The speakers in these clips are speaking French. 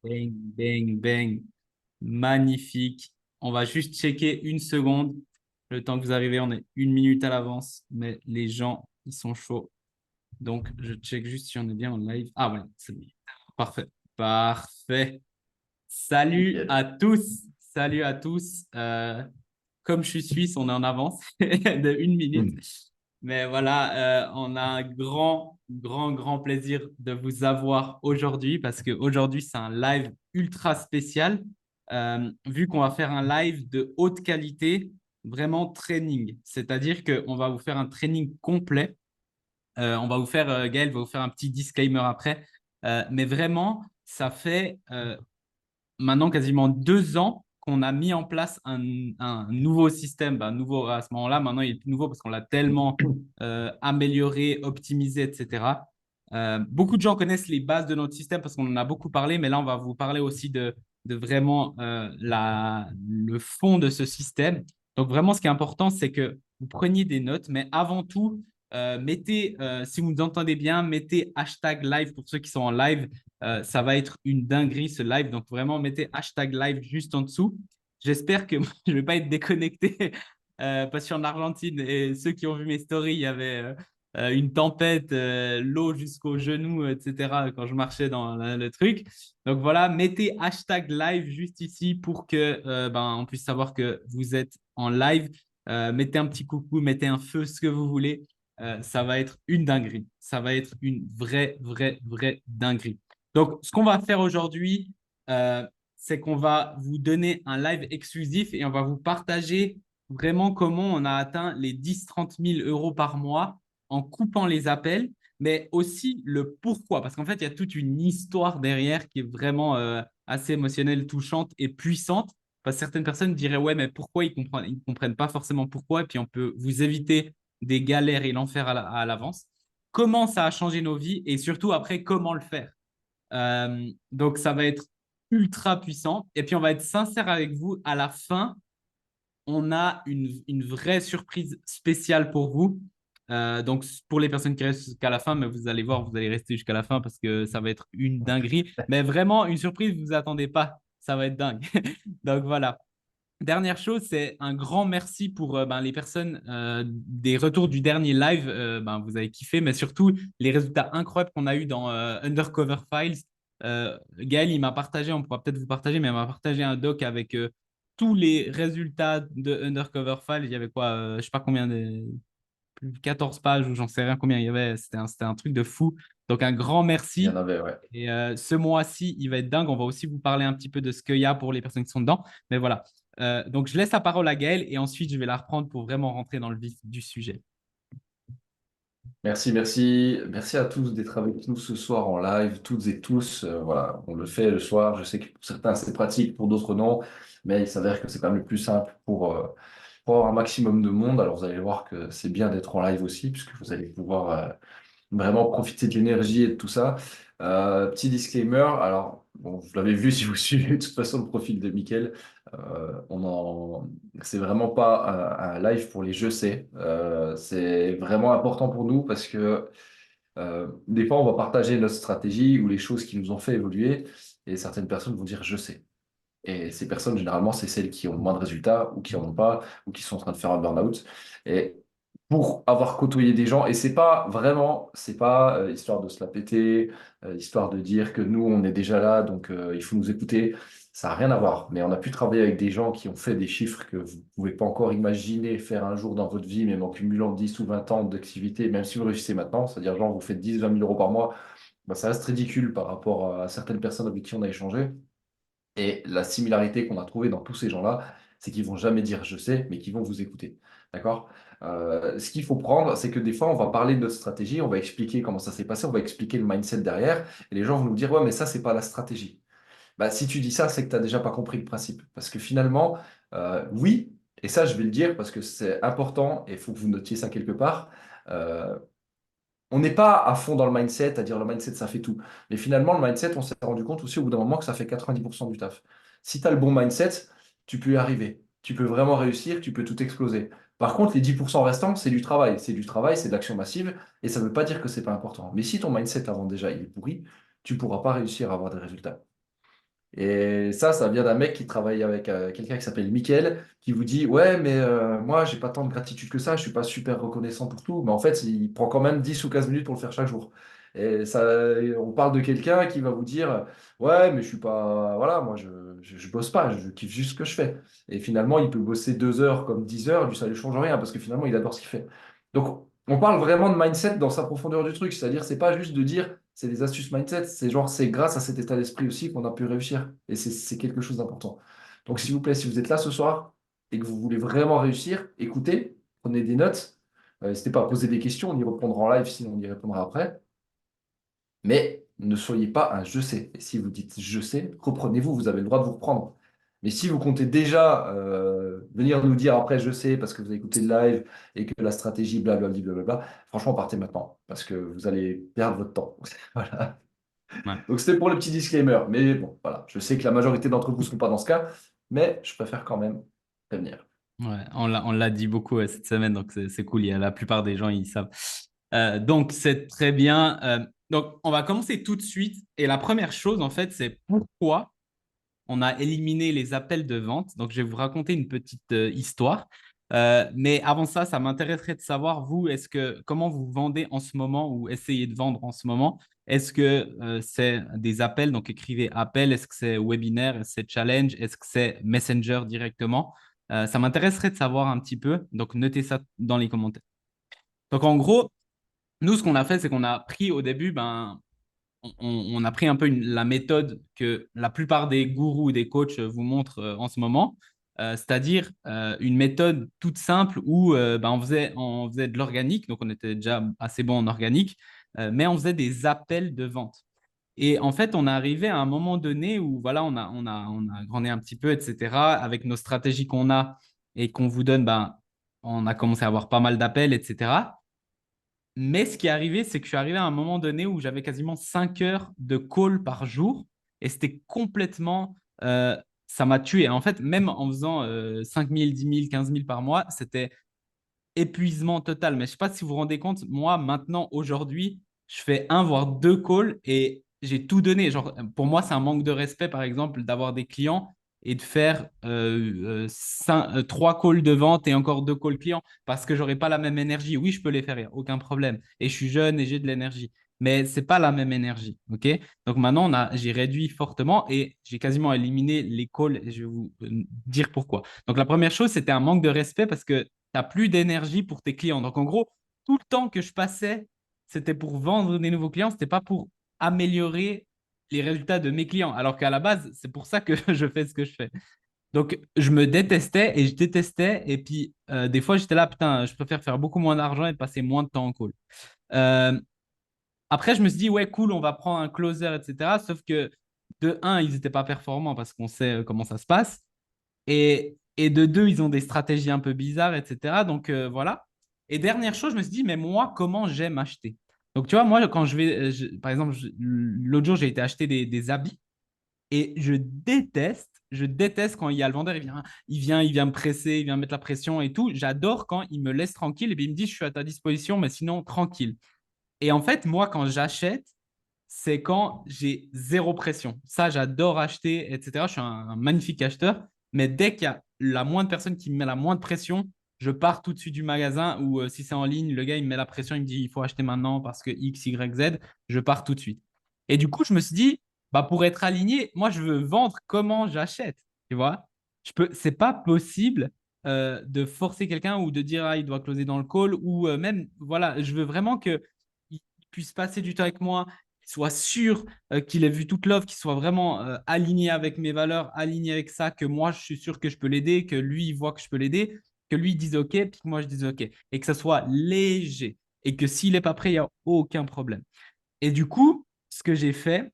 Bang, bang, bang. Magnifique. On va juste checker une seconde. Le temps que vous arrivez, on est une minute à l'avance, mais les gens, ils sont chauds. Donc, je check juste si on est bien en live. Ah ouais, c'est bon. Parfait. Parfait. Salut Nickel. à tous. Salut à tous. Comme je suis suisse, on est en avance de une minute. Hmm. Mais voilà, on a un grand plaisir de vous avoir aujourd'hui parce qu'aujourd'hui, c'est un live ultra spécial. Vu qu'on va faire un live de haute qualité, vraiment training. C'est-à-dire qu'on va vous faire un training complet. On va vous faire, Gaël va vous faire un petit disclaimer après. Mais vraiment, ça fait maintenant quasiment 2 ans qu'on a mis en place un nouveau système. Ben, nouveau à ce moment-là, maintenant il est plus nouveau parce qu'on l'a tellement amélioré, optimisé, etc. Beaucoup de gens connaissent les bases de notre système parce qu'on en a beaucoup parlé, mais là on va vous parler aussi de vraiment le fond de ce système. Donc vraiment, ce qui est important, c'est que vous preniez des notes, mais avant tout, mettez, si vous nous entendez bien, mettez hashtag live pour ceux qui sont en live. Ça va être une dinguerie ce live. Donc vraiment, mettez hashtag live juste en dessous. J'espère que je ne vais pas être déconnecté parce que je suis en Argentine et ceux qui ont vu mes stories, il y avait une tempête, l'eau jusqu'aux genoux, etc. quand je marchais dans le truc. Donc voilà, mettez hashtag live juste ici pour que ben, on puisse savoir que vous êtes en live. Mettez un petit coucou, mettez un feu, ce que vous voulez. Ça va être une dinguerie. Ça va être une vraie dinguerie. Donc, ce qu'on va faire aujourd'hui, c'est qu'on va vous donner un live exclusif et on va vous partager vraiment comment on a atteint les 10-30 000 euros par mois en coupant les appels, mais aussi le pourquoi. Parce qu'en fait, il y a toute une histoire derrière qui est vraiment assez émotionnelle, touchante et puissante. Parce que certaines personnes diraient, ouais, mais pourquoi ils comprennent pas forcément pourquoi. Et puis, on peut vous éviter des galères et l'enfer à l'avance. Comment ça a changé nos vies et surtout après, comment le faire. Donc, ça va être ultra puissant. Et puis, on va être sincère avec vous. À la fin, on a une vraie surprise spéciale pour vous. Donc, pour les personnes qui restent jusqu'à la fin, mais vous allez voir, vous allez rester jusqu'à la fin parce que ça va être une dinguerie. Mais vraiment, une surprise, vous attendez pas. Ça va être dingue. Donc, voilà. Dernière chose, c'est un grand merci pour ben, les personnes des retours du dernier live. Ben, vous avez kiffé, mais surtout les résultats incroyables qu'on a eu dans Undercover Files. Gaël, il m'a partagé, on pourra peut-être vous partager, mais il m'a partagé un doc avec tous les résultats de Undercover Files. Il y avait quoi, je sais pas combien, plus de 14 pages ou j'en sais rien combien il y avait. C'était un truc de fou. Donc un grand Il y en merci. avait, ouais. Et ce mois-ci, il va être dingue. On va aussi vous parler un petit peu de ce qu'il y a pour les personnes qui sont dedans. Mais voilà. Donc, je laisse la parole à Gaël et ensuite, je vais la reprendre pour vraiment rentrer dans le vif du sujet. Merci, merci. Merci à tous d'être avec nous ce soir en live, toutes et tous. Voilà, on le fait le soir. Je sais que pour certains, c'est pratique, pour d'autres, non. Mais il s'avère que c'est quand même le plus simple pour avoir un maximum de monde. Alors, vous allez voir que c'est bien d'être en live aussi, puisque vous allez pouvoir vraiment profiter de l'énergie et de tout ça. Petit disclaimer, alors, bon, vous l'avez vu si vous suivez de toute façon le profil de Mickaël, on en... c'est vraiment pas un live pour les je sais. C'est vraiment important pour nous parce que des fois, on va partager notre stratégie ou les choses qui nous ont fait évoluer et certaines personnes vont dire je sais. Et ces personnes, généralement, c'est celles qui ont moins de résultats ou qui en ont pas ou qui sont en train de faire un burn-out. Et pour avoir côtoyé des gens, et c'est pas vraiment, c'est pas histoire de se la péter, histoire de dire que nous, on est déjà là, donc il faut nous écouter. Ça n'a rien à voir. Mais on a pu travailler avec des gens qui ont fait des chiffres que vous ne pouvez pas encore imaginer faire un jour dans votre vie, même en cumulant 10 ou 20 ans d'activité, même si vous réussissez maintenant, c'est-à-dire genre vous faites 10-20 000 euros par mois, bah, ça reste ridicule par rapport à certaines personnes avec qui on a échangé. Et la similarité qu'on a trouvée dans tous ces gens-là, c'est qu'ils vont jamais dire je sais, mais qu'ils vont vous écouter. D'accord? Ce qu'il faut prendre, c'est que des fois, on va parler de notre stratégie, on va expliquer comment ça s'est passé, on va expliquer le mindset derrière, et les gens vont nous dire, ouais, mais ça, c'est pas la stratégie. Bah, si tu dis ça, c'est que tu n'as déjà pas compris le principe. Parce que finalement, oui, et ça, je vais le dire parce que c'est important, et il faut que vous notiez ça quelque part. euh, on n'est pas à fond dans le mindset, à dire le mindset, ça fait tout. Mais finalement, le mindset, on s'est rendu compte aussi au bout d'un moment que ça fait 90% du taf. Si tu as le bon mindset, tu peux y arriver. Tu peux vraiment réussir, tu peux tout exploser. Par contre, les 10% restants, c'est du travail. C'est du travail, c'est de l'action massive, et ça ne veut pas dire que c'est pas important. Mais si ton mindset avant déjà il est pourri, tu ne pourras pas réussir à avoir des résultats. Et ça vient d'un mec qui travaille avec quelqu'un qui s'appelle Mickaël, qui vous dit, ouais, mais moi, j'ai pas tant de gratitude que ça, je suis pas super reconnaissant pour tout. Mais en fait, il prend quand même 10 ou 15 minutes pour le faire chaque jour. Et ça, on parle de quelqu'un qui va vous dire, ouais, mais je suis pas, voilà, moi, je bosse pas, je kiffe juste ce que je fais. Et finalement, il peut bosser 2 heures comme 10 heures, lui, ça ne change rien parce que finalement, il adore ce qu'il fait. Donc, on parle vraiment de mindset dans sa profondeur du truc, c'est-à-dire, c'est pas juste de dire, c'est des astuces mindset, c'est genre, c'est grâce à cet état d'esprit aussi qu'on a pu réussir. Et c'est quelque chose d'important. Donc, s'il vous plaît, si vous êtes là ce soir et que vous voulez vraiment réussir, écoutez, prenez des notes. N'hésitez pas à poser des questions, on y répondra en live, sinon on y répondra après. Mais ne soyez pas un je sais. Et si vous dites je sais, reprenez-vous, vous avez le droit de vous reprendre. Mais si vous comptez déjà venir nous dire après je sais parce que vous avez écouté le live et que la stratégie blablabla, blablabla, franchement, partez maintenant parce que vous allez perdre votre temps. Voilà. Ouais. Donc c'était pour le petit disclaimer. Mais bon, voilà, je sais que la majorité d'entre vous ne seront pas dans ce cas, mais je préfère quand même prévenir. Ouais, on l'a dit beaucoup cette semaine, donc c'est cool. Il y a la plupart des gens, ils savent. Donc, c'est très bien. Donc, on va commencer tout de suite. Et la première chose, en fait, c'est pourquoi on a éliminé les appels de vente. Donc, je vais vous raconter une petite histoire. Mais avant ça, ça m'intéresserait de savoir, vous, comment vous vendez en ce moment ou essayez de vendre en ce moment? Est-ce que c'est des appels, donc écrivez appel, est-ce que c'est webinaire, est-ce que c'est challenge, est-ce que c'est messenger directement? Ça m'intéresserait de savoir un petit peu, donc notez ça dans les commentaires. Donc en gros, nous, ce qu'on a fait, c'est qu'on a pris au début, on a pris un peu la méthode que la plupart des gourous, des coachs vous montrent en ce moment, c'est-à-dire une méthode toute simple où on faisait de l'organique, donc on était déjà assez bon en organique, mais on faisait des appels de vente. Et en fait, on est arrivé à un moment donné où voilà, on a grandi un petit peu, etc. Avec nos stratégies qu'on a et qu'on vous donne, on a commencé à avoir pas mal d'appels, etc. Mais ce qui est arrivé, c'est que je suis arrivé à un moment donné où j'avais quasiment 5 heures de call par jour et c'était complètement. Ça m'a tué. En fait, même en faisant 5 000, 10 000, 15 000 par mois, c'était épuisement total. Mais je ne sais pas si vous vous rendez compte, moi, maintenant, aujourd'hui, je fais un, voire deux calls et j'ai tout donné. Genre, pour moi, c'est un manque de respect, par exemple, d'avoir des clients et de faire trois calls de vente et encore deux calls clients parce que j'aurais pas la même énergie. Oui, je peux les faire, il n'y a aucun problème. Et je suis jeune et j'ai de l'énergie. Mais c'est pas la même énergie. OK? Donc maintenant, j'ai réduit fortement et j'ai quasiment éliminé les calls et je vais vous dire pourquoi. Donc la première chose, c'était un manque de respect parce que tu n'as plus d'énergie pour tes clients. Donc, en gros, tout le temps que je passais, c'était pour vendre des nouveaux clients, ce n'était pas pour améliorer les résultats de mes clients. Alors qu'à la base, c'est pour ça que je fais ce que je fais. Donc, je me détestais et je détestais. Et puis, des fois, j'étais là, putain, je préfère faire beaucoup moins d'argent et passer moins de temps en call. Euh, Après, je me suis dit, ouais, cool, on va prendre un closer, etc. Sauf que, de un, ils n'étaient pas performants parce qu'on sait comment ça se passe. Et de deux, ils ont des stratégies un peu bizarres, etc. Donc voilà. Et dernière chose, je me suis dit, mais moi, comment j'aime acheter? Donc tu vois, moi, quand je vais, par exemple, l'autre jour, j'ai été acheter des habits et je déteste quand il y a le vendeur, il vient me presser, il vient me mettre la pression et tout. J'adore quand il me laisse tranquille et puis il me dit, je suis à ta disposition, mais sinon, tranquille. Et en fait, moi, quand j'achète, c'est quand j'ai zéro pression. Ça, j'adore acheter, etc. Je suis un magnifique acheteur. Mais dès qu'il y a la moindre personne qui me met la moindre pression, je pars tout de suite du magasin ou si c'est en ligne, le gars, il me met la pression, il me dit il faut acheter maintenant parce que X, Y, Z, je pars tout de suite. Et du coup, je me suis dit, pour être aligné, moi, je veux vendre comment j'achète. Tu vois, c'est pas possible de forcer quelqu'un ou de dire il doit closer dans le call ou même, voilà, je veux vraiment que il puisse passer du temps avec moi, qu'il soit sûr qu'il ait vu toute l'offre, qu'il soit vraiment aligné avec mes valeurs, aligné avec ça, que moi, je suis sûr que je peux l'aider, que lui, il voit que je peux l'aider, que lui, il dise OK, puis que moi, je dise OK. Et que ça soit léger. Et que s'il n'est pas prêt, il n'y a aucun problème. Et du coup, ce que j'ai fait,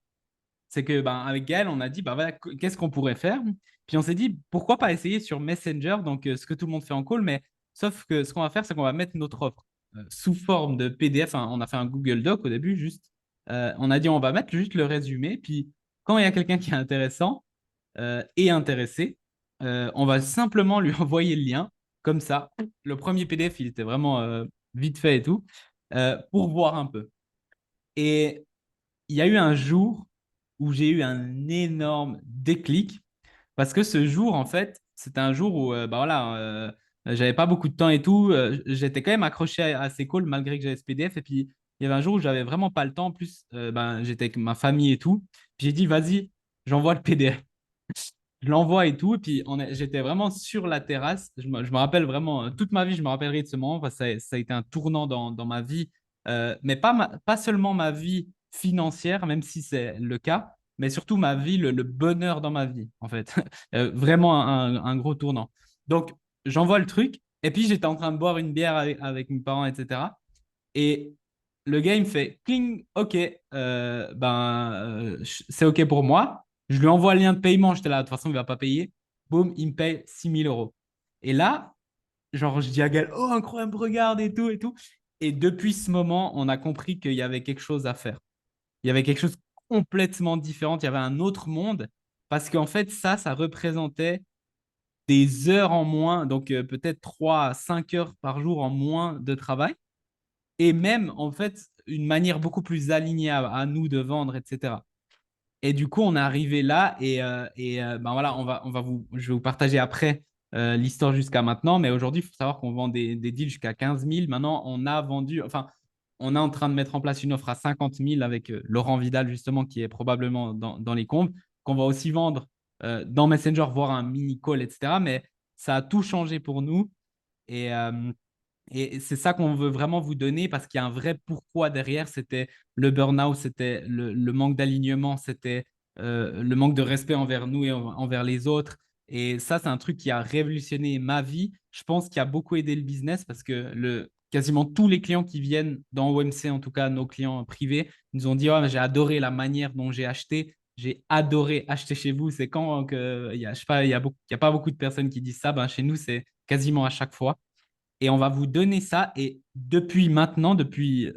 c'est que avec Gaël, on a dit, voilà, qu'est-ce qu'on pourrait faire? Puis on s'est dit, pourquoi pas essayer sur Messenger, donc ce que tout le monde fait en call, mais sauf que ce qu'on va faire, c'est qu'on va mettre notre offre sous forme de PDF. Hein, on a fait un Google Doc au début, juste. On a dit, on va mettre juste le résumé, puis quand il y a quelqu'un qui est intéressant et intéressé, on va simplement lui envoyer le lien, comme ça. Le premier PDF, il était vraiment vite fait et tout, pour voir un peu. Et il y a eu un jour où j'ai eu un énorme déclic. Parce que ce jour, en fait, c'était un jour où bah voilà, j'avais pas beaucoup de temps et tout. J'étais quand même accroché à ces calls malgré que j'avais ce PDF. Et puis, il y avait un jour où j'avais vraiment pas le temps. En plus, ben, j'étais avec ma famille et tout. Puis j'ai dit, vas-y, j'envoie le PDF. Je l'envoie et tout. Et puis, j'étais vraiment sur la terrasse. Je me rappelle vraiment, toute ma vie, je me rappellerai de ce moment parce que ça a été un tournant dans ma vie. Mais pas seulement ma vie financière, même si c'est le cas, mais surtout ma vie, le bonheur dans ma vie, en fait. Vraiment un gros tournant. Donc, j'envoie le truc. Et puis, j'étais en train de boire une bière avec mes parents, etc. Et le gars, il me fait cling, ok, c'est ok pour moi. Je lui envoie le lien de paiement, j'étais là, de toute façon, il ne va pas payer. Boum, il me paye 6 000 euros. Et là, genre, je dis à Gal, oh, incroyable, regarde et tout et tout. Et depuis ce moment, on a compris qu'il y avait quelque chose à faire. Il y avait quelque chose complètement différent, il y avait un autre monde. Parce qu'en fait, ça représentait des heures en moins, donc peut-être 3 à 5 heures par jour en moins de travail et même en fait une manière beaucoup plus alignée à nous de vendre, etc. Et du coup, on est arrivé là ben voilà, je vais vous partager après l'histoire jusqu'à maintenant. Mais aujourd'hui, il faut savoir qu'on vend des deals jusqu'à 15 000. Maintenant, on a vendu, enfin, on est en train de mettre en place une offre à 50 000 avec Laurent Vidal, justement, qui est probablement dans les comptes, qu'on va aussi vendre dans Messenger, voire un mini call, etc. Mais ça a tout changé pour nous. Et, euh, et c'est ça qu'on veut vraiment vous donner parce qu'il y a un vrai pourquoi derrière. C'était le burn-out, c'était le manque d'alignement, c'était le manque de respect envers nous et envers les autres. Et ça, c'est un truc qui a révolutionné ma vie. Je pense qu'il a beaucoup aidé le business parce que quasiment tous les clients qui viennent dans OMC, en tout cas nos clients privés, nous ont dit, oh, j'ai adoré la manière dont j'ai acheté. J'ai adoré acheter chez vous. C'est quand que, je sais pas, il y a pas beaucoup de personnes qui disent ça. Ben, chez nous, c'est quasiment à chaque fois et on va vous donner ça. Et depuis maintenant, depuis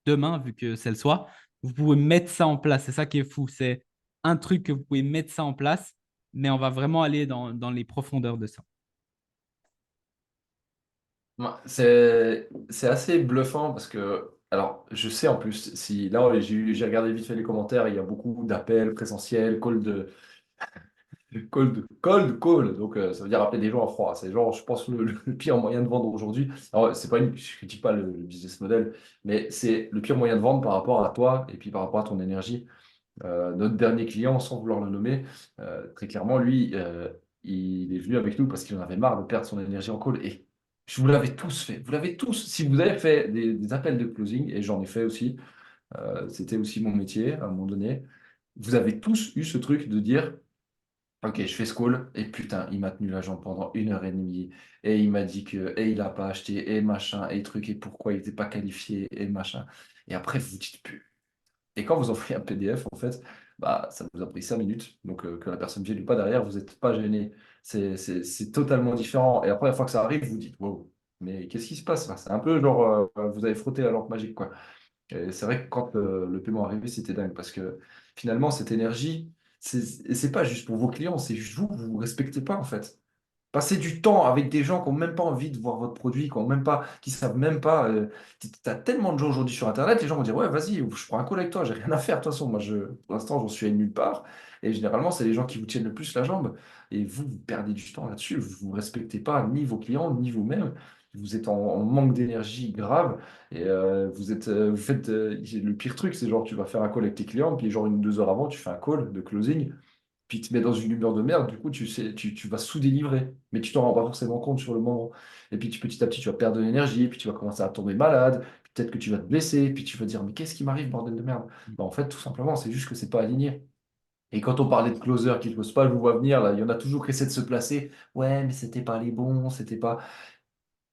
demain, vu que c'est le soir, vous pouvez mettre ça en place. C'est ça qui est fou. C'est un truc que vous pouvez mettre ça en place, mais on va vraiment aller dans les profondeurs de ça. Ouais, c'est assez bluffant parce que, alors, je sais en plus, si là, j'ai regardé vite fait les commentaires, il y a beaucoup d'appels présentiels, cold call, donc ça veut dire appeler des gens à froid. C'est genre, je pense, le pire moyen de vendre aujourd'hui. Alors, c'est pas je critique pas le business model, mais c'est le pire moyen de vendre par rapport à toi et puis par rapport à ton énergie. Notre dernier client, sans vouloir le nommer, très clairement, lui, il est venu avec nous parce qu'il en avait marre de perdre son énergie en call. Et je vous l'avez tous fait. Vous l'avez tous. Si vous avez fait des appels de closing, et j'en ai fait aussi, c'était aussi mon métier à un moment donné, vous avez tous eu ce truc de dire, OK, je fais ce call, et putain, il m'a tenu la jambe pendant 1 heure et demie, et il m'a dit que, et il n'a pas acheté, et machin, et truc, et pourquoi il n'était pas qualifié, et machin. Et après, vous vous dites, et quand vous envoyez un PDF, en fait, bah, ça vous a pris 5 minutes. Donc, que la personne vienne ou pas derrière, vous n'êtes pas gêné. C'est totalement différent. Et la première fois que ça arrive, vous dites, wow, mais qu'est-ce qui se passe là? C'est un peu genre, vous avez frotté la lampe magique, quoi. Et c'est vrai que quand le paiement est arrivé, c'était dingue parce que finalement, cette énergie, c'est pas juste pour vos clients, c'est juste vous, vous ne respectez pas, en fait. Passer du temps avec des gens qui n'ont même pas envie de voir votre produit, qui ont même pas, qui savent même pas. Tu as tellement de gens aujourd'hui sur Internet, les gens vont dire, ouais, vas-y, je prends un call avec toi, j'ai rien à faire. De toute façon, moi, pour l'instant, j'en suis à nulle part. Et généralement, c'est les gens qui vous tiennent le plus la jambe. Et vous, vous perdez du temps là-dessus. Vous ne respectez pas ni vos clients, ni vous-même. Vous êtes en manque d'énergie grave. Et vous faites le pire truc, c'est genre, tu vas faire un call avec tes clients, puis genre 2 heures avant, tu fais un call de closing. Puis tu te mets dans une humeur de merde, du coup, tu sais, tu vas sous-délivrer, mais tu t'en rends pas forcément compte sur le moment. Et puis petit à petit, tu vas perdre de l'énergie, puis tu vas commencer à tomber malade, puis peut-être que tu vas te blesser, puis tu vas te dire, mais qu'est-ce qui m'arrive, bordel de merde? Bah, en fait, tout simplement, c'est juste que c'est pas aligné. Et quand on parlait de closer qui ne close pas, je vous vois venir, là, il y en a toujours qui essaient de se placer. Ouais, mais c'était pas les bons, c'était pas.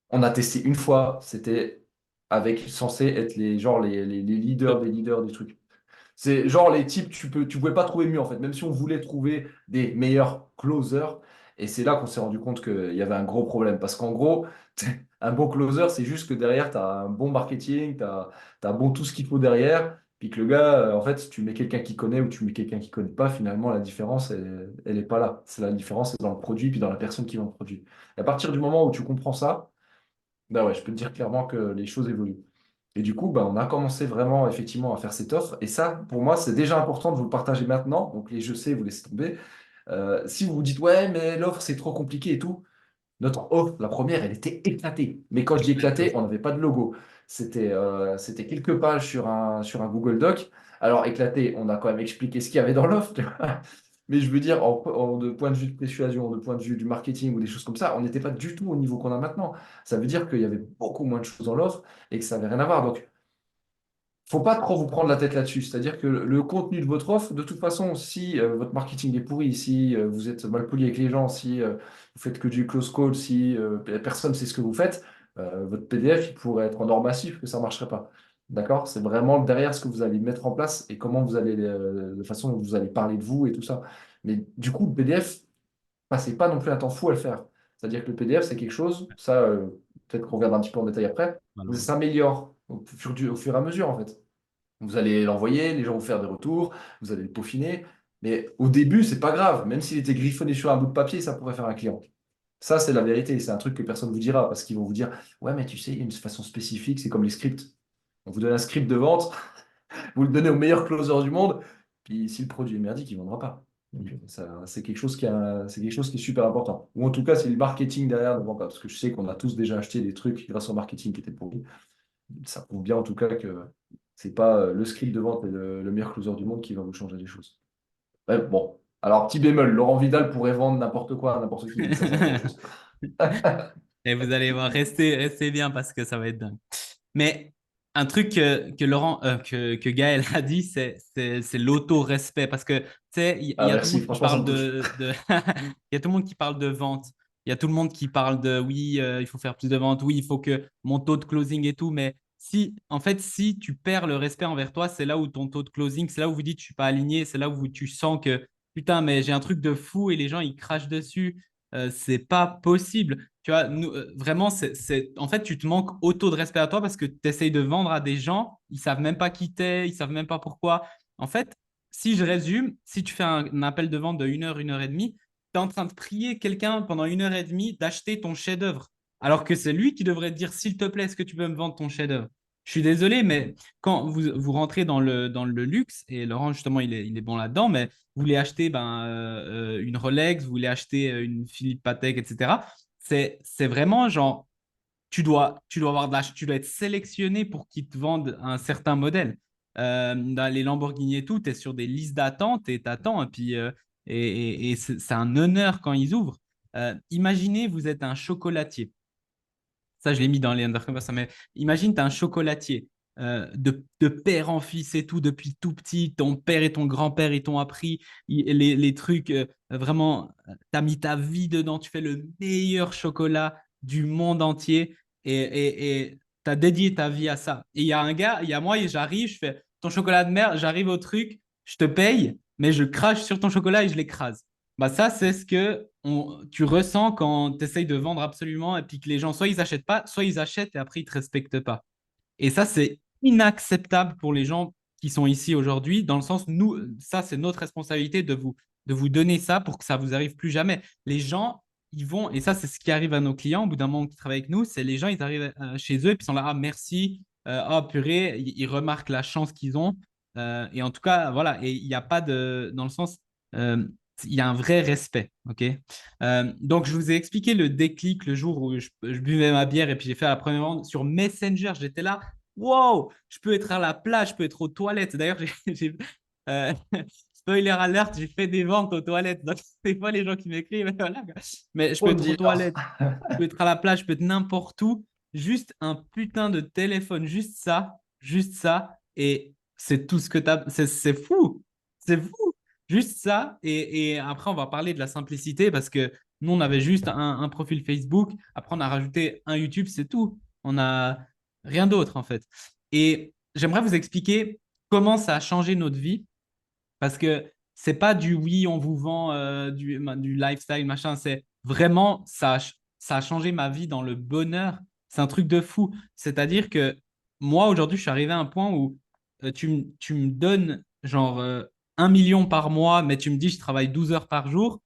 On a testé une fois, c'était avec censé être les leaders Top. des leaders du truc. C'est genre les types, tu pouvais pas trouver mieux en fait, même si on voulait trouver des meilleurs closers. Et c'est là qu'on s'est rendu compte qu'il y avait un gros problème. Parce qu'en gros, un bon closer, c'est juste que derrière, tu as un bon marketing, tu as, bon tout ce qu'il faut derrière. Puis que le gars, en fait, si tu mets quelqu'un qui connaît ou tu mets quelqu'un qui connaît pas, finalement, la différence, elle est pas là. C'est la différence, c'est dans le produit, puis dans la personne qui vend le produit. Et à partir du moment où tu comprends ça, bah ouais, je peux te dire clairement que les choses évoluent. Et du coup, bah, on a commencé vraiment effectivement à faire cette offre. Et ça, pour moi, c'est déjà important de vous le partager maintenant. Donc les je sais, vous laissez tomber. Si vous vous dites, ouais, mais l'offre, c'est trop compliqué et tout, notre offre, la première, elle était éclatée. Mais quand je dis éclatée, on n'avait pas de logo. C'était quelques pages sur un Google Doc. Alors, éclaté, on a quand même expliqué ce qu'il y avait dans l'offre, tu vois. Mais je veux dire, de point de vue de persuasion, de point de vue du marketing ou des choses comme ça, on n'était pas du tout au niveau qu'on a maintenant. Ça veut dire qu'il y avait beaucoup moins de choses dans l'offre et que ça n'avait rien à voir. Donc, faut pas trop vous prendre la tête là-dessus. C'est-à-dire que le contenu de votre offre, de toute façon, si votre marketing est pourri, si vous êtes mal poli avec les gens, si vous faites que du close call, si personne ne sait ce que vous faites, votre PDF, il pourrait être en or massif que ça ne marcherait pas. D'accord? C'est vraiment derrière ce que vous allez mettre en place et comment vous allez, de façon dont vous allez parler de vous et tout ça. Mais du coup, le PDF, passez pas non plus un temps fou à le faire. C'est-à-dire que le PDF, c'est quelque chose, ça, peut-être qu'on reviendra un petit peu en détail après, mais ça Malheureusement. s'améliore au fur et à mesure, en fait. Vous allez l'envoyer, les gens vont faire des retours, vous allez le peaufiner. Mais au début, c'est pas grave. Même s'il était griffonné sur un bout de papier, ça pourrait faire un client. Ça, c'est la vérité. C'est un truc que personne ne vous dira parce qu'ils vont vous dire, ouais, mais tu sais, il y a une façon spécifique, c'est comme les scripts. On vous donne un script de vente, vous le donnez au meilleur closer du monde, puis si le produit est merdique, il ne vendra pas. Donc, ça, c'est quelque chose qui est super important. Ou en tout cas, si le marketing derrière ne vend pas. Parce que je sais qu'on a tous déjà acheté des trucs grâce au marketing qui étaient pourris. Ça prouve bien en tout cas que c'est pas le script de vente et le meilleur closer du monde qui va vous changer les choses. Ouais, bon, alors petit bémol, Laurent Vidal pourrait vendre n'importe quoi à n'importe qui, mais ça c'est autre chose. Et vous allez voir, restez bien parce que ça va être dingue. Mais un truc que Gaël a dit, c'est l'auto-respect. Parce que, tu sais, il Ah y a tout le merci, monde qui franchement ça parle me touche. il y a tout le monde qui parle de vente. Il y a tout le monde qui parle de, oui, il faut faire plus de ventes. Oui, il faut que mon taux de closing et tout. Mais si, en fait, si tu perds le respect envers toi, c'est là où ton taux de closing, c'est là où vous dites, je suis pas aligné. C'est là où tu sens que, putain, mais j'ai un truc de fou et les gens, ils crachent dessus. C'est pas possible. Tu vois, vraiment, en fait, tu te manques auto de respect à toi parce que tu essayes de vendre à des gens, ils savent même pas qui t'es, ils savent même pas pourquoi. En fait, si je résume, si tu fais un appel de vente de 1 heure et demie, tu es en train de prier quelqu'un pendant 1 heure et demie d'acheter ton chef-d'œuvre. Alors que c'est lui qui devrait te dire, s'il te plaît, est-ce que tu peux me vendre ton chef-d'œuvre? Je suis désolé, mais quand vous rentrez dans le luxe, et Laurent, justement, il est bon là-dedans, mais vous voulez acheter une Rolex, vous voulez acheter une Philippe Patek, etc. C'est vraiment genre, tu dois être sélectionné pour qu'ils te vendent un certain modèle. Dans les Lamborghini et tout, tu es sur des listes d'attente et t'attends. Et c'est un honneur quand ils ouvrent. Imaginez, vous êtes un chocolatier. Ça, je l'ai mis dans les undercover, ça, mais imagine, tu as un chocolatier de père en fils et tout, depuis tout petit. Ton père et ton grand-père, ils t'ont appris les trucs. Vraiment, tu as mis ta vie dedans. Tu fais le meilleur chocolat du monde entier et tu as dédié ta vie à ça. Et il y a un gars, il y a moi, et j'arrive, je fais ton chocolat de merde, j'arrive au truc, je te paye, mais je crache sur ton chocolat et je l'écrase. Bah ça, c'est ce que tu ressens quand tu essayes de vendre absolument et puis que les gens, soit ils achètent pas, soit ils achètent et après ils te respectent pas. Et ça, c'est inacceptable pour les gens qui sont ici aujourd'hui, dans le sens, nous, ça, c'est notre responsabilité de vous donner ça pour que ça vous arrive plus jamais. Les gens, ils vont, et ça, c'est ce qui arrive à nos clients au bout d'un moment qui travaillent avec nous, c'est les gens, ils arrivent chez eux et puis ils sont là, ah merci, ah purée, ils remarquent la chance qu'ils ont. Et en tout cas, voilà, et il n'y a pas de, dans le sens, euh, il y a un vrai respect, ok? Donc, je vous ai expliqué le déclic le jour où je buvais ma bière et puis j'ai fait la première vente sur Messenger. J'étais là, wow, je peux être à la plage, je peux être aux toilettes. D'ailleurs, euh, spoiler alert, j'ai fait des ventes aux toilettes. Donc, c'est pas les gens qui m'écrivent, mais voilà, quoi. Mais je peux Faut le être aux dire. toilettes, je peux être à la plage, je peux être n'importe où. Juste un putain de téléphone, juste ça. Et c'est tout ce que tu as. C'est fou, c'est fou. Juste ça. Et après, on va parler de la simplicité parce que nous, on avait juste un profil Facebook. Après, on a rajouté un YouTube, c'est tout. On a rien d'autre, en fait. Et j'aimerais vous expliquer comment ça a changé notre vie parce que c'est pas du oui, on vous vend du lifestyle, machin. C'est vraiment, ça a changé ma vie dans le bonheur. C'est un truc de fou. C'est-à-dire que moi, aujourd'hui, je suis arrivé à un point où tu me donnes genre 1 million par mois, mais tu me dis je travaille 12 heures par jour,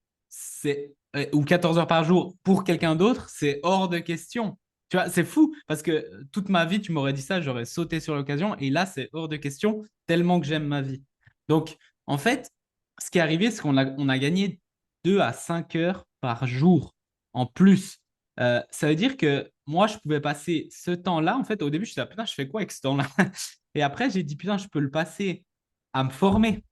ou 14 heures par jour pour quelqu'un d'autre, c'est hors de question. Tu vois, c'est fou parce que toute ma vie, tu m'aurais dit ça, j'aurais sauté sur l'occasion. Et là, c'est hors de question, tellement que j'aime ma vie. Donc, en fait, ce qui est arrivé, c'est qu'on a gagné 2 à 5 heures par jour en plus. Ça veut dire que moi, je pouvais passer ce temps-là. En fait, au début, je me disais, putain, je fais quoi avec ce temps-là? Et après, j'ai dit, putain, je peux le passer à me former.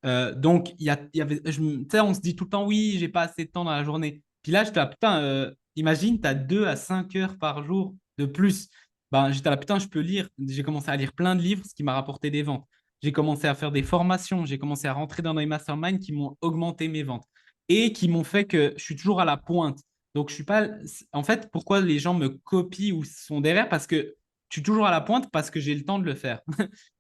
Donc, il y avait, tu sais, on se dit tout le temps, oui, j'ai pas assez de temps dans la journée. Puis là, j'étais là, putain, imagine, tu as 2 à 5 heures par jour de plus. Ben, j'étais là, putain, je peux lire. J'ai commencé à lire plein de livres, ce qui m'a rapporté des ventes. J'ai commencé à faire des formations, j'ai commencé à rentrer dans des masterminds qui m'ont augmenté mes ventes et qui m'ont fait que je suis toujours à la pointe. Donc, je suis pas. En fait, pourquoi les gens me copient ou sont derrière? Parce que je suis toujours à la pointe parce que j'ai le temps de le faire.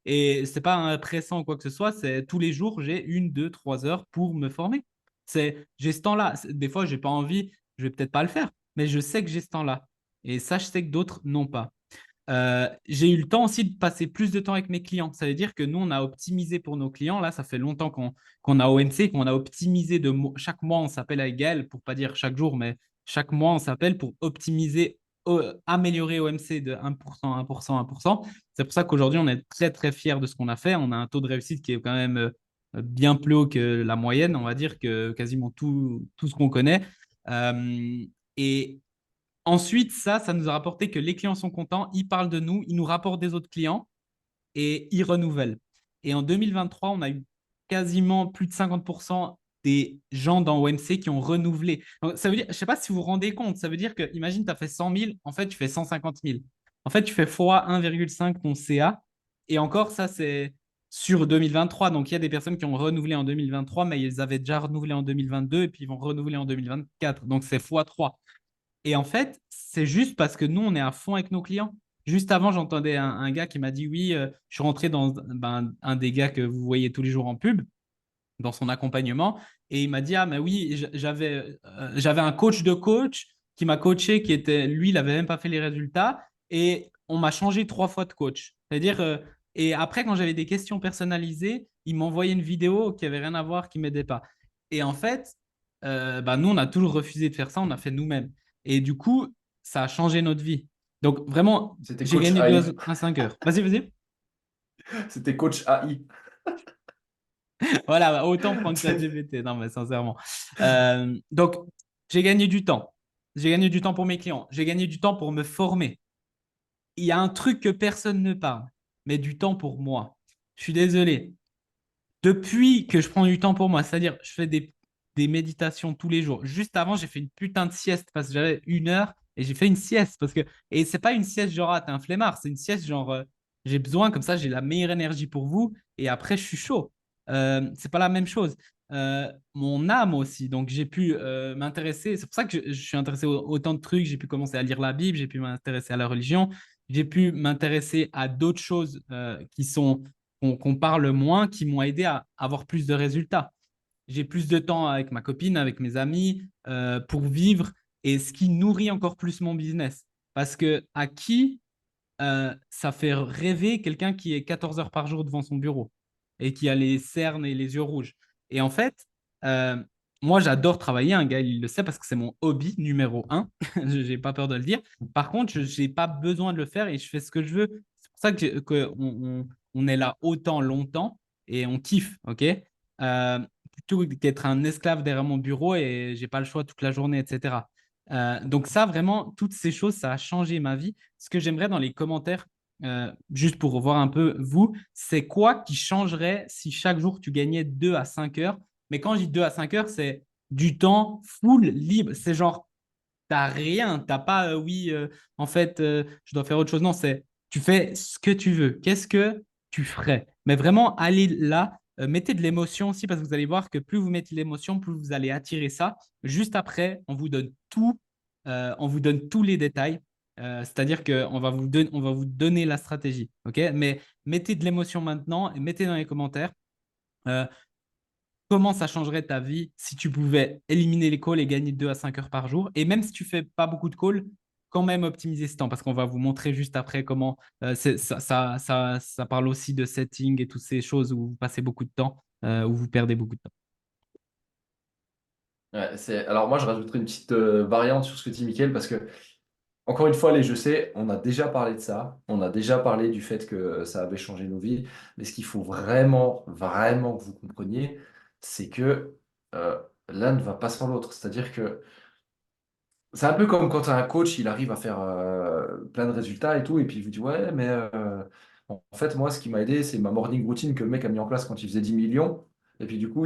Et c'est pas un pressant ou quoi que ce soit, c'est tous les jours, j'ai 1, 2, 3 heures pour me former. J'ai ce temps-là. Des fois, j'ai pas envie, je vais peut-être pas le faire, mais je sais que j'ai ce temps-là. Et ça, je sais que d'autres n'ont pas. J'ai eu le temps aussi de passer plus de temps avec mes clients. Ça veut dire que nous, on a optimisé pour nos clients. Là, ça fait longtemps qu'on a OMC, qu'on a optimisé chaque mois, on s'appelle avec Gaël, pour pas dire chaque jour, mais chaque mois, on s'appelle pour optimiser, améliorer OMC de 1%, 1%, 1%. C'est pour ça qu'aujourd'hui, on est très, très fiers de ce qu'on a fait. On a un taux de réussite qui est quand même bien plus haut que la moyenne. On va dire que quasiment tout ce qu'on connaît. Et ensuite, ça nous a rapporté que les clients sont contents, ils parlent de nous, ils nous rapportent des autres clients et ils renouvellent. Et en 2023, on a eu quasiment plus de 50% des gens dans OMC qui ont renouvelé. Donc, ça veut dire, je ne sais pas si vous vous rendez compte, ça veut dire que, imagine, tu as fait 100 000, en fait, tu fais 150 000. En fait, tu fais fois 1,5 ton CA. Et encore, ça, c'est sur 2023. Donc, il y a des personnes qui ont renouvelé en 2023, mais ils avaient déjà renouvelé en 2022 et puis ils vont renouveler en 2024. Donc, c'est fois 3. Et en fait, c'est juste parce que nous, on est à fond avec nos clients. Juste avant, j'entendais un gars qui m'a dit, oui, je suis rentré dans un des gars que vous voyez tous les jours en pub, dans son accompagnement, et il m'a dit, ah, mais oui, j'avais un coach de coach qui m'a coaché, qui était, lui, il n'avait même pas fait les résultats, et on m'a changé 3 fois de coach. C'est-à-dire, et après, quand j'avais des questions personnalisées, il m'envoyait une vidéo qui avait rien à voir, qui m'aidait pas. Et en fait, nous, on a toujours refusé de faire ça, on a fait nous-mêmes. Et du coup, ça a changé notre vie. Donc, vraiment, C'était j'ai coach gagné 2 AI. à 5 heures. Vas-y, vas-y. C'était coach AI. Voilà, autant prendre ChatGPT. Non, mais sincèrement. Donc, j'ai gagné du temps. J'ai gagné du temps pour mes clients. J'ai gagné du temps pour me former. Il y a un truc que personne ne parle, mais du temps pour moi. Je suis désolé. Depuis que je prends du temps pour moi, c'est-à-dire je fais des méditations tous les jours. Juste avant, j'ai fait une putain de sieste parce que j'avais 1 heure et j'ai fait une sieste parce que et c'est pas une sieste genre ah, t'es un flemmard, c'est une sieste genre j'ai besoin comme ça, j'ai la meilleure énergie pour vous et après je suis chaud. C'est pas la même chose. Mon âme aussi, donc j'ai pu m'intéresser. C'est pour ça que je suis intéressé à autant de trucs. J'ai pu commencer à lire la Bible, j'ai pu m'intéresser à la religion, j'ai pu m'intéresser à d'autres choses qui sont qu'on parle moins, qui m'ont aidé à avoir plus de résultats. J'ai plus de temps avec ma copine, avec mes amis, pour vivre, et ce qui nourrit encore plus mon business. Parce que à qui ça fait rêver quelqu'un qui est 14 heures par jour devant son bureau et qui a les cernes et les yeux rouges. Et en fait, euh, moi, j'adore travailler. Un gars, il le sait parce que c'est mon hobby numéro un. Je n'ai pas peur de le dire. Par contre, je n'ai pas besoin de le faire et je fais ce que je veux. C'est pour ça on est là autant longtemps et on kiffe, ok? Plutôt qu'être un esclave derrière mon bureau et j'ai pas le choix toute la journée, etc. Donc ça, vraiment, toutes ces choses, ça a changé ma vie. Ce que j'aimerais dans les commentaires, juste pour voir un peu vous, c'est quoi qui changerait si chaque jour tu gagnais 2 à 5 heures. Mais quand je dis 2 à 5 heures, c'est du temps full libre. C'est genre, t'as rien, t'as pas, oui, en fait, je dois faire autre chose. Non, c'est tu fais ce que tu veux. Qu'est-ce que tu ferais? Mais vraiment, allez là, mettez de l'émotion aussi, parce que vous allez voir que plus vous mettez de l'émotion, plus vous allez attirer ça. Juste après, on vous donne tous les détails. C'est-à-dire qu'on va on va vous donner la stratégie. OK? Mais mettez de l'émotion maintenant et mettez dans les commentaires. euh, Comment ça changerait ta vie si tu pouvais éliminer les calls et gagner 2 à 5 heures par jour? Et même si tu fais pas beaucoup de calls, quand même optimiser ce temps parce qu'on va vous montrer juste après comment ça parle aussi de setting et toutes ces choses où vous passez beaucoup de temps, où vous perdez beaucoup de temps. Ouais, alors moi, je rajouterais une petite variante sur ce que dit Mickaël parce que encore une fois, les je sais, on a déjà parlé de ça, on a déjà parlé du fait que ça avait changé nos vies, mais ce qu'il faut vraiment, vraiment que vous compreniez, c'est que l'un ne va pas sans l'autre. C'est-à-dire que c'est un peu comme quand un coach, il arrive à faire plein de résultats et tout, et puis il vous dit, ouais, mais en fait, moi, ce qui m'a aidé, c'est ma morning routine que le mec a mis en place quand il faisait 10 millions. Et puis du coup,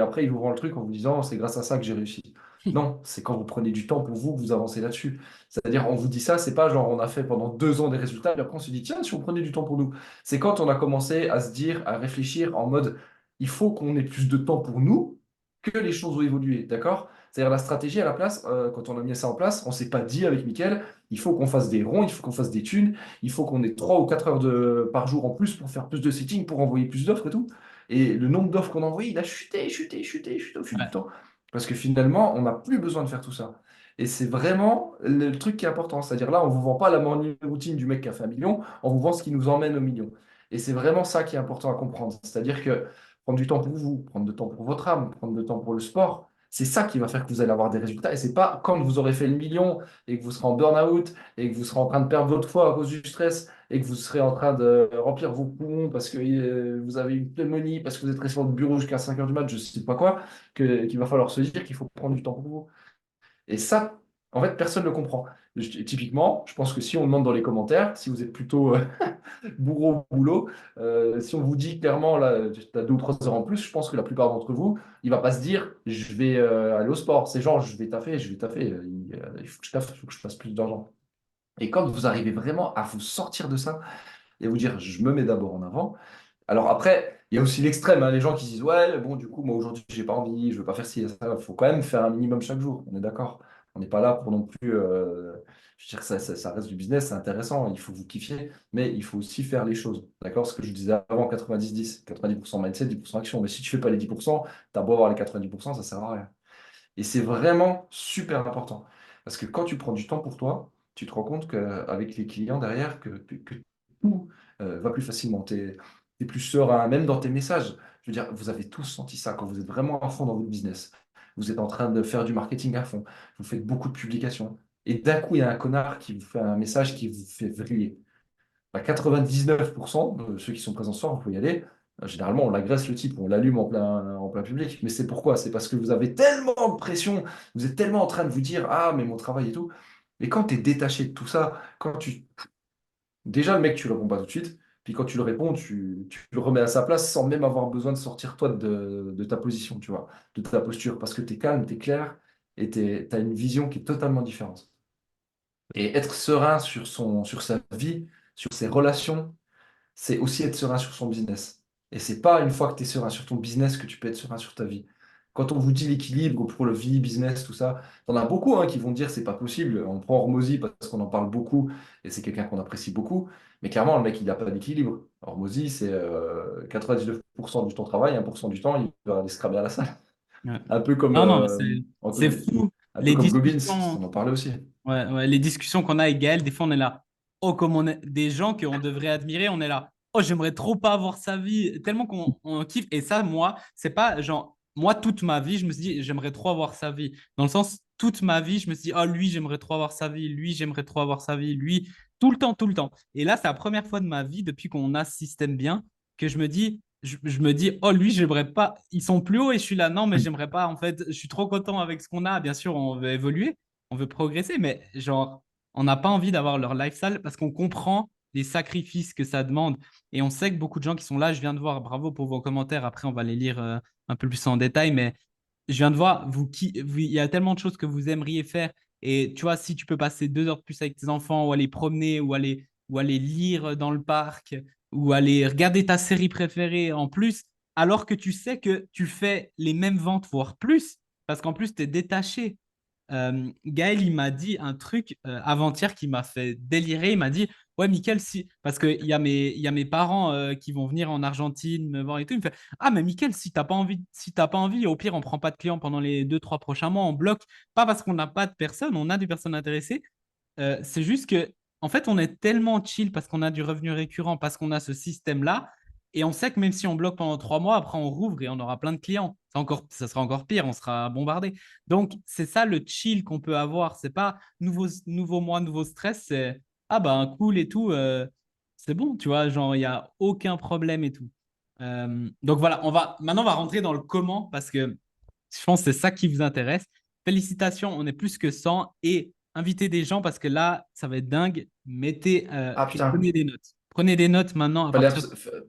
après, il vous vend le truc en vous disant, c'est grâce à ça que j'ai réussi. Non, c'est quand vous prenez du temps pour vous que vous avancez là-dessus. C'est-à-dire, on vous dit ça, c'est pas genre on a fait pendant 2 ans des résultats, et après on se dit, tiens, si on prenait du temps pour nous. C'est quand on a commencé à se dire, à réfléchir en mode, il faut qu'on ait plus de temps pour nous que les choses ont évolué, d'accord? C'est-à-dire la stratégie à la place, quand on a mis ça en place, on ne s'est pas dit avec Mickaël, il faut qu'on fasse des ronds, il faut qu'on fasse des thunes, il faut qu'on ait 3 ou 4 heures par jour en plus pour faire plus de settings, pour envoyer plus d'offres et tout. Et le nombre d'offres qu'on a envoyé, il a chuté, chuté, chuté, chuté au fil du Ouais. temps. Parce que finalement, on n'a plus besoin de faire tout ça. Et c'est vraiment le truc qui est important. C'est-à-dire là, on ne vous vend pas la morning routine du mec qui a fait 1 million, on vous vend ce qui nous emmène au million. Et c'est vraiment ça qui est important à comprendre. C'est-à-dire que prendre du temps pour vous, prendre du temps pour votre âme, prendre du temps pour le sport, c'est ça qui va faire que vous allez avoir des résultats. Et c'est pas quand vous aurez fait le million et que vous serez en burn-out et que vous serez en train de perdre votre foi à cause du stress et que vous serez en train de remplir vos poumons parce que vous avez une pneumonie, parce que vous êtes resté sur le bureau jusqu'à 5 heures du mat, je sais pas quoi, qu'il va falloir se dire qu'il faut prendre du temps pour vous. Et ça, en fait, personne ne le comprend. Typiquement, je pense que si on demande dans les commentaires, si vous êtes plutôt bourreau au boulot, si on vous dit clairement, là, tu as 2 ou 3 heures en plus, je pense que la plupart d'entre vous, il ne va pas se dire, je vais aller au sport. C'est genre, je vais taffer, il faut que je taffe, il faut que je fasse plus d'argent. Et quand vous arrivez vraiment à vous sortir de ça et vous dire, je me mets d'abord en avant, alors après, il y a aussi l'extrême, hein, les gens qui disent, ouais, bon, du coup, moi aujourd'hui, j'ai pas envie, je veux pas faire ci, ça. Il faut quand même faire un minimum chaque jour, on est d'accord. On n'est pas là pour non plus. Je veux dire que ça reste du business, c'est intéressant, il faut que vous kiffiez, mais il faut aussi faire les choses. D'accord? Ce que je disais avant, 90-10, 90% mindset, 10% action. Mais si tu fais pas les 10%, tu as beau avoir les 90%, ça sert à rien. Et c'est vraiment super important. Parce que quand tu prends du temps pour toi, tu te rends compte qu'avec les clients derrière, que tout va plus facilement. Tu es plus serein, même dans tes messages. Je veux dire, vous avez tous senti ça quand vous êtes vraiment à fond dans votre business. Vous êtes en train de faire du marketing à fond. Vous faites beaucoup de publications. Et d'un coup, il y a un connard qui vous fait un message qui vous fait vriller. À 99% de ceux qui sont présents ce soir, vous pouvez y aller. Généralement, on l'agresse le type, on l'allume en plein public. Mais c'est pourquoi? C'est parce que vous avez tellement de pression, vous êtes tellement en train de vous dire, ah, mais mon travail et tout. Et quand tu es détaché de tout ça, quand tu. Déjà, le mec, tu ne réponds pas tout de suite. Puis quand tu le réponds, tu le remets à sa place sans même avoir besoin de sortir toi de ta position, tu vois, de ta posture. Parce que tu es calme, tu es clair et tu as une vision qui est totalement différente. Et être serein sur sa vie, sur ses relations, c'est aussi être serein sur son business. Et c'est pas une fois que tu es serein sur ton business que tu peux être serein sur ta vie. Quand on vous dit l'équilibre pour le vie, business, tout ça, t'en as beaucoup hein, qui vont dire c'est pas possible. On prend Hormozy parce qu'on en parle beaucoup et c'est quelqu'un qu'on apprécie beaucoup. Mais clairement, le mec, il n'a pas d'équilibre. Hormozy, c'est 99% du temps travail, 1% du temps, il va aller se cramer à la salle. Ouais. Un peu comme, Non, non, mais c'est Anthony, fou. un peu Les comme Goggins, discussions, on en parlait aussi. ouais, ouais, les discussions qu'on a avec Gaël, des fois, on est là. Oh, comme on est des gens qu'on devrait admirer, on est là. Oh, j'aimerais trop pas avoir sa vie. Tellement qu'on kiffe. Et ça, moi, c'est pas genre. Moi, toute ma vie, je me suis dit, j'aimerais trop avoir sa vie. Dans le sens, toute ma vie, je me suis dit, oh, lui, j'aimerais trop avoir sa vie. Lui, j'aimerais trop avoir sa vie. Lui, tout le temps, tout le temps. Et là, c'est la première fois de ma vie, depuis qu'on a ce système bien, que je me dis, oh, lui, j'aimerais pas. Ils sont plus hauts et je suis là. Non, mais j'aimerais pas. En fait, je suis trop content avec ce qu'on a. Bien sûr, on veut évoluer, on veut progresser, mais genre, on n'a pas envie d'avoir leur lifestyle parce qu'on comprend les sacrifices que ça demande. Et on sait que beaucoup de gens qui sont là, je viens de voir, bravo pour vos commentaires, après on va les lire un peu plus en détail, mais je viens de voir, il y a tellement de choses que vous aimeriez faire. Et tu vois, si tu peux passer 2 heures de plus avec tes enfants, ou aller promener, ou aller lire dans le parc, ou aller regarder ta série préférée en plus, alors que tu sais que tu fais les mêmes ventes, voire plus, parce qu'en plus, tu es détaché. Gaël, il m'a dit un truc avant-hier qui m'a fait délirer. Il m'a dit, ouais, Mickaël, si, parce il y a mes parents qui vont venir en Argentine me voir et tout. Il me fait, ah, mais Mickaël, si t'as pas envie, au pire, on prend pas de clients pendant les 2, 3 prochains mois, on bloque. Pas parce qu'on n'a pas de personnes, on a des personnes intéressées. C'est juste que, en fait, on est tellement chill parce qu'on a du revenu récurrent, parce qu'on a ce système-là, Et on sait que même si on bloque pendant 3 mois, après on rouvre et on aura plein de clients. Ça sera encore pire, on sera bombardé. Donc, c'est ça le chill qu'on peut avoir. C'est pas nouveau mois, nouveau stress. C'est ah ben cool et tout. C'est bon, tu vois, genre il n'y a aucun problème et tout. Donc voilà, maintenant on va rentrer dans le comment parce que je pense que c'est ça qui vous intéresse. Félicitations, on est plus que 100 et invitez des gens parce que là, ça va être dingue. Mettez Ah et putain, prenez des notes. Prenez des notes maintenant à fallait, partir. abs-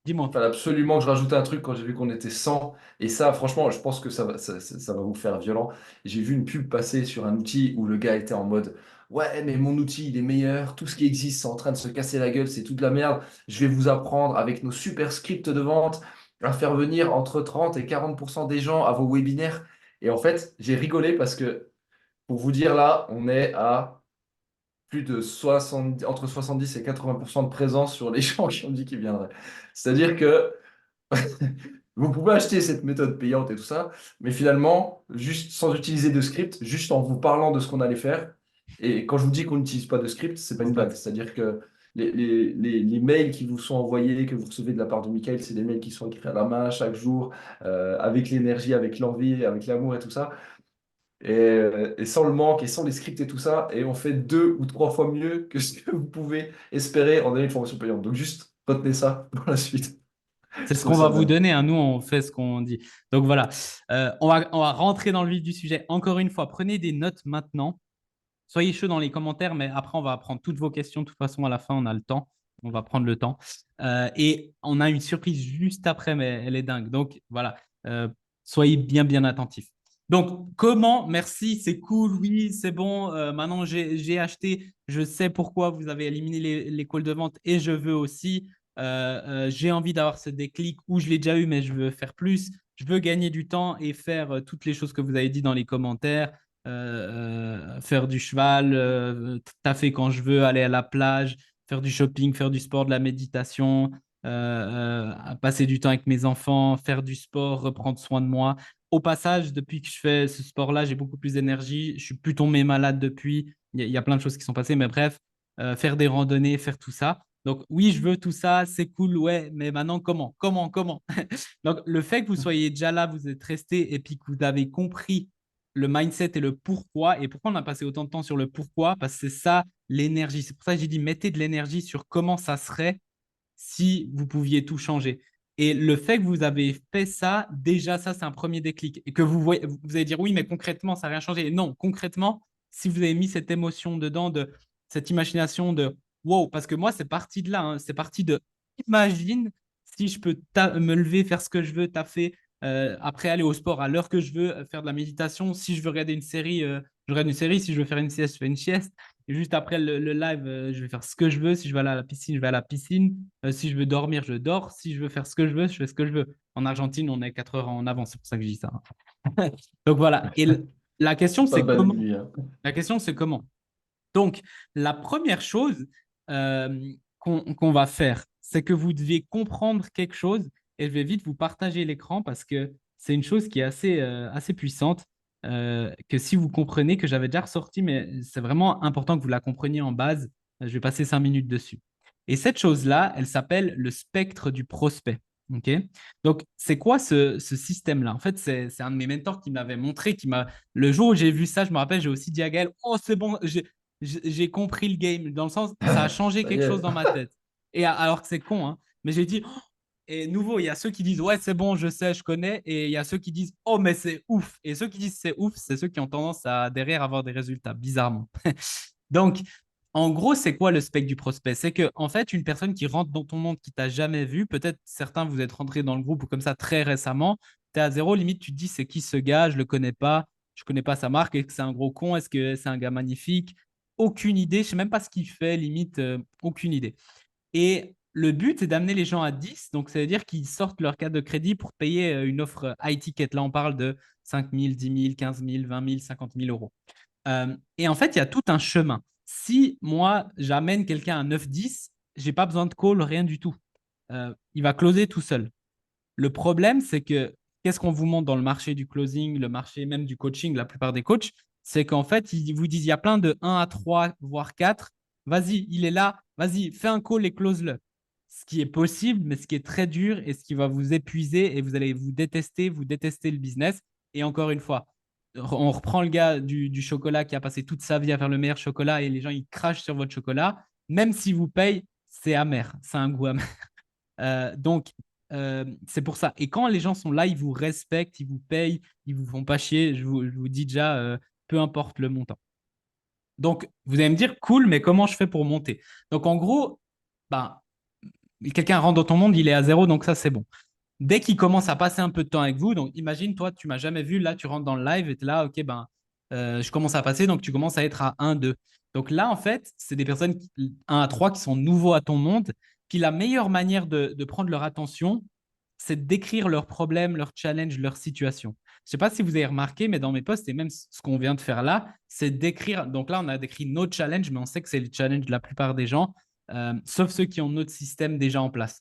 Dis-moi. fallait absolument que je rajoute un truc quand j'ai vu qu'on était 100. Et ça, franchement, je pense que ça va vous faire violent. J'ai vu une pub passer sur un outil où le gars était en mode, ouais, mais mon outil, il est meilleur. Tout ce qui existe, c'est en train de se casser la gueule. C'est toute la merde. Je vais vous apprendre avec nos super scripts de vente à faire venir entre 30 et 40% des gens à vos webinaires. Et en fait, j'ai rigolé parce que, pour vous dire là, on est à plus de 70, entre 70 et 80% de présence sur les gens qui ont dit qu'ils viendraient. C'est-à-dire que vous pouvez acheter cette méthode payante et tout ça, mais finalement, juste sans utiliser de script, juste en vous parlant de ce qu'on allait faire. Et quand je vous dis qu'on n'utilise pas de script, c'est pas une blague. C'est-à-dire que les mails qui vous sont envoyés, que vous recevez de la part de Michael, c'est des mails qui sont écrits à la main chaque jour, avec l'énergie, avec l'envie, avec l'amour et tout ça. Et sans le manque, et sans les scripts et tout ça, et on fait 2 ou 3 fois mieux que ce que vous pouvez espérer en ayant une formation payante. Donc juste retenez ça pour la suite. C'est Je ce trouve qu'on va ça vous dingue. donner, hein. Nous, on fait ce qu'on dit. Donc voilà. On va rentrer dans le vif du sujet. Encore une fois, prenez des notes maintenant. Soyez chaud dans les commentaires, mais après, on va prendre toutes vos questions. De toute façon, à la fin, on a le temps. On va prendre le temps. Et on a une surprise juste après, mais elle est dingue. Donc voilà. Soyez bien, bien attentifs. Donc, comment? Merci, c'est cool, oui, c'est bon. Maintenant, j'ai acheté, je sais pourquoi vous avez éliminé les calls de vente et je veux aussi. J'ai envie d'avoir ce déclic où je l'ai déjà eu, mais je veux faire plus. Je veux gagner du temps et faire toutes les choses que vous avez dit dans les commentaires. Faire du cheval, taffer quand je veux, aller à la plage, faire du shopping, faire du sport, de la méditation, passer du temps avec mes enfants, faire du sport, reprendre soin de moi. Au passage, depuis que je fais ce sport-là, j'ai beaucoup plus d'énergie. Je suis plus tombé malade depuis. Il y a plein de choses qui sont passées, mais bref, faire des randonnées, faire tout ça. Donc oui, je veux tout ça, c'est cool, ouais, mais maintenant comment? Comment? Donc le fait que vous soyez déjà là, vous êtes resté et puis que vous avez compris le mindset et le pourquoi. Et pourquoi on a passé autant de temps sur le pourquoi? Parce que c'est ça l'énergie. C'est pour ça que j'ai dit mettez de l'énergie sur comment ça serait si vous pouviez tout changer. Et le fait que vous avez fait ça, déjà, ça, c'est un premier déclic. Et que vous allez dire oui, mais concrètement, ça n'a rien changé. Non, concrètement, si vous avez mis cette émotion dedans, de cette imagination de wow, parce que moi, c'est parti de là. Hein. C'est parti de imagine si je peux me lever, faire ce que je veux, taffer, après aller au sport à l'heure que je veux, faire de la méditation. Si je veux regarder une série, je regarde une série. Si je veux faire une sieste, je fais une sieste. Et juste après le live, je vais faire ce que je veux. Si je veux aller à la piscine, je vais à la piscine. Si je veux dormir, je dors. Si je veux faire ce que je veux, je fais ce que je veux. En Argentine, on est 4 heures en avance. C'est pour ça que je dis ça. Donc voilà. Et la question, Pas c'est de bad comment? nuit, hein. La question, c'est comment? Donc, la première chose qu'on va faire, c'est que vous devez comprendre quelque chose. Et je vais vite vous partager l'écran parce que c'est une chose qui est assez puissante. Que si vous comprenez, que j'avais déjà ressorti, mais c'est vraiment important que vous la compreniez en base. Je vais passer 5 minutes dessus. Et cette chose-là, elle s'appelle le spectre du prospect. Ok. Donc, c'est quoi ce système-là? En fait, c'est un de mes mentors qui m'avait montré, le jour où j'ai vu ça, je me rappelle, j'ai aussi dit à Gaël, oh, c'est bon, j'ai compris le game, dans le sens, ça a changé Ça y quelque chose est. dans ma tête. Et alors que c'est con, hein, mais j'ai dit, oh. Et nouveau, il y a ceux qui disent, ouais, c'est bon, je sais, je connais, et il y a ceux qui disent, oh, mais c'est ouf. Et ceux qui disent c'est ouf, c'est ceux qui ont tendance à derrière avoir des résultats, bizarrement. Donc, en gros, c'est quoi le spec du prospect? C'est que, en fait, une personne qui rentre dans ton monde qui t'a jamais vu, peut-être certains vous êtes rentrés dans le groupe ou comme ça très récemment, tu es à zéro, limite, tu te dis, c'est qui ce gars? Je le connais pas, je connais pas sa marque, est-ce que c'est un gros con? Est-ce que c'est un gars magnifique? Aucune idée, je sais même pas ce qu'il fait, limite, aucune idée. Et le but, c'est d'amener les gens à 10. Donc, ça veut dire qu'ils sortent leur carte de crédit pour payer une offre high ticket. Là, on parle de 5 000, 10 000, 15 000, 20 000, 50 000 euros. Et en fait, il y a tout un chemin. Si moi, j'amène quelqu'un à 9-10, je n'ai pas besoin de call, rien du tout. Il va closer tout seul. Le problème, c'est que qu'est-ce qu'on vous montre dans le marché du closing, le marché même du coaching, la plupart des coachs, c'est qu'en fait, ils vous disent il y a plein de 1 à 3, voire 4. Vas-y, il est là, vas-y, fais un call et close-le. ce qui est possible, mais ce qui est très dur et ce qui va vous épuiser et vous allez vous détester le business. Et encore une fois, on reprend le gars du chocolat qui a passé toute sa vie à faire le meilleur chocolat et les gens, ils crachent sur votre chocolat. Même s'ils vous payent, c'est amer, c'est un goût amer. Donc, c'est pour ça. Et quand les gens sont là, ils vous respectent, ils vous payent, ils vous font pas chier. Je vous dis déjà, peu importe le montant. Donc, vous allez me dire, cool, mais comment je fais pour monter? Donc, en gros, ben, quelqu'un rentre dans ton monde, il est à zéro, donc ça, c'est bon. Dès qu'il commence à passer un peu de temps avec vous, donc imagine, toi, tu m'as jamais vu, là, tu rentres dans le live et tu es là, ok, ben, je commence à passer, donc tu commences à être à 1, 2. Donc là, en fait, c'est des personnes 1 à 3 qui sont nouveaux à ton monde. Puis la meilleure manière de prendre leur attention, c'est de décrire leurs problèmes, leurs challenges, leurs situations. Je ne sais pas si vous avez remarqué, mais dans mes posts, et même ce qu'on vient de faire là, c'est décrire. Donc là, on a décrit nos challenges, mais on sait que c'est les challenges de la plupart des gens, sauf ceux qui ont notre système déjà en place,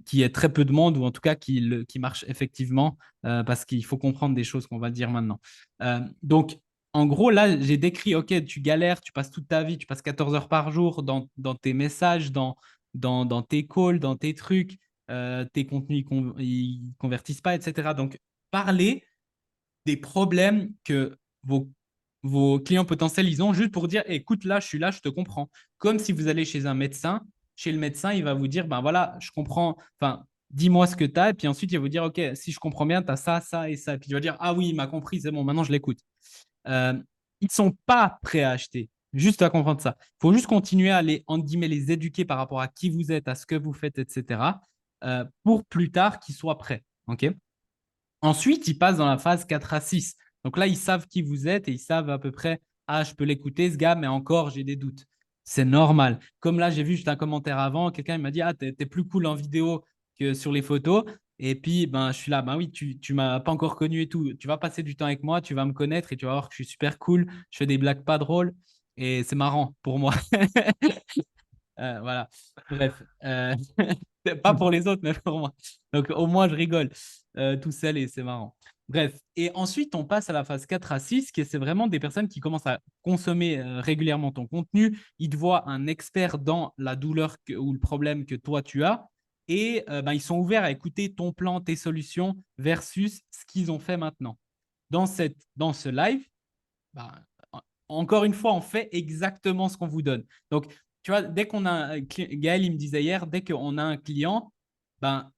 qui est très peu de monde, ou en tout cas qui marche effectivement, parce qu'il faut comprendre des choses qu'on va dire maintenant. Donc, en gros, là, j'ai décrit, OK, tu galères, tu passes toute ta vie, tu passes 14 heures par jour dans tes messages, dans tes calls, dans tes trucs, tes contenus ils convertissent pas, etc. Donc, parlez des problèmes que vos clients potentiels ils ont juste pour dire écoute, là, je suis là, je te comprends. Comme si vous allez chez un médecin, chez le médecin, il va vous dire ben voilà, je comprends, enfin, dis-moi ce que tu as, et puis ensuite, il va vous dire ok, si je comprends bien, tu as ça, ça et ça. Et puis il va dire ah oui, il m'a compris, c'est bon, maintenant je l'écoute. Euh, ils ne sont pas prêts à acheter. Juste à comprendre ça. Il faut juste continuer à les, entre guillemets, les éduquer par rapport à qui vous êtes, à ce que vous faites, etc. Pour plus tard qu'ils soient prêts. OK. Ensuite, ils passent dans la phase 4 à 6. Donc là, ils savent qui vous êtes et ils savent à peu près, ah, je peux l'écouter, ce gars, mais encore, j'ai des doutes. C'est normal. Comme là, j'ai vu juste un commentaire avant, quelqu'un m'a dit, ah, t'es plus cool en vidéo que sur les photos. Et puis, ben, je suis là, ben oui, tu m'as pas encore connu et tout. Tu vas passer du temps avec moi, tu vas me connaître et tu vas voir que je suis super cool. Je fais des blagues pas drôles et c'est marrant pour moi. Voilà. Bref, pas pour les autres, mais pour moi. Donc, au moins, je rigole tout seul et c'est marrant. Bref. Et ensuite, on passe à la phase 4 à 6, qui c'est vraiment des personnes qui commencent à consommer régulièrement ton contenu. Ils te voient un expert dans la douleur ou le problème que toi, tu as. Et ben, ils sont ouverts à écouter ton plan, tes solutions versus ce qu'ils ont fait maintenant. Dans ce live, ben, encore une fois, on fait exactement ce qu'on vous donne. Donc, tu vois, dès qu'on a Gaël, il me disait hier, dès qu'on a un client, ben,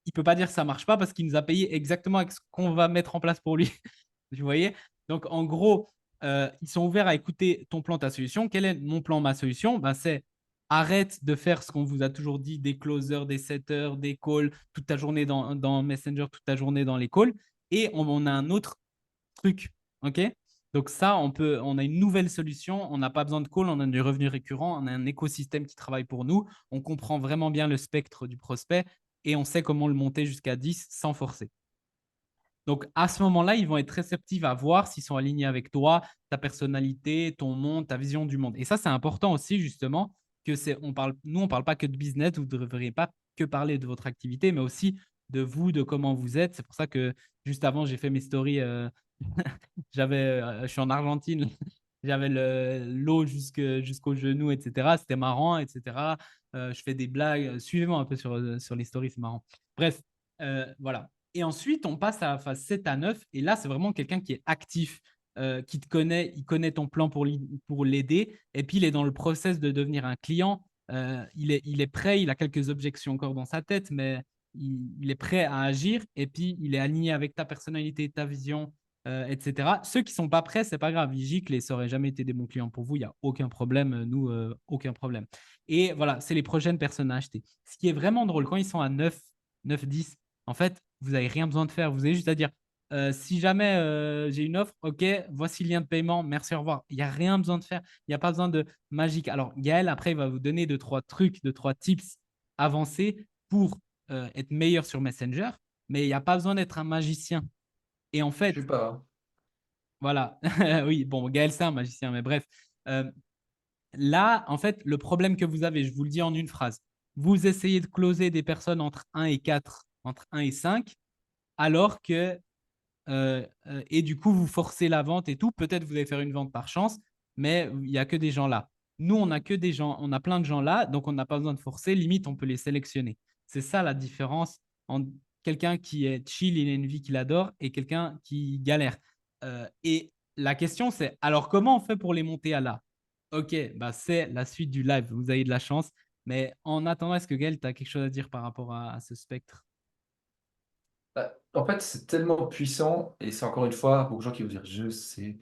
il ne peut pas dire que ça ne marche pas parce qu'il nous a payé exactement avec ce qu'on va mettre en place pour lui. Vous voyez? Donc, en gros, ils sont ouverts à écouter ton plan, ta solution. Quel est mon plan, ma solution? Ben, c'est arrête de faire ce qu'on vous a toujours dit, des closers, des setters, des calls, toute ta journée dans Messenger, toute ta journée dans les calls. Et on a un autre truc. OK? Donc ça, on a une nouvelle solution. On n'a pas besoin de call, on a du revenu récurrent, on a un écosystème qui travaille pour nous. On comprend vraiment bien le spectre du prospect et on sait comment le monter jusqu'à 10 sans forcer. Donc à ce moment-là, ils vont être réceptifs à voir s'ils sont alignés avec toi, ta personnalité, ton monde, ta vision du monde. Et ça, c'est important aussi justement que nous, on parle pas que de business. Vous ne devriez pas que parler de votre activité, mais aussi de vous, de comment vous êtes. C'est pour ça que juste avant, j'ai fait mes stories. Je suis en Argentine, j'avais l'eau jusqu'au genou, etc. C'était marrant, etc. Je fais des blagues. Suivez-moi un peu sur les stories, c'est marrant. Bref, voilà. Et ensuite, on passe à la phase 7 à 9. Et là, c'est vraiment quelqu'un qui est actif, qui te connaît, il connaît ton plan pour l'aider. Et puis, il est dans le process de devenir un client. Il est prêt, il a quelques objections encore dans sa tête, mais il est prêt à agir. Et puis, il est aligné avec ta personnalité, ta vision, etc. Ceux qui ne sont pas prêts, c'est pas grave. Vigicle et ça n'aurait jamais été des bons clients pour vous. Il n'y a aucun problème. Nous, aucun problème. Et voilà, c'est les prochaines personnes à acheter. Ce qui est vraiment drôle, quand ils sont à 9, 10, en fait, vous n'avez rien besoin de faire. Vous avez juste à dire si jamais j'ai une offre, ok, voici le lien de paiement, merci, au revoir. Il n'y a rien besoin de faire. Il n'y a pas besoin de magique. Alors, Gaël, après, il va vous donner 2, 3 trucs, 2, 3 tips avancés pour être meilleur sur Messenger, mais il n'y a pas besoin d'être un magicien. Et en Je fait, suis pas, hein. voilà, oui, bon, Gaël, c'est un magicien, mais bref. Euh, Là, en fait, le problème que vous avez, je vous le dis en une phrase, vous essayez de closer des personnes entre 1 et 4, entre 1 et 5, alors que, et du coup, vous forcez la vente et tout. Peut-être vous allez faire une vente par chance, mais il n'y a que des gens là. Nous, on a que des gens, on a plein de gens là, donc on n'a pas besoin de forcer. Limite, on peut les sélectionner. C'est ça la différence entre quelqu'un qui est chill, il a une vie qu'il adore, et quelqu'un qui galère. Et la question, c'est alors comment on fait pour les monter à là? Ok, bah c'est la suite du live. Vous avez de la chance. Mais en attendant, est-ce que Gaël, tu as quelque chose à dire par rapport à ce spectre? Bah, en fait, c'est tellement puissant, et c'est encore une fois, beaucoup de gens qui vont dire, je sais,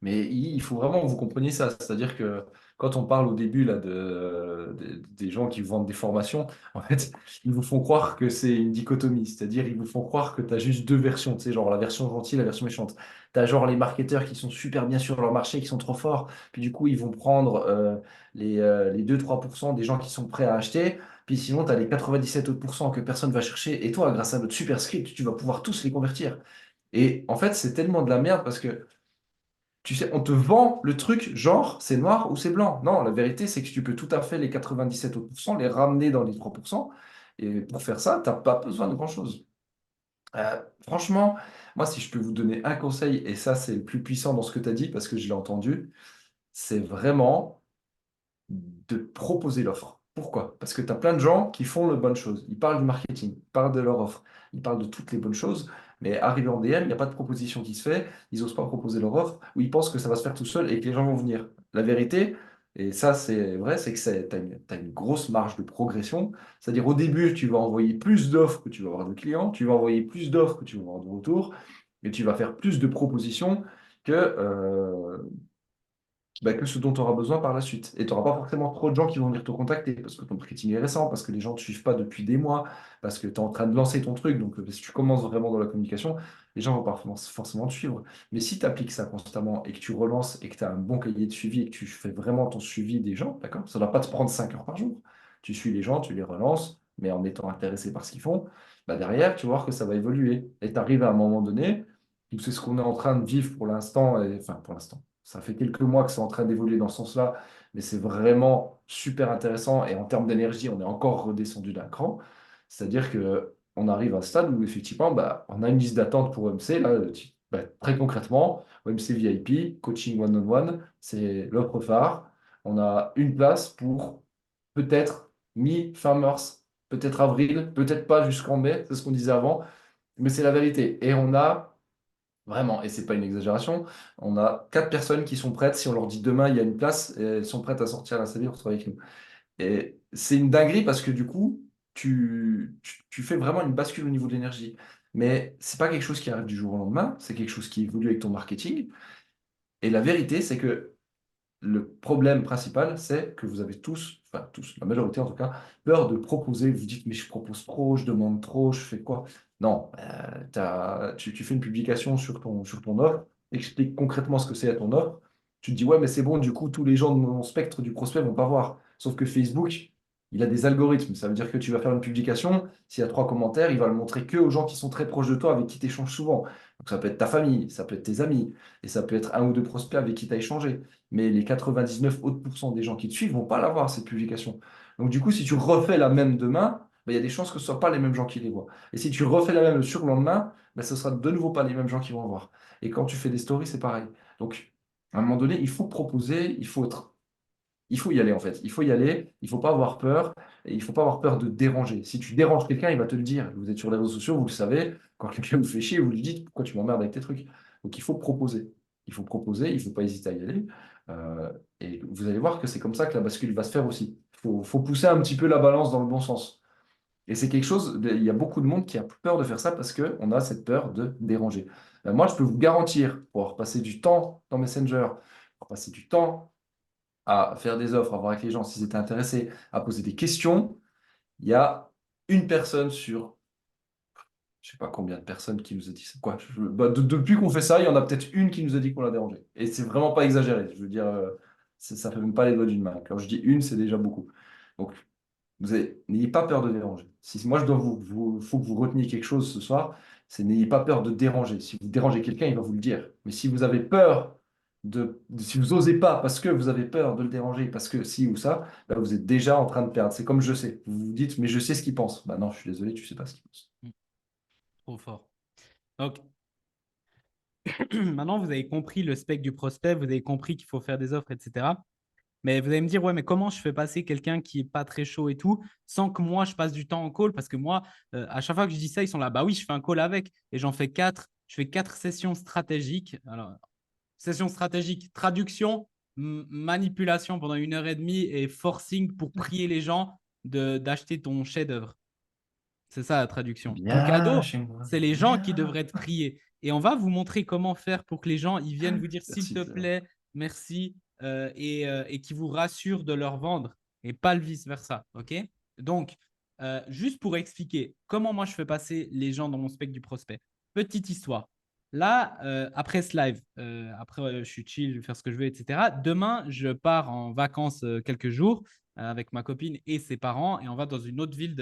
mais il faut vraiment que vous compreniez ça. C'est-à-dire que quand on parle au début là, des gens qui vendent des formations, en fait, ils vous font croire que c'est une dichotomie. C'est-à-dire, ils vous font croire que tu as juste deux versions, tu sais, genre la version gentille, la version méchante. Tu as genre les marketeurs qui sont super bien sur leur marché, qui sont trop forts, puis du coup, ils vont prendre les 2-3% des gens qui sont prêts à acheter. Puis sinon, tu as les 97 autres pourcents que personne va chercher. Et toi, grâce à notre super script, tu vas pouvoir tous les convertir. Et en fait, c'est tellement de la merde parce que, tu sais, on te vend le truc genre c'est noir ou c'est blanc. Non, la vérité, c'est que tu peux tout à fait les 97 autres pourcents, les ramener dans les 3%. Et pour faire ça, tu n'as pas besoin de grand-chose. Franchement, moi, si je peux vous donner un conseil, et ça, c'est le plus puissant dans ce que tu as dit parce que je l'ai entendu, c'est vraiment de proposer l'offre. Pourquoi? Parce que tu as plein de gens qui font les bonnes choses. Ils parlent du marketing, ils parlent de leur offre, ils parlent de toutes les bonnes choses, mais arrivé en DM, il n'y a pas de proposition qui se fait, ils n'osent pas proposer leur offre, ou ils pensent que ça va se faire tout seul et que les gens vont venir. La vérité, et ça c'est vrai, c'est que tu as une grosse marge de progression. C'est-à-dire au début, tu vas envoyer plus d'offres que tu vas avoir de clients, tu vas envoyer plus d'offres que tu vas avoir de retours, et tu vas faire plus de propositions que, bah, que ce dont tu auras besoin par la suite. Et tu n'auras pas forcément trop de gens qui vont venir te contacter parce que ton marketing est récent, parce que les gens ne te suivent pas depuis des mois, parce que tu es en train de lancer ton truc. Donc, si tu commences vraiment dans la communication, les gens vont pas forcément te suivre. Mais si tu appliques ça constamment et que tu relances et que tu as un bon cahier de suivi et que tu fais vraiment ton suivi des gens, d'accord? Ça ne doit pas te prendre 5 heures par jour. Tu suis les gens, tu les relances, mais en étant intéressé par ce qu'ils font, bah derrière, tu vas voir que ça va évoluer. Et tu arrives à un moment donné, où c'est ce qu'on est en train de vivre pour l'instant, enfin pour l'instant. Ça fait quelques mois que c'est en train d'évoluer dans ce sens-là, mais c'est vraiment super intéressant. Et en termes d'énergie, on est encore redescendu d'un cran. C'est-à-dire que on arrive à un stade où effectivement, bah, on a une liste d'attente pour OMC. Là, bah, très concrètement, OMC VIP, coaching one-on-one, c'est l'offre phare. On a une place pour peut-être mi-fin mars, peut-être avril, peut-être pas jusqu'en mai, c'est ce qu'on disait avant, mais c'est la vérité. Et on a vraiment, et c'est pas une exagération, on a 4 personnes qui sont prêtes. Si on leur dit demain il y a une place, et elles sont prêtes à sortir la CV pour travailler avec nous. Et c'est une dinguerie parce que du coup, tu fais vraiment une bascule au niveau de l'énergie. Mais c'est pas quelque chose qui arrive du jour au lendemain, c'est quelque chose qui évolue avec ton marketing. Et la vérité, c'est que le problème principal, c'est que vous avez tous, enfin tous, la majorité en tout cas, peur de proposer. Vous dites, mais je propose trop, je demande trop, je fais quoi? Non, tu fais une publication sur ton offre, explique concrètement ce que c'est à ton offre. Tu te dis, ouais, mais c'est bon, du coup, tous les gens de mon spectre du prospect vont pas voir. Sauf que Facebook, il a des algorithmes. Ça veut dire que tu vas faire une publication, s'il y a 3 commentaires, il va le montrer que aux gens qui sont très proches de toi, avec qui tu échanges souvent. Donc ça peut être ta famille, ça peut être tes amis, et ça peut être un ou deux prospects avec qui tu as échangé, mais les 99 autres pourcents des gens qui te suivent vont pas l'avoir, cette publication. Donc, du coup, si tu refais la même demain, ben, il y a des chances que ce ne soient pas les mêmes gens qui les voient. Et si tu refais la même le surlendemain, ben, ce sera de nouveau pas les mêmes gens qui vont le voir. Et quand tu fais des stories, c'est pareil. Donc, à un moment donné, il faut proposer, il faut y aller en fait. Il faut y aller, il ne faut pas avoir peur, et il ne faut pas avoir peur de déranger. Si tu déranges quelqu'un, il va te le dire. Vous êtes sur les réseaux sociaux, vous le savez. Quand quelqu'un vous fait chier, vous lui dites pourquoi tu m'emmerdes avec tes trucs. Donc il faut proposer. Il faut proposer, il ne faut pas hésiter à y aller. Euh, et vous allez voir que c'est comme ça que la bascule va se faire aussi. Faut pousser un petit peu la balance dans le bon sens. Et c'est quelque chose, il y a beaucoup de monde qui a peur de faire ça parce qu'on a cette peur de déranger. Moi, je peux vous garantir, pour passer du temps dans Messenger, pour passer du temps à faire des offres, à voir avec les gens s'ils étaient intéressés, à poser des questions, il y a une personne sur je sais pas combien de personnes qui nous a dit ça. Quoi, depuis qu'on fait ça, il y en a peut-être une qui nous a dit qu'on l'a dérangé. Et c'est vraiment pas exagéré. Je veux dire, ça fait même pas les doigts d'une main. Quand je dis une, c'est déjà beaucoup. Donc, n'ayez pas peur de déranger. Si moi je dois faut que vous reteniez quelque chose ce soir, c'est n'ayez pas peur de déranger. Si vous dérangez quelqu'un, il va vous le dire. Mais si vous avez peur si vous osez pas parce que vous avez peur de le déranger, parce que si ou ça, bah, vous êtes déjà en train de perdre. C'est comme je sais. Vous vous dites, mais je sais ce qu'il pense. Bah non, je suis désolé, tu sais pas ce qu'il pense. Mm, trop fort. Donc, maintenant, vous avez compris le spec du prospect, vous avez compris qu'il faut faire des offres, etc. Mais vous allez me dire, ouais, mais comment je fais passer quelqu'un qui n'est pas très chaud et tout, sans que moi, je passe du temps en call? Parce que moi, à chaque fois que je dis ça, ils sont là, bah oui, je fais un call avec. Et j'en fais 4. Je fais 4 sessions stratégiques. Alors, session stratégique, traduction, manipulation pendant 1 heure et demie et forcing pour prier les gens d'acheter ton chef-d'œuvre. C'est ça la traduction. Ton Bien cadeau, chez moi, c'est les gens qui bien. devraient te prier. Et on va vous montrer comment faire pour que les gens ils viennent vous dire s'il Merci, te Théo. plaît, merci, et qui vous rassurent de leur vendre et pas le vice-versa. OK? Donc, juste pour expliquer comment moi je fais passer les gens dans mon spectre du prospect. Petite histoire. Là, après ce live, après je suis chill, je vais faire ce que je veux, etc. Demain, je pars en vacances quelques jours avec ma copine et ses parents et on va dans une autre ville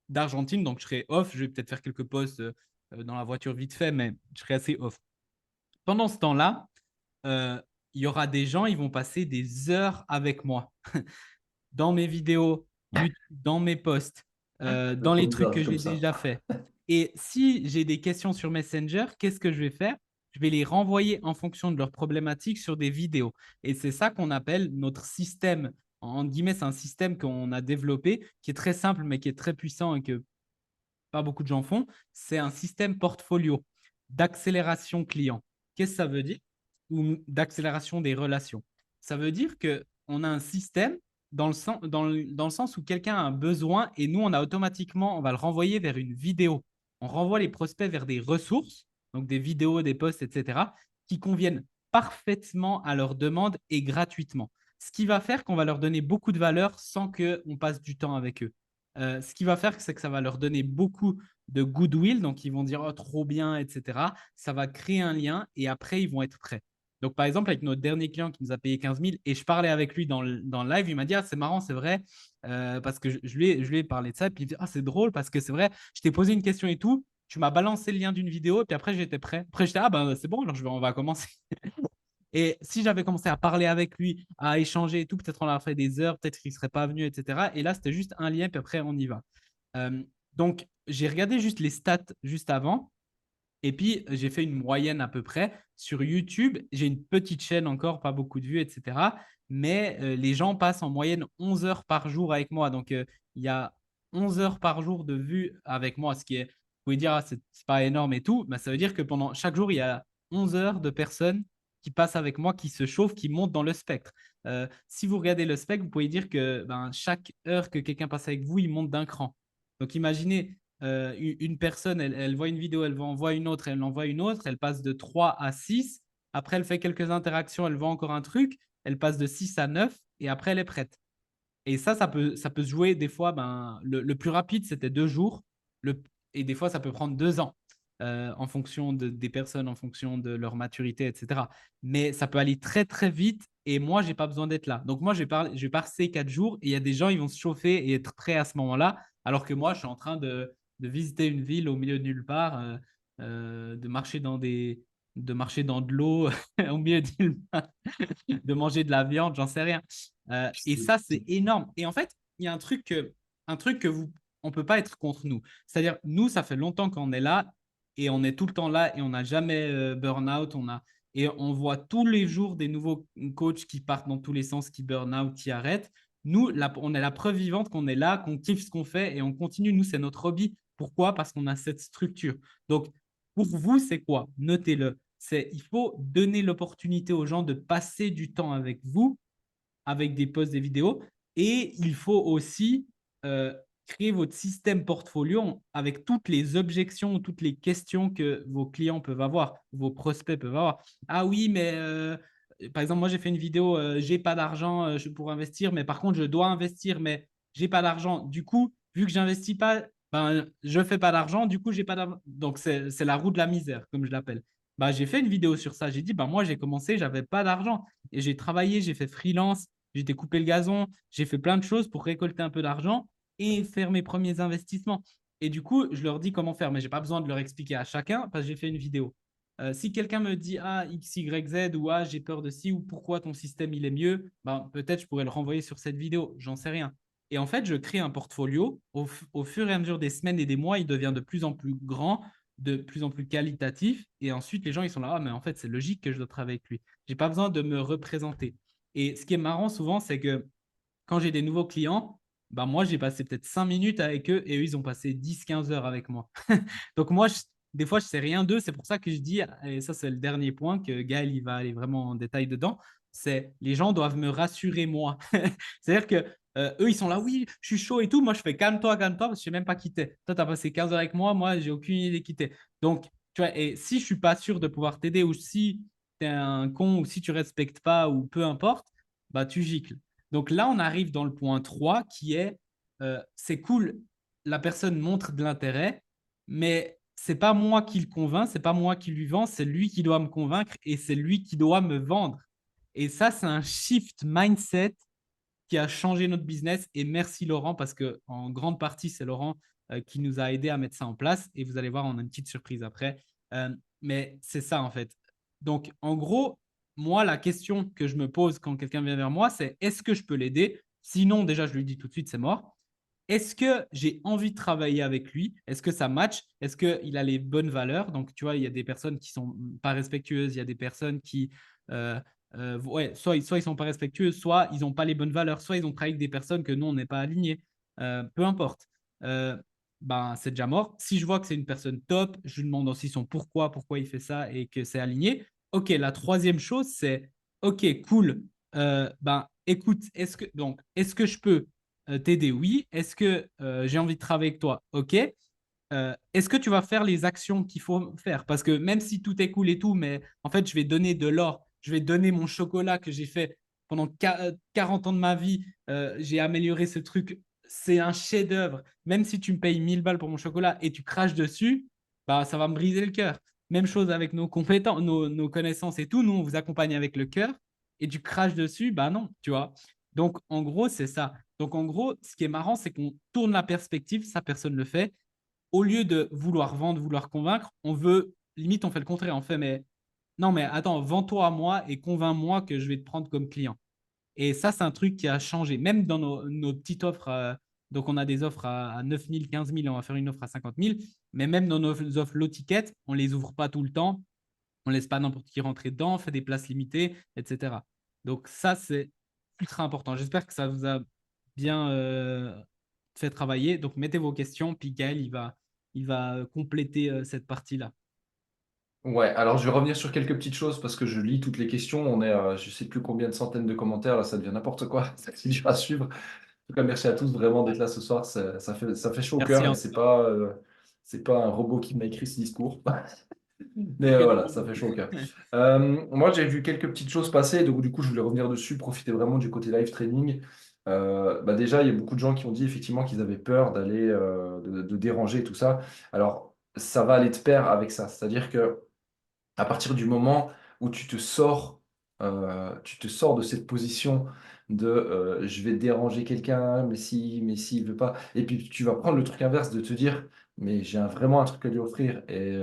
d'Argentine, donc je serai off. Je vais peut-être faire quelques posts dans la voiture vite fait, mais je serai assez off. Pendant ce temps-là, euh, il y aura des gens, ils vont passer des heures avec moi dans mes vidéos YouTube, dans mes posts, Le dans les trucs proviseur que dit comme j'ai ça. déjà fait. Et si j'ai des questions sur Messenger, qu'est-ce que je vais faire? Je vais les renvoyer en fonction de leurs problématiques sur des vidéos. Et c'est ça qu'on appelle notre système. En guillemets, c'est un système qu'on a développé qui est très simple, mais qui est très puissant et que pas beaucoup de gens font, c'est un système portfolio d'accélération client. Qu'est-ce que ça veut dire? Ou d'accélération des relations. Ça veut dire qu'on a un système dans le sens où quelqu'un a un besoin et nous, on a automatiquement, on va le renvoyer vers une vidéo. On renvoie les prospects vers des ressources, donc des vidéos, des posts, etc., qui conviennent parfaitement à leurs demandes et gratuitement. Ce qui va faire qu'on va leur donner beaucoup de valeur sans qu'on passe du temps avec eux. Ce qui va faire, c'est que ça va leur donner beaucoup de goodwill. Donc, ils vont dire oh, trop bien, etc. Ça va créer un lien et après, ils vont être prêts. Donc, par exemple, avec notre dernier client qui nous a payé 15 000 et je parlais avec lui dans le live, il m'a dit ah, c'est marrant, c'est vrai, parce que je lui ai parlé de ça. Et puis, il dit ah, c'est drôle parce que c'est vrai, je t'ai posé une question et tout. Tu m'as balancé le lien d'une vidéo et puis après, j'étais prêt. Après, j'étais ah, ben c'est bon, alors on va commencer. Et si j'avais commencé à parler avec lui, à échanger et tout, peut-être on aurait fait des heures, peut-être qu'il ne serait pas venu, etc. Et là, c'était juste un lien, puis après, on y va. Euh, donc, j'ai regardé juste les stats juste avant. Et puis, j'ai fait une moyenne à peu près. Sur YouTube, j'ai une petite chaîne encore, pas beaucoup de vues, etc. Mais les gens passent en moyenne 11 heures par jour avec moi. Donc, il y a 11 heures par jour de vues avec moi, ce qui est, vous pouvez dire, ah, c'est pas énorme et tout. Mais ça veut dire que pendant chaque jour, il y a 11 heures de personnes qui passent avec moi, qui se chauffent, qui montent dans le spectre. Si vous regardez le spectre, vous pouvez dire que ben, chaque heure que quelqu'un passe avec vous, il monte d'un cran. Donc, imaginez, une personne, elle voit une vidéo, elle envoie une autre, elle envoie une autre, elle passe de 3 à 6. Après, elle fait quelques interactions, elle voit encore un truc, elle passe de 6 à 9 et après, elle est prête. Et ça peut se jouer des fois, ben, le plus rapide, c'était 2 jours. Et des fois, ça peut prendre 2 ans en fonction des personnes, en fonction de leur maturité, etc. Mais ça peut aller très, très vite et moi, je n'ai pas besoin d'être là. Donc, moi, je vais passer 4 jours et il y a des gens, ils vont se chauffer et être prêts à ce moment-là, alors que moi, je suis en train de visiter une ville au milieu de nulle part, de marcher dans de l'eau au milieu de nulle part, de manger de la viande, j'en sais rien. Et ça, c'est énorme. Et en fait, il y a un truc que on peut pas être contre nous. C'est-à-dire, nous, ça fait longtemps qu'on est là et on est tout le temps là et on n'a jamais burn-out. Et on voit tous les jours des nouveaux coachs qui partent dans tous les sens, qui burn-out, qui arrêtent. Nous, on est la preuve vivante qu'on est là, qu'on kiffe ce qu'on fait et on continue. Nous, c'est notre hobby. Pourquoi? Parce qu'on a cette structure. Donc, pour vous, c'est quoi? Notez-le. Il faut donner l'opportunité aux gens de passer du temps avec vous, avec des posts, des vidéos. Et il faut aussi euh, créer votre système portfolio avec toutes les objections, toutes les questions que vos clients peuvent avoir, vos prospects peuvent avoir. Ah oui, mais par exemple, moi j'ai fait une vidéo, j'ai pas d'argent pour investir, mais par contre je dois investir, mais j'ai pas d'argent. Du coup, vu que j'investis pas, ben, je fais pas d'argent, du coup j'ai pas d'argent. Donc c'est la roue de la misère, comme je l'appelle. Bah, j'ai fait une vidéo sur ça. J'ai dit, bah, moi, j'ai commencé, j'avais pas d'argent. Et j'ai travaillé, j'ai fait freelance, j'ai découpé le gazon, j'ai fait plein de choses pour récolter un peu d'argent et faire mes premiers investissements. Et du coup, je leur dis comment faire, mais je n'ai pas besoin de leur expliquer à chacun parce que j'ai fait une vidéo. Si quelqu'un me dit ah X, Y, Z ou ah j'ai peur de ci ou pourquoi ton système il est mieux, ben, peut-être je pourrais le renvoyer sur cette vidéo, j'en sais rien. Et en fait, je crée un portfolio. Au fur et à mesure des semaines et des mois, il devient de plus en plus grand, de plus en plus qualitatif. Et ensuite, les gens ils sont là, ah mais en fait c'est logique que je dois travailler avec lui. J'ai pas besoin de me représenter. Et ce qui est marrant souvent, c'est que quand j'ai des nouveaux clients, bah moi, j'ai passé peut-être 5 minutes avec eux et eux, ils ont passé 10-15 heures avec moi. Donc moi, des fois, je ne sais rien d'eux. C'est pour ça que je dis, et ça, c'est le dernier point que Gaël, il va aller vraiment en détail dedans, c'est les gens doivent me rassurer moi. C'est-à-dire que eux, ils sont là, oui, je suis chaud et tout. Moi, je fais calme-toi, parce que je ne sais même pas qui t'es. Toi, tu as passé 15 heures avec moi. Moi, j'ai aucune idée qui t'es. Donc, tu vois, et si je ne suis pas sûr de pouvoir t'aider ou si tu es un con ou si tu ne respectes pas ou peu importe, bah, tu gicles. Donc là, on arrive dans le point 3 qui est, c'est cool, la personne montre de l'intérêt, mais c'est pas moi qui le convainc, c'est pas moi qui lui vends, c'est lui qui doit me convaincre et c'est lui qui doit me vendre. Et ça, c'est un shift mindset qui a changé notre business. Et merci Laurent, parce que en grande partie, c'est Laurent qui nous a aidé à mettre ça en place. Et vous allez voir, on a une petite surprise après. Mais c'est ça, en fait. Donc, en gros, moi, la question que je me pose quand quelqu'un vient vers moi, c'est est-ce que je peux l'aider? Sinon, déjà, je lui dis tout de suite, c'est mort. Est-ce que j'ai envie de travailler avec lui? Est-ce que ça match? Est-ce qu'il a les bonnes valeurs? Donc, tu vois, il y a des personnes qui sont pas respectueuses, il y a des personnes qui, euh, ouais, soit ils sont pas respectueux, soit ils n'ont pas les bonnes valeurs, soit ils ont travaillé avec des personnes que nous, on n'est pas alignés. Peu importe. Euh, ben, c'est déjà mort. Si je vois que c'est une personne top, je lui demande aussi son pourquoi il fait ça et que c'est aligné. Ok, la troisième chose, c'est ok, cool. Ben, écoute, est-ce que je peux t'aider? Oui. Est-ce que j'ai envie de travailler avec toi? Ok. Est-ce que tu vas faire les actions qu'il faut faire? Parce que même si tout est cool et tout, mais en fait, je vais donner de l'or, je vais donner mon chocolat que j'ai fait pendant 40 ans de ma vie, j'ai amélioré ce truc, c'est un chef-d'œuvre. Même si tu me payes 1000 balles pour mon chocolat et tu craches dessus, bah, ça va me briser le cœur. Même chose avec nos compétences, nos connaissances et tout. Nous, on vous accompagne avec le cœur et tu craches dessus, bah non, tu vois. Donc, en gros, c'est ça. Donc, en gros, ce qui est marrant, c'est qu'on tourne la perspective, ça, personne ne le fait. Au lieu de vouloir vendre, vouloir convaincre, on veut, limite, on fait le contraire. On fait, mais non, mais attends, vends-toi à moi et convainc-moi que je vais te prendre comme client. Et ça, c'est un truc qui a changé. Même dans nos petites offres, donc on a des offres à 9 000, 15 000, on va faire une offre à 50 000. Mais même dans nos offres low ticket, on ne les ouvre pas tout le temps. On ne laisse pas n'importe qui rentrer dedans, on fait des places limitées, etc. Donc ça, c'est ultra important. J'espère que ça vous a bien fait travailler. Donc mettez vos questions, puis Gaël, il va compléter cette partie-là. Ouais, alors je vais revenir sur quelques petites choses parce que je lis toutes les questions. On est, je sais plus combien de centaines de commentaires, là, ça devient n'importe quoi. C'est dur à suivre. En tout cas, merci à tous vraiment d'être là ce soir. Ça fait chaud au cœur, Merci mais en tout cas. c'est pas un robot qui m'a écrit ce discours. Mais Ok, voilà, trop ça bon. fait chaud au cœur. Moi, j'ai vu quelques petites choses passer, donc du coup, je voulais revenir dessus, profiter vraiment du côté live training. Bah déjà, il y a beaucoup de gens qui ont dit effectivement qu'ils avaient peur d'aller, de déranger et tout ça. Alors, ça va aller de pair avec ça. C'est-à-dire que à partir du moment où tu te sors de cette position de je vais déranger quelqu'un, mais s'il veut pas, et puis tu vas prendre le truc inverse de te dire mais j'ai vraiment un truc à lui offrir et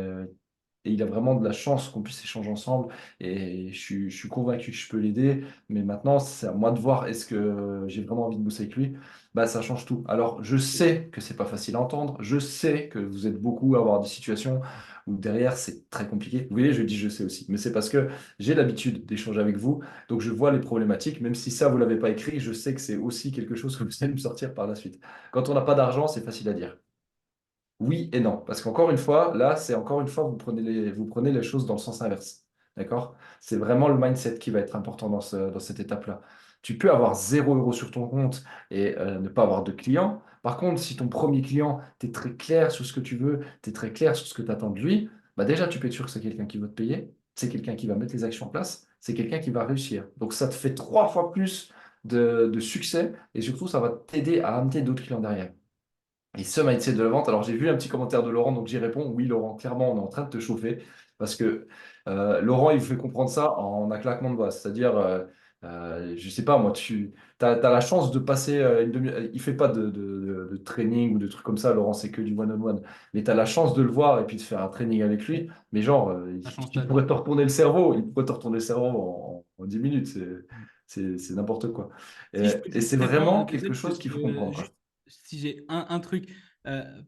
il a vraiment de la chance qu'on puisse échanger ensemble et je suis convaincu que je peux l'aider, mais maintenant c'est à moi de voir est-ce que j'ai vraiment envie de bosser avec lui. Bah, ça change tout. Alors, je sais que c'est pas facile à entendre, je sais que vous êtes beaucoup à avoir des situations où derrière c'est très compliqué. Vous voyez, je dis je sais aussi, mais c'est parce que j'ai l'habitude d'échanger avec vous, donc je vois les problématiques, même si ça vous l'avez pas écrit, je sais que c'est aussi quelque chose que vous allez me sortir par la suite. Quand on n'a pas d'argent, c'est facile à dire. Oui et non, parce qu'encore une fois, là, c'est encore une fois, vous prenez les choses dans le sens inverse. D'accord? C'est vraiment le mindset qui va être important dans cette étape-là. Tu peux avoir 0 € sur ton compte et ne pas avoir de clients. Par contre, si ton premier client, tu es très clair sur ce que tu veux, tu es très clair sur ce que tu attends de lui, bah déjà, tu peux être sûr que c'est quelqu'un qui va te payer, c'est quelqu'un qui va mettre les actions en place, c'est quelqu'un qui va réussir. Donc, ça te fait 3 fois plus de succès et surtout, ça va t'aider à amener d'autres clients derrière. Et ce mindset de la vente, alors j'ai vu un petit commentaire de Laurent, donc j'y réponds, oui Laurent, clairement on est en train de te chauffer, parce que Laurent il vous fait comprendre ça en un claquement de doigts, c'est-à-dire, je sais pas moi, tu as la chance de passer une demi il fait pas de training ou de trucs comme ça, Laurent c'est que du one-on-one, mais tu as la chance de le voir et puis de faire un training avec lui, mais genre, Ça change tu ta vie. pourrais te retourner le cerveau, il pourrait te retourner le cerveau en 10 minutes, c'est n'importe quoi. Si je peux Et juste c'est répondre, vraiment quelque Joseph, chose qu'il faut comprendre, quoi. juste si j'ai un truc,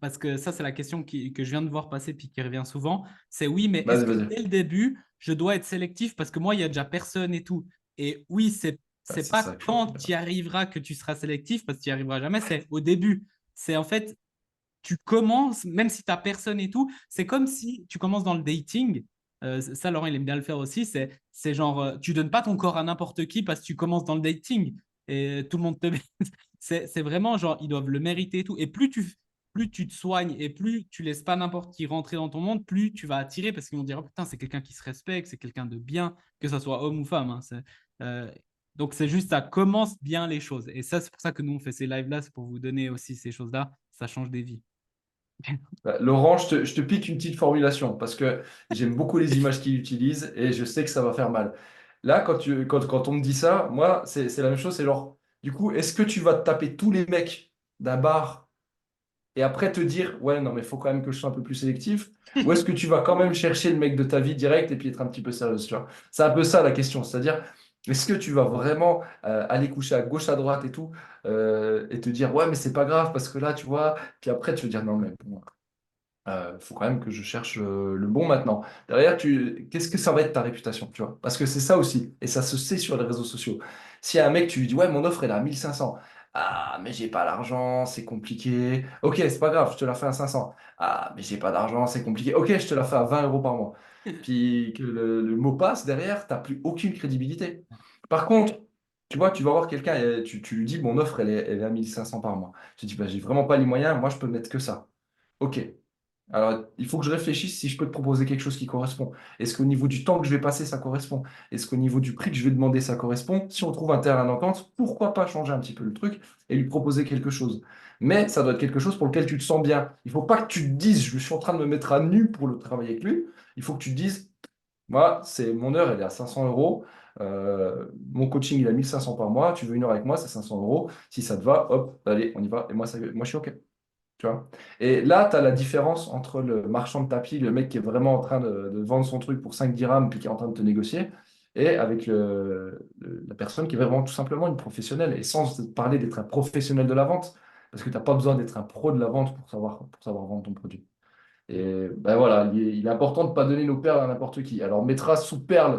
parce que ça, c'est la question que je viens de voir passer puis qui revient souvent, c'est oui, mais est-ce Vas-y, que vas-y. dès le début, je dois être sélectif parce que moi, il y a déjà personne et tout. Et oui, Ah, c'est c'est ça pas qu'il faut quand retenir. tu y arriveras que tu seras sélectif, parce que tu n'y arriveras jamais, c'est au début. C'est en fait, tu commences, même si tu n'as personne et tout, c'est comme si tu commences dans le dating. Ça, Laurent, il aime bien le faire aussi. C'est genre, tu donnes pas ton corps à n'importe qui parce que tu commences dans le dating et tout le monde te. C'est vraiment genre, ils doivent le mériter et tout. Et plus tu te soignes et plus tu laisses pas n'importe qui rentrer dans ton monde, plus tu vas attirer parce qu'ils vont dire, oh, putain, c'est quelqu'un qui se respecte, c'est quelqu'un de bien, que ce soit homme ou femme. Hein. Euh, donc, c'est juste, ça commence bien les choses. Et ça, c'est pour ça que nous, on fait ces lives-là, c'est pour vous donner aussi ces choses-là. Ça change des vies. Bah, Laurent, je te pique une petite formulation parce que j'aime beaucoup les images qu'il utilise et je sais que ça va faire mal. Là, quand on me dit ça, moi, c'est la même chose. C'est genre, du coup, est-ce que tu vas te taper tous les mecs d'un bar et après te dire, ouais, non, mais il faut quand même que je sois un peu plus sélectif? Ou est-ce que tu vas quand même chercher le mec de ta vie direct et puis être un petit peu sérieux, tu vois? C'est un peu ça la question. C'est-à-dire, est-ce que tu vas vraiment aller coucher à gauche, à droite et tout et te dire, ouais, mais c'est pas grave parce que là, tu vois, puis après, tu veux dire, non, mais bon, faut quand même que je cherche le bon maintenant. Derrière, qu'est-ce que ça va être ta réputation, tu vois? Parce que c'est ça aussi, et ça se sait sur les réseaux sociaux. Si un mec, tu lui dis, ouais, mon offre, elle est à 1500. Ah, mais j'ai pas l'argent, c'est compliqué. Ok, c'est pas grave, je te la fais à 500. Ah, mais j'ai pas d'argent, c'est compliqué. Ok, je te la fais à 20 euros par mois. Puis que le mot passe derrière, t'as plus aucune crédibilité. Par contre, tu vois, tu vas voir quelqu'un et tu lui dis, mon offre, elle est à 1500 par mois. Tu dis, bah, j'ai vraiment pas les moyens, moi, je peux mettre que ça. Ok. Alors, il faut que je réfléchisse si je peux te proposer quelque chose qui correspond. Est-ce qu'au niveau du temps que je vais passer, ça correspond? Est-ce qu'au niveau du prix que je vais demander, ça correspond? Si on trouve un terrain d'entente, pourquoi pas changer un petit peu le truc et lui proposer quelque chose? Mais ça doit être quelque chose pour lequel tu te sens bien. Il ne faut pas que tu te dises, je suis en train de me mettre à nu pour le travailler avec lui. Il faut que tu te dises, moi, c'est mon heure, elle est à 500 euros. Mon coaching, il a 1500 par mois. Tu veux une heure avec moi, c'est 500 euros. Si ça te va, hop, allez, on y va. Et moi, moi je suis OK. Tu vois? Et là, tu as la différence entre le marchand de tapis, le mec qui est vraiment en train de vendre son truc pour 5 dirhams puis qui est en train de te négocier, et avec la personne qui est vraiment tout simplement une professionnelle. Et sans parler d'être un professionnel de la vente, parce que tu n'as pas besoin d'être un pro de la vente pour savoir vendre ton produit. Et ben voilà, il est important de ne pas donner nos perles à n'importe qui. Alors, on mettra sous perles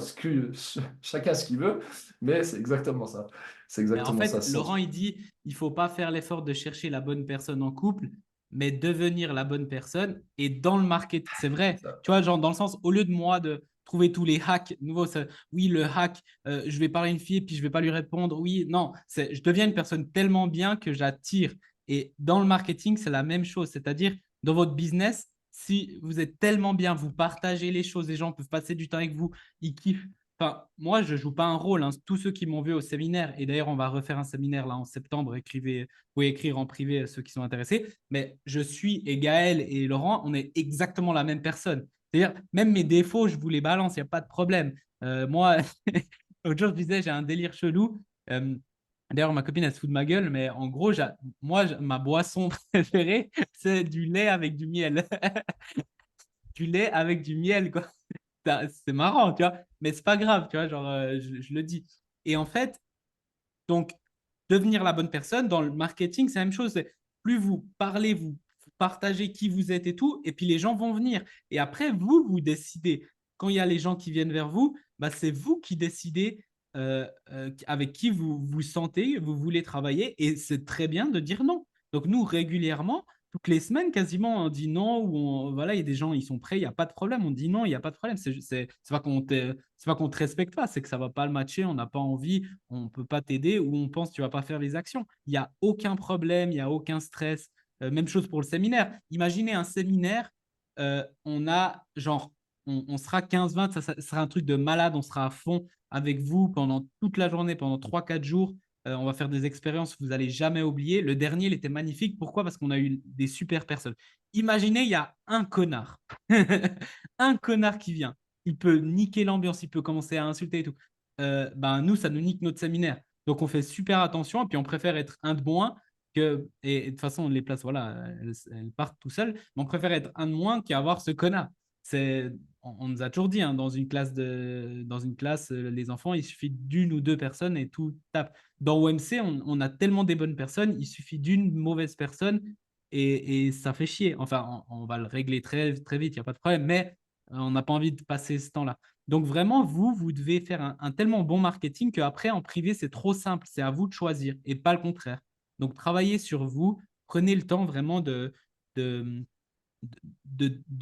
chacun ce qu'il veut, mais c'est exactement ça. C'est Mais en exactement ça. fait, Laurent, il dit, il faut pas faire l'effort de chercher la bonne personne en couple, mais devenir la bonne personne. Et dans le marketing, c'est C'est vrai, ça. tu vois, genre dans le sens, au lieu de moi de trouver tous les hacks, nouveau, oui, le hack, je vais parler à une fille et puis je vais pas lui répondre, oui, non, je deviens une personne tellement bien que j'attire. Et dans le marketing, c'est la même chose, c'est-à-dire dans votre business, si vous êtes tellement bien, vous partagez les choses, les gens peuvent passer du temps avec vous, ils kiffent. Enfin, moi, je ne joue pas un rôle. Hein. Tous ceux qui m'ont vu au séminaire, et d'ailleurs, on va refaire un séminaire là en septembre, écrivez, vous pouvez écrire en privé ceux qui sont intéressés. Mais je suis, et Gaël et Laurent, on est exactement la même personne. C'est-à-dire, même mes défauts, je vous les balance, il n'y a pas de problème. Moi, l'autre jour, je disais, j'ai un délire chelou. Euh, D'ailleurs, ma copine, elle se fout de ma gueule, mais en gros, ma boisson préférée, c'est du lait avec du miel. Du lait avec du miel, quoi. C'est marrant, tu vois, mais c'est pas grave, tu vois, genre, je le dis. Et en fait, donc, devenir la bonne personne dans le marketing, c'est la même chose. Plus vous parlez, vous partagez qui vous êtes et tout, et puis les gens vont venir. Et après, vous décidez. Quand il y a les gens qui viennent vers vous, bah, c'est vous qui décidez avec qui vous vous sentez, vous voulez travailler, et c'est très bien de dire non. Donc, nous, régulièrement, toutes les semaines, quasiment, on dit non, ou voilà, il y a des gens, ils sont prêts, il n'y a pas de problème. On dit non, il n'y a pas de problème. C'est pas qu'on te respecte pas, c'est que ça va pas le matcher, on n'a pas envie, on ne peut pas t'aider, ou on pense que tu vas pas faire les actions. Il n'y a aucun problème, il n'y a aucun stress. Même chose pour le séminaire. Imaginez un séminaire, on a genre, on sera 15-20, ça sera un truc de malade, on sera à fond avec vous pendant toute la journée, pendant 3-4 jours. On va faire des expériences que vous n'allez jamais oublier. Le dernier, il était magnifique. Pourquoi? Parce qu'on a eu des super personnes. Imaginez, il y a un connard. Un connard qui vient. Il peut niquer l'ambiance, il peut commencer à insulter et tout. Ben, nous, ça nous nique notre séminaire. Donc, on fait super attention et puis on préfère être un de moins que. Et de toute façon, les places, voilà, elles partent tout seules. Mais on préfère être un de moins qu'avoir ce connard. On nous a toujours dit, hein, dans une classe, les enfants, il suffit d'une ou deux personnes et tout tape. Dans OMC, on a tellement des bonnes personnes, il suffit d'une mauvaise personne et ça fait chier. Enfin, on va le régler très, très vite, il n'y a pas de problème. Mais On n'a pas envie de passer ce temps-là. Donc vraiment, vous devez faire un tellement bon marketing qu'après, en privé, c'est trop simple. C'est à vous de choisir et pas le contraire. Donc travaillez sur vous. Prenez le temps vraiment de, de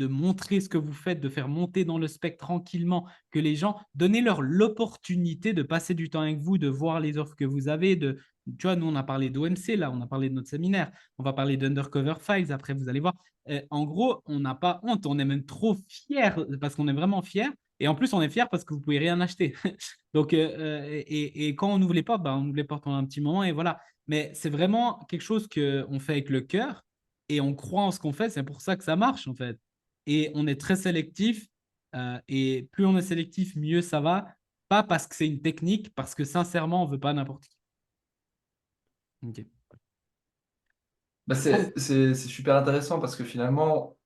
montrer ce que vous faites, de faire monter dans le spectre tranquillement, que les gens, donnez-leur l'opportunité de passer du temps avec vous, de voir les offres que vous avez. Tu vois, nous, on a parlé d'OMC, là, on a parlé de notre séminaire, on va parler d'Undercover Files, après, vous allez voir. En gros, on n'a pas honte, on est même trop fiers, parce qu'on est vraiment fiers. Et en plus, on est fiers parce que vous pouvez rien acheter. Donc, et quand on ouvre les portes, bah, on ouvre les portes pendant un petit moment et voilà. Mais c'est vraiment quelque chose qu'on fait avec le cœur et on croit en ce qu'on fait. C'est pour ça que ça marche, en fait. Et on est très sélectif. Et plus on est sélectif, mieux ça va. Pas parce que c'est une technique, parce que sincèrement, on ne veut pas n'importe qui. Ok. Bah, Donc, c'est super intéressant parce que finalement,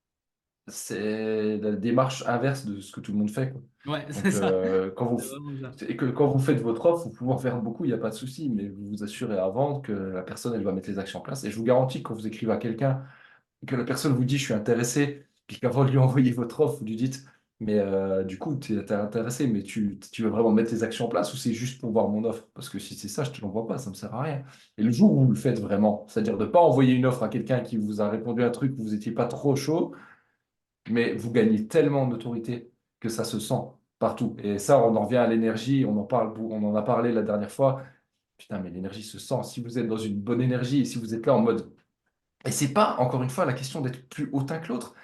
c'est la démarche inverse de ce que tout le monde fait, quoi. ouais, c'est Donc, ça. C'est vraiment ça. et que quand vous faites votre offre, vous pouvez en faire beaucoup, il n'y a pas de souci, mais vous vous assurez avant que la personne, elle va mettre les actions en place. Et je vous garantis que quand vous écrivez à quelqu'un, que la personne vous dit je suis intéressé, puis qu'avant de lui envoyer votre offre, vous lui dites mais du coup, tu es intéressé, mais tu veux vraiment mettre les actions en place ou c'est juste pour voir mon offre? Parce que si c'est ça, je te l'envoie pas, ça me sert à rien. Et le jour où vous le faites vraiment, c'est-à-dire de ne pas envoyer une offre à quelqu'un qui vous a répondu à un truc où vous n'étiez pas trop chaud, mais vous gagnez tellement en autorité que ça se sent partout. Et ça, on en revient à l'énergie, on en a parlé la dernière fois. Putain, mais l'énergie se sent. Si vous êtes dans une bonne énergie et si vous êtes là en mode. Et c'est pas, encore une fois, la question d'être plus hautain que l'autre.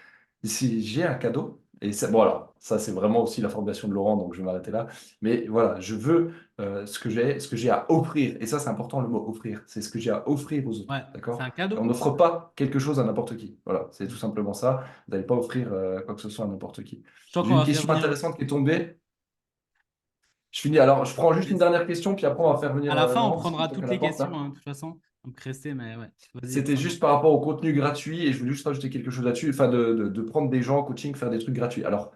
Si j'ai un cadeau, et ça, bon, alors, ça, c'est vraiment aussi la formation de Laurent, donc je vais m'arrêter là. Mais voilà, je veux ce que j'ai à offrir. Et ça, c'est important, le mot offrir. C'est ce que j'ai à offrir aux autres. Ouais, c'est D'accord? un Et on cadeau. n'offre pas quelque chose à n'importe qui. Voilà, c'est tout simplement ça. Vous n'allez pas offrir quoi que ce soit à n'importe qui. Je crois J'ai qu'on une va faire question venir. intéressante qui est tombée. Je finis. Alors, je prends juste une Vas-y. dernière question, puis après, on va faire À venir la fin, on Laurent, parce qu'il est prendra temps toutes qu'elle les apporte questions, là. hein, de toute façon. Donc, restez, mais ouais. Vas-y, C'était ça marche. juste par rapport au contenu gratuit et je voulais juste rajouter quelque chose là-dessus, enfin de prendre des gens en coaching, faire des trucs gratuits. Alors,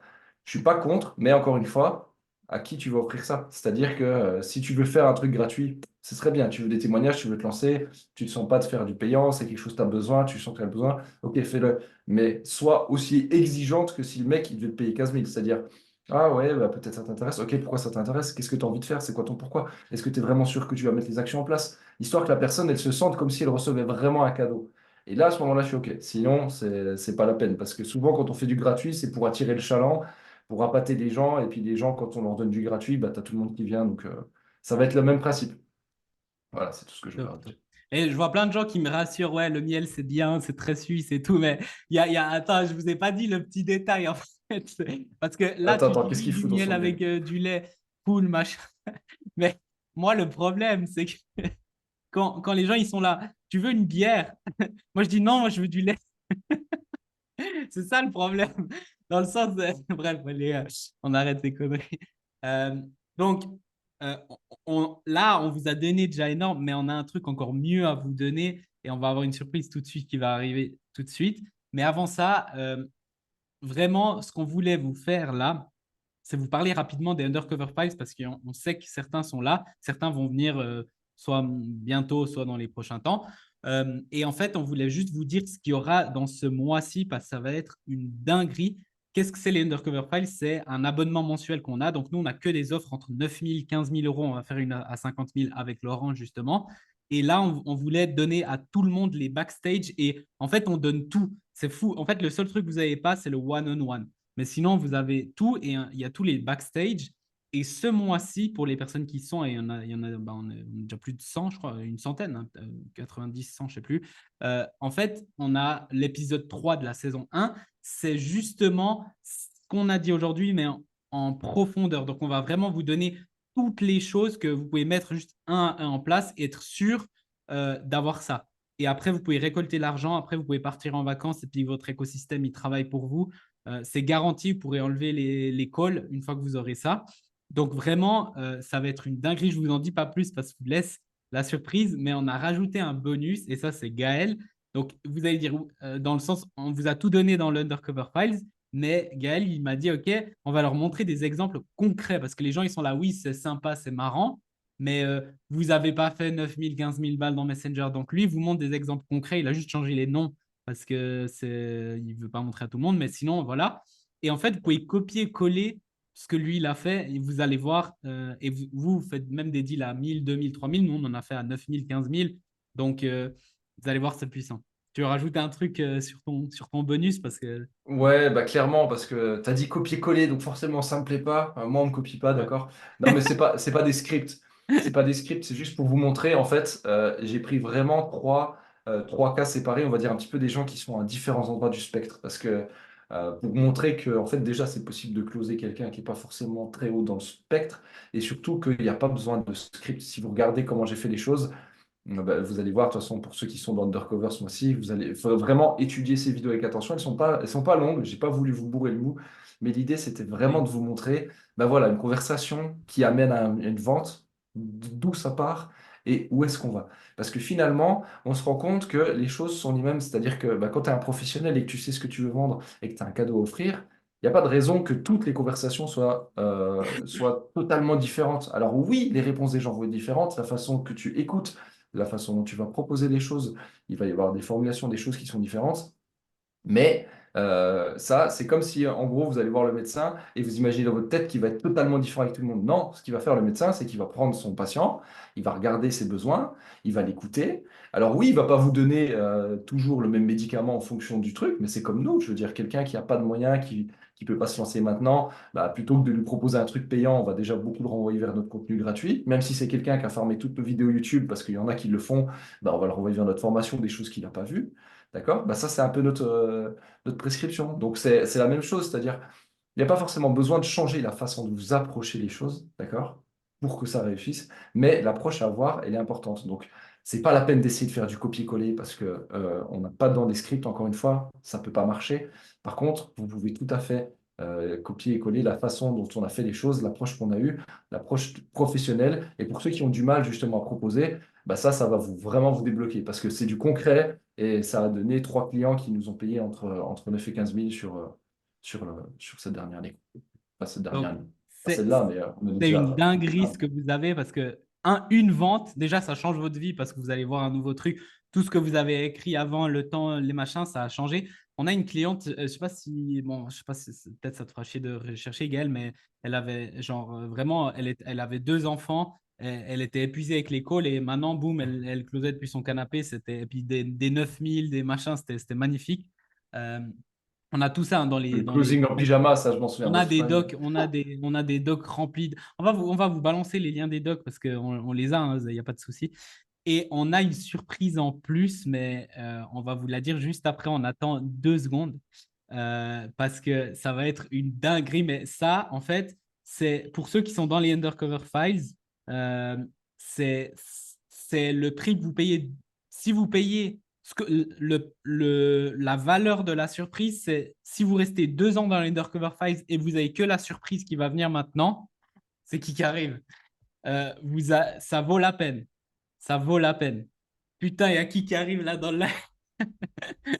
je suis pas contre, mais encore une fois, à qui tu vas offrir ça? C'est-à-dire que si tu veux faire un truc gratuit, ce serait bien. Tu veux des témoignages, tu veux te lancer, tu ne sens pas de faire du payant, c'est quelque chose que tu as besoin, tu sens que tu as besoin, ok, fais-le. Mais sois aussi exigeante que si le mec, il devait te payer 15 000. C'est-à-dire, ah ouais, bah, peut-être ça t'intéresse, ok, pourquoi ça t'intéresse? Qu'est-ce que tu as envie de faire? C'est quoi ton pourquoi? Est-ce que tu es vraiment sûr que tu vas mettre les actions en place? Histoire que la personne, elle se sente comme si elle recevait vraiment un cadeau. Et là, à ce moment-là, je suis OK. Sinon, c'est pas la peine. Parce que souvent, quand on fait du gratuit, c'est pour attirer le chaland, pour appâter les gens. Et puis, les gens, quand on leur donne du gratuit, bah, tu as tout le monde qui vient. Donc, ça va être le même principe. Voilà, c'est tout ce que je voulais Top, top. rajouter. Et je vois plein de gens qui me rassurent, ouais, le miel, c'est bien, c'est très suisse et tout, mais attends, je vous ai pas dit le petit détail, en fait. Parce que là, tu Attends, dis qu'est-ce oui, qu'il du fout dans miel son avec miel? du lait, cool, machin. Mais moi, le problème, c'est que quand les gens, ils sont là, tu veux une bière? Moi, je dis non, moi, je veux du lait. C'est ça le problème. Dans le sens, bref, allez, on arrête ces conneries. Euh, donc, euh, là, on vous a donné déjà énorme, mais on a un truc encore mieux à vous donner et on va avoir une surprise tout de suite qui va arriver tout de suite. Mais avant ça, vraiment, ce qu'on voulait vous faire là, c'est vous parler rapidement des Undercover Files parce qu'on sait que certains sont là, certains vont venir soit bientôt, soit dans les prochains temps. Et en fait, on voulait juste vous dire ce qu'il y aura dans ce mois-ci parce que ça va être une dinguerie. Qu'est-ce que c'est les Undercover Files? C'est un abonnement mensuel qu'on a. Donc, nous, on n'a que des offres entre 9 000 et 15 000 euros. On va faire une à 50 000 avec Laurent, justement. Et là, on voulait donner à tout le monde les backstage. Et en fait, on donne tout. C'est fou. En fait, le seul truc que vous n'avez pas, c'est le one-on-one. Mais sinon, vous avez tout et il y a tous les backstage. Et ce mois-ci, pour les personnes qui sont, et il y en a bah, on est déjà plus de 100, je crois, une centaine, hein, 90, 100, je ne sais plus. En fait, on a l'épisode 3 de la saison 1. C'est justement ce qu'on a dit aujourd'hui, mais en profondeur. Donc, on va vraiment vous donner toutes les choses que vous pouvez mettre juste un à un en place et être sûr d'avoir ça. Et après, vous pouvez récolter l'argent. Après, vous pouvez partir en vacances et puis votre écosystème, il travaille pour vous. C'est garanti, vous pourrez enlever les calls une fois que vous aurez ça. Donc vraiment, ça va être une dinguerie. Je ne vous en dis pas plus parce que je vous laisse la surprise, mais on a rajouté un bonus et ça, c'est Gaël. Donc vous allez dire, dans le sens, on vous a tout donné dans l'Undercover Files, mais Gaël, il m'a dit, OK, on va leur montrer des exemples concrets parce que les gens, ils sont là, oui, c'est sympa, c'est marrant, mais vous n'avez pas fait 9 000, 15 000 balles dans Messenger. Donc lui, il vous montre des exemples concrets. Il a juste changé les noms parce que il ne veut pas montrer à tout le monde. Mais sinon, voilà. Et en fait, vous pouvez copier-coller ce que lui, il a fait et vous allez voir. Et vous faites même des deals à 1000, 2000, 3000. Nous, on en a fait à 9000, 15000. Donc, vous allez voir, c'est puissant. Tu veux rajouter un truc sur ton bonus parce que. Ouais, bah clairement, parce que tu as dit copier-coller, donc forcément ça me plaît pas. Moi, on me copie pas, Ouais. d'accord? Non, mais c'est pas des scripts. C'est pas des scripts, c'est juste pour vous montrer. En fait, j'ai pris vraiment trois cas séparés, on va dire un petit peu des gens qui sont à différents endroits du spectre. Parce que pour montrer que, en fait, déjà, c'est possible de closer quelqu'un qui n'est pas forcément très haut dans le spectre. Et surtout qu'il n'y a pas besoin de script. Si vous regardez comment j'ai fait les choses, bah, vous allez voir, de toute façon, pour ceux qui sont dans Undercover ce mois-ci, faut vraiment étudier ces vidéos avec attention. Elles sont pas longues, j'ai pas voulu vous bourrer le mou, mais l'idée, c'était vraiment Oui. de vous montrer, bah voilà, une conversation qui amène à une vente, d'où ça part et où est-ce qu'on va. Parce que finalement, on se rend compte que les choses sont les mêmes, c'est-à-dire que bah, quand tu es un professionnel et que tu sais ce que tu veux vendre et que tu as un cadeau à offrir, il n'y a pas de raison que toutes les conversations soient totalement différentes. Alors oui, les réponses des gens vont être différentes, la façon que tu écoutes, la façon dont tu vas proposer les choses, il va y avoir des formulations, des choses qui sont différentes. Mais ça, c'est comme si, en gros, vous allez voir le médecin et vous imaginez dans votre tête qu'il va être totalement différent avec tout le monde. Non, ce qu'il va faire le médecin, c'est qu'il va prendre son patient, il va regarder ses besoins, il va l'écouter. Alors oui, il va pas vous donner toujours le même médicament en fonction du truc, mais c'est comme nous. Je veux dire, quelqu'un qui n'a pas de moyens, qui peut pas se lancer maintenant, bah, plutôt que de lui proposer un truc payant, on va déjà beaucoup le renvoyer vers notre contenu gratuit. Même si c'est quelqu'un qui a formé toutes nos vidéos YouTube, parce qu'il y en a qui le font, bah, on va le renvoyer vers notre formation, des choses qu'il n'a pas vues. D'accord? Bah, ça, c'est un peu notre prescription. Donc, c'est la même chose, c'est-à-dire, il n'y a pas forcément besoin de changer la façon de vous approcher les choses, d'accord? Pour que ça réussisse, mais l'approche à avoir, elle est importante. Donc, c'est pas la peine d'essayer de faire du copier-coller parce que on n'a pas dans des scripts, encore une fois, ça peut pas marcher. Par contre, vous pouvez tout à fait copier et coller la façon dont on a fait les choses, l'approche qu'on a eue, l'approche professionnelle. Et pour ceux qui ont du mal justement à proposer, bah ça va vraiment vous débloquer parce que c'est du concret et ça a donné 3 clients qui nous ont payé entre 9 et 15 000 sur cette dernière année. Pas cette dernière Donc, année. Pas c'est celle-là, mais on est c'est déjà une à dinguerie ah, ce que vous avez parce que, une vente, déjà, ça change votre vie parce que vous allez voir un nouveau truc. Tout ce que vous avez écrit avant, le temps, les machins, ça a changé. On a une cliente, je sais pas si, bon, je sais pas si peut-être ça te fera chier de rechercher Gaëlle, mais elle avait, genre, vraiment, elle avait 2 enfants. Elle était épuisée avec l'école et maintenant, boum, elle closait depuis son canapé. Et puis des 9000, des machins, c'était magnifique. Euh, on a tout ça hein, le closing en pyjama, ça, je m'en souviens on de a des fringues. docs, on a des docs remplis. On va vous balancer les liens des docs parce qu'on on les a, il n'y a pas de souci. Et on a une surprise en plus, mais on va vous la dire juste après. On attend 2 secondes parce que ça va être une dinguerie. Mais ça, en fait, c'est pour ceux qui sont dans les Undercover Files, euh, c'est c'est le prix que vous payez. Si vous payez la valeur de la surprise, c'est si vous restez 2 ans dans l'Undercover Files et vous avez que la surprise qui va venir maintenant, c'est qui arrive. Ça vaut la peine. Ça vaut la peine. Putain, il y a qui arrive là dans le live?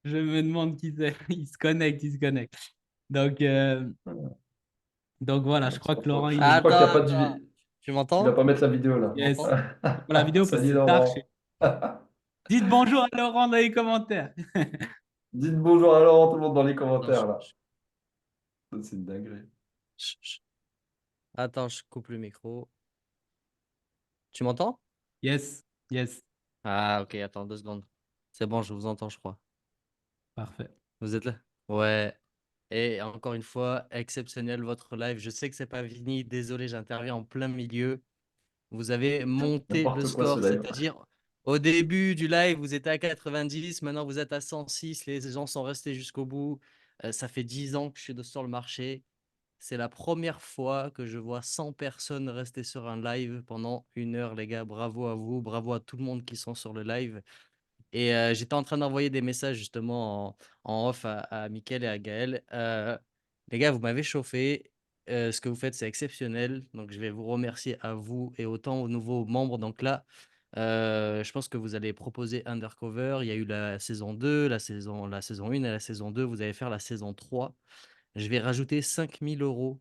Je me demande qui c'est. Il se connecte, il se connecte. Donc, euh, donc voilà, je crois que Laurent, il Je est. crois qu'il n'y a Attends, pas de attends. Tu il va m'entends? pas mettre la vidéo Tu là. Yes. m'entends? Pour la vidéo, parce que Salut c'est tard. Laurent. Dites bonjour à Laurent dans les commentaires. Dites bonjour à Laurent, tout le monde dans les Attends, commentaires là. Ça, c'est une dinguerie. je- attends, je coupe le micro. Tu m'entends? Yes, yes. Ah, ok, attends 2 secondes. C'est bon, je vous entends, je crois. Parfait. Vous êtes là? Ouais. Et encore une fois, exceptionnel votre live. Je sais que c'est pas fini. Désolé, j'interviens en plein milieu. Vous avez monté le N'importe quoi ce score, live. c'est-à-dire au début du live, vous étiez à 90, maintenant vous êtes à 106. Les gens sont restés jusqu'au bout. Ça fait 10 ans que je suis sur le marché. C'est la première fois que je vois 100 personnes rester sur un live pendant 1 heure, les gars. Bravo à vous, bravo à tout le monde qui sont sur le live. Et j'étais en train d'envoyer des messages justement en off à Mickaël et à Gaël. Les gars, vous m'avez chauffé. Ce que vous faites, c'est exceptionnel. Donc, je vais vous remercier à vous et autant aux nouveaux membres. Donc là, je pense que vous allez proposer Undercover. Il y a eu la saison 2, la saison 1 et la saison 2. Vous allez faire la saison 3. Je vais rajouter 5 000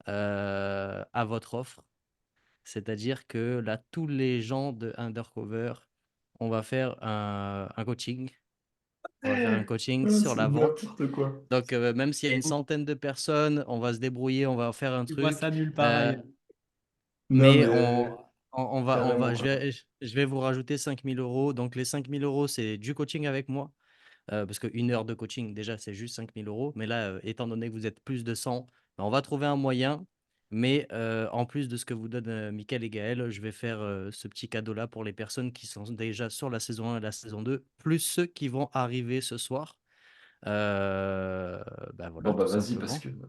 € à votre offre. C'est-à-dire que là, tous les gens de Undercover, on va faire un coaching On va faire un coaching Ah, sur c'est la vente. n'importe quoi. Donc, même s'il y a Et une vous, centaine de personnes, on va se débrouiller, on va faire un tu vois truc. ça nulle part Euh, ailleurs. Non, mais mais carrément, quoi. je vais vous rajouter 5 000 euros. Donc, les 5 000 euros, c'est du coaching avec moi. Parce qu'une heure de coaching, déjà, c'est juste 5 000 euros. Mais là, étant donné que vous êtes plus de 100, ben, on va trouver un moyen. Mais en plus de ce que vous donnent Mickaël et Gaël, je vais faire ce petit cadeau-là pour les personnes qui sont déjà sur la saison 1 et la saison 2, plus ceux qui vont arriver ce soir. Ben Bon, voilà, bah tout vas-y, parce simplement.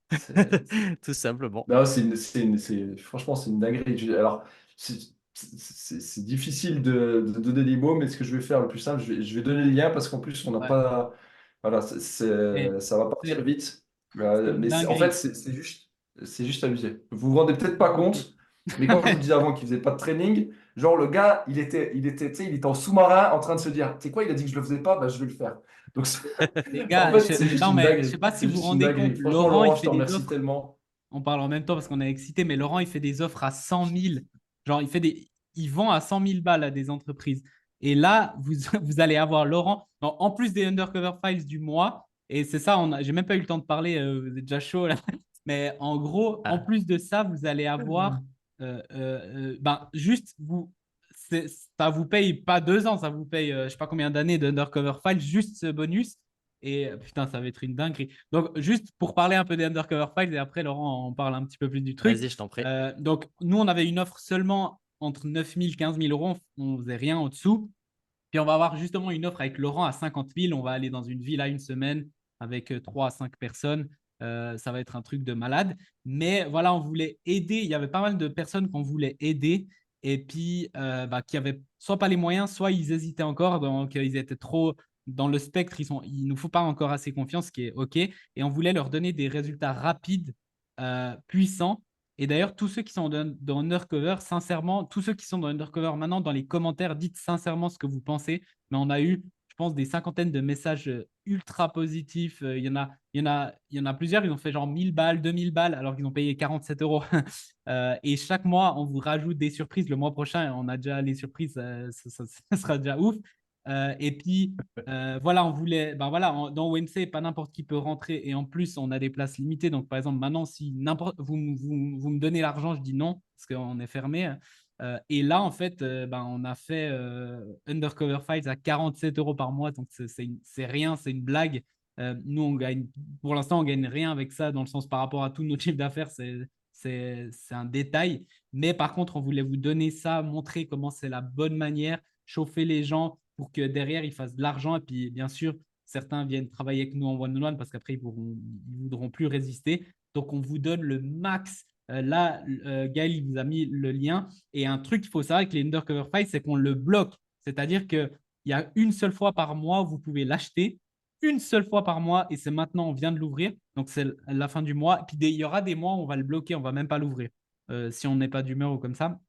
que c'est Tout simplement. non, franchement, c'est une dinguerie. Alors, c'est difficile de donner des mots, mais ce que je vais faire le plus simple, je vais donner le lien parce qu'en plus, on n'a Ouais. pas. Voilà, Et ça va partir c'est vite. c'est une Mais en fait, dinguerie. c'est juste abusé. Vous vous rendez peut-être pas compte, mais quand je vous disais avant qu'il faisait pas de training, genre le gars, tu sais, il était en sous-marin en train de se dire, tu sais quoi, il a dit que je le faisais pas, bah, je vais le faire. Donc, Les en gars, fait, c'est juste non, une mais je sais dinguerie. pas si C'est vous vous juste une rendez dinguerie. compte, Franchement, Laurent, il Laurent, je fait te des remercie offres. tellement. On parle en même temps parce qu'on est excité, mais Laurent, il fait des offres à 100 000. Genre, il vend à 100 000 balles à des entreprises. Et là, vous allez avoir Laurent, en plus des Undercover Files du mois. Et c'est ça, j'ai même pas eu le temps de parler, vous êtes déjà chaud là. Mais en gros, en Ah, plus de ça, vous allez avoir, ben, juste, ça vous paye pas 2 ans, ça vous paye, je sais pas combien d'années d'Undercover Files, juste ce bonus. Et putain, ça va être une dinguerie. Donc, juste pour parler un peu des Undercover Files, et après, Laurent, on parle un petit peu plus du truc. vas-y, je t'en prie. Donc, nous, on avait une offre seulement entre 9 000 et 15 000 euros. On ne faisait rien en dessous. Puis, on va avoir justement une offre avec Laurent à 50 000. On va aller dans une villa une semaine avec 3 à 5 personnes. Ça va être un truc de malade. Mais voilà, on voulait aider. Il y avait pas mal de personnes qu'on voulait aider et puis bah, qui avaient soit pas les moyens, soit ils hésitaient encore. Donc, ils étaient trop dans le spectre. Il ne nous faut pas encore assez confiance, ce qui est OK. Et on voulait leur donner des résultats rapides, puissants. Et d'ailleurs, tous ceux qui sont dans Undercover, sincèrement, tous ceux qui sont dans Undercover maintenant, dans les commentaires, dites sincèrement ce que vous pensez. Mais on a eu, je pense, des cinquantaines de messages ultra positifs. Il y en a plusieurs, ils ont fait genre 1000 balles, 2000 balles, alors qu'ils ont payé 47 euros. Et chaque mois, on vous rajoute des surprises. Le mois prochain, on a déjà les surprises, ça sera déjà ouf. Et puis, voilà, on voulait, ben voilà, dans OMC, pas n'importe qui peut rentrer et en plus, on a des places limitées. Donc, par exemple, maintenant, si n'importe vous me donnez l'argent, je dis non parce qu'on est fermé. Et là, en fait, ben, on a fait Undercover Files à 47 euros par mois. Donc, c'est rien, c'est une blague. Nous, on gagne, pour l'instant, on gagne rien avec ça dans le sens par rapport à tout notre chiffre d'affaires. C'est un détail. Mais par contre, on voulait vous donner ça, montrer comment c'est la bonne manière, chauffer les gens pour que derrière, ils fassent de l'argent. Et puis, bien sûr, certains viennent travailler avec nous en one-on-one parce qu'après, ils voudront plus résister. Donc, on vous donne le max. Là, Gaël, il vous a mis le lien. Et un truc qu'il faut savoir avec les Undercover Files, c'est qu'on le bloque. C'est-à-dire qu'il y a une seule fois par mois où vous pouvez l'acheter. Une seule fois par mois. Et c'est maintenant, on vient de l'ouvrir. Donc, c'est la fin du mois. Et puis, il y aura des mois où on va le bloquer. On ne va même pas l'ouvrir. Si on n'est pas d'humeur ou comme ça.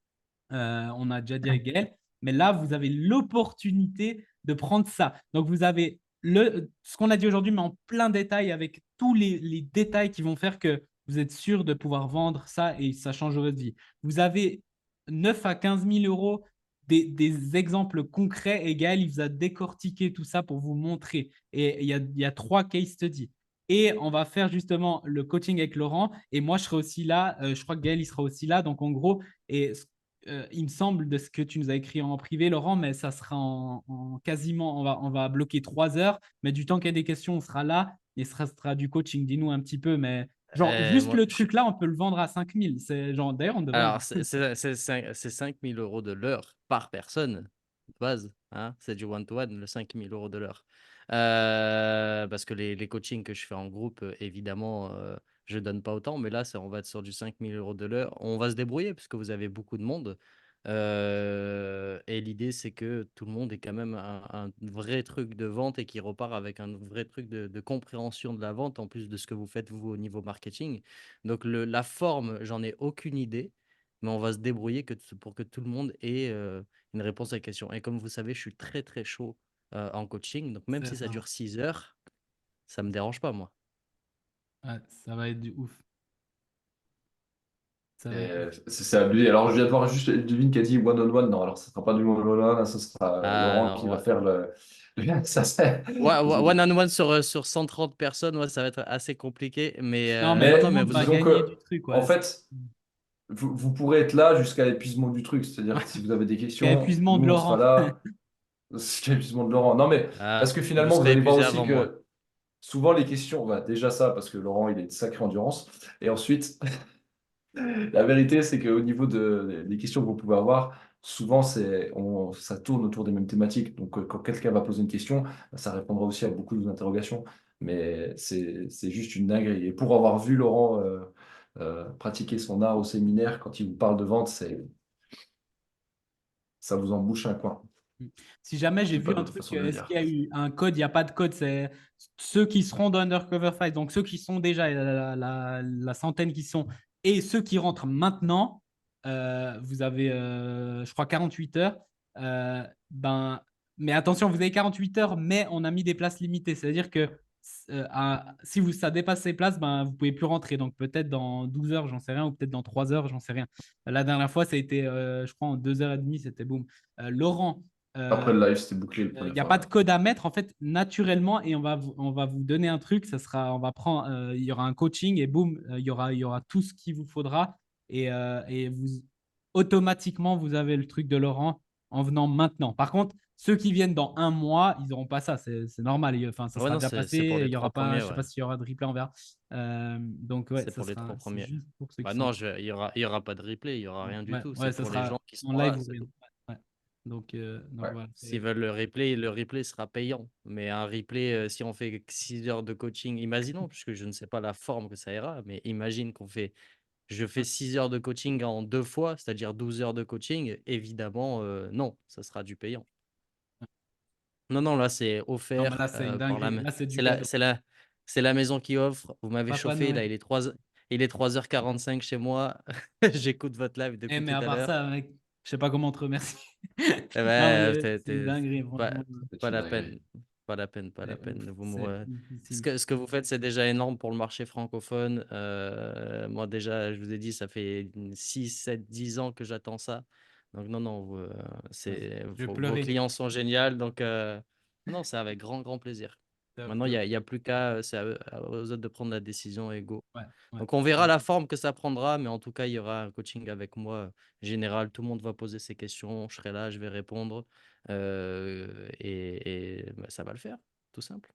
On a déjà dit avec Gaël. Mais là, vous avez l'opportunité de prendre ça. Donc, vous avez ce qu'on a dit aujourd'hui, mais en plein détail avec tous les détails qui vont faire que vous êtes sûr de pouvoir vendre ça et ça change votre vie. Vous avez 9 à 15 000 euros des exemples concrets et Gaël, il vous a décortiqué tout ça pour vous montrer. Et il y a 3 case studies. Et on va faire justement le coaching avec Laurent. Et moi, je serai aussi là. Je crois que Gaël, il sera aussi là. Donc, en gros, et il me semble de ce que tu nous as écrit en privé, Laurent, mais ça sera en quasiment, on va bloquer 3 heures, mais du temps qu'il y a des questions, on sera là et ce sera du coaching. Dis-nous un petit peu, mais genre, juste Moi, le truc là, on peut le vendre à 5 000. C'est genre, d'ailleurs, on devrait. Alors, c'est 5 000 euros de l'heure par personne, de base. Hein, c'est du one-to-one, le 5 000 euros de l'heure. Parce que les coachings que je fais en groupe, évidemment, je donne pas autant. Mais là, on va être sur du 5 000 euros de l'heure. On va se débrouiller puisque vous avez beaucoup de monde. Et l'idée, c'est que tout le monde ait quand même un vrai truc de vente et qui repart avec un vrai truc de compréhension de la vente, en plus de ce que vous faites, vous, au niveau marketing. Donc, la forme, j'en ai aucune idée, mais on va se débrouiller pour que tout le monde ait une réponse à la question. Et comme vous savez, je suis très, très chaud en coaching. Donc, même C'est si ça ça. dure 6 heures, ça me dérange pas, moi. Ouais, ça va être du ouf. Et c'est abusé. Alors, je viens de voir juste Devine qui a dit one-on-one. Non, alors, ce ne sera pas du one-on-one, hein, ce sera Ah Laurent qui non, va faire le. Ça, c'est. one-on-one sur 130 personnes, ouais, ça va être assez compliqué. Mais Non, mais non, tout Mais le non, mais monde vous, va disons gagner que, du truc, en ouais. fait, vous pourrez être là jusqu'à l'épuisement du truc. C'est-à-dire que si vous avez des Jusqu'à questions, épuisement de nous, on sera Laurent. là. C'est l'épuisement de Laurent. Non, mais parce que vous finalement, vous serez allez voir épuisé aussi avant moi. que souvent, les questions, bah, déjà ça, parce que Laurent, il est de sacrée endurance. Et ensuite, la vérité, c'est qu'au niveau des questions que vous pouvez avoir, souvent, ça tourne autour des mêmes thématiques. Donc, quand quelqu'un va poser une question, ça répondra aussi à beaucoup de vos interrogations. Mais c'est juste une dinguerie. Et pour avoir vu Laurent pratiquer son art au séminaire, quand il vous parle de vente, ça vous embouche un coin. Si jamais j'ai J'ai vu pas un d'autre truc, façon de le est-ce qu'il y dire. a eu un code? Il n'y a pas de code. C'est ceux qui seront dans Undercover Fight, donc ceux qui sont déjà, la centaine qui sont, et ceux qui rentrent maintenant, vous avez, je crois, 48 heures. Ben, mais attention, vous avez 48 heures, mais on a mis des places limitées. C'est-à-dire que si ça dépasse ces places, ben, vous ne pouvez plus rentrer. Donc peut-être dans 12 heures, j'en sais rien, ou peut-être dans 3 heures, j'en sais rien. La dernière fois, ça a été, je crois, en 2h30, c'était boum. Laurent, Après euh, le live, c'était bouclé la il première n'y a pas fois. de code à mettre en fait naturellement et on va vous donner un truc. Ça sera, on va prendre, il y aura un coaching et boum, il y aura tout ce qu'il vous faudra et automatiquement vous avez le truc de Laurent en venant maintenant. Par contre, ceux qui viennent dans un mois, ils n'auront pas ça. C'est normal. Enfin, ça Ouais, sera non, déjà c'est pour passé. Il les y aura trois pas, premiers, je sais ouais. pas s'il y aura de replay, on verra. Donc ouais, C'est ça pour les sera, trois c'est premiers. juste pour ceux qui Bah sont. non, il y aura pas de replay, il y aura rien du Ouais, tout. C'est ouais, ça pour les sera gens qui en seront live. là, c'est tout. Ouais. Donc Ouais. voilà. S'ils veulent le replay sera payant. Mais un replay, si on fait 6 heures de coaching, imaginons, puisque je ne sais pas la forme que ça ira, mais imagine je fais 6 heures de coaching en 2 fois, c'est-à-dire 12 heures de coaching. Évidemment, non, ça sera du payant. Non, non, là, c'est Non, mais offert là, c'est une par dinguerie. Là, c'est du c'est cadeau. c'est la maison qui offre. Vous m'avez Papa chauffé, Noël. là, il est 3h45 chez moi. J'écoute votre live depuis Mais tout à à part l'heure. ça, mec, je sais pas comment te remercier. Eh Non, ben, mais c'est une dinguerie, pas, franchement. pas C'est une la dinguerie. peine. Pas la peine, pas la Et peine. ouf. C'est oufissime. Ce que vous faites, c'est déjà énorme pour le marché francophone. Moi, déjà, je vous ai dit, ça fait 6 7 10 ans que j'attends ça. Donc, non, non, Je vais vos pleurer. clients sont géniaux. Donc, non, c'est avec grand, grand plaisir. Top, Maintenant, top. il y a plus qu'à, aux autres de prendre la décision et go. Ouais, ouais. Donc, on verra la forme que ça prendra, mais en tout cas, il y aura un coaching avec moi général. Tout le monde va poser ses questions. Je serai là, je vais répondre. Bah, ça va le faire, tout simple.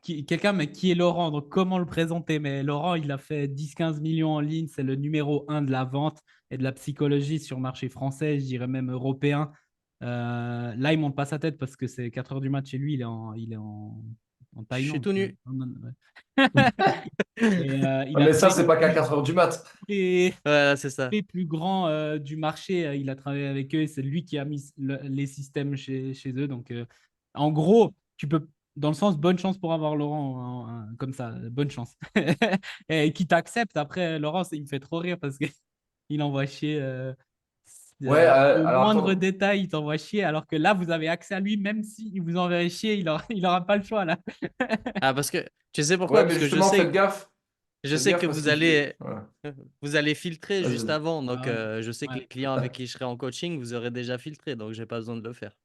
Quelqu'un, mais qui est Laurent? Donc, comment le présenter? Mais Laurent, il a fait 10-15 millions en ligne. C'est le numéro un de la vente et de la psychologie sur le marché français, je dirais même européen. Là, il monte pas sa tête parce que c'est 4 heures du match chez lui. Il est en Je suis Thaïlande. tout nu. Et il Ouais, a mais ça, travaillé c'est avec pas qu'à 4 heures du mat. les, Voilà, c'est ça. les plus grands du marché. Il a travaillé avec eux et c'est lui qui a mis les systèmes chez eux. Donc, en gros, tu peux, dans le sens, bonne chance pour avoir Laurent comme ça. Bonne chance. Et qui t'accepte. Après, Laurent, il me fait trop rire parce qu'il envoie chier. Ouais, Au alors moindre attends. détail, il t'envoie chier, alors que là, vous avez accès à lui, même s'il vous enverrait chier, il aura pas le choix, là. Ah, parce que tu sais pourquoi? Ouais, Parce mais que justement, faites gaffe. je Faites sais gaffe que parce qu'il fait. Voilà. vous allez filtrer Vas-y, juste vas-y. avant. Donc, Ah ouais. je sais que Ouais. les clients avec qui je serai en coaching, vous aurez déjà filtré. Donc, j'ai pas besoin de le faire.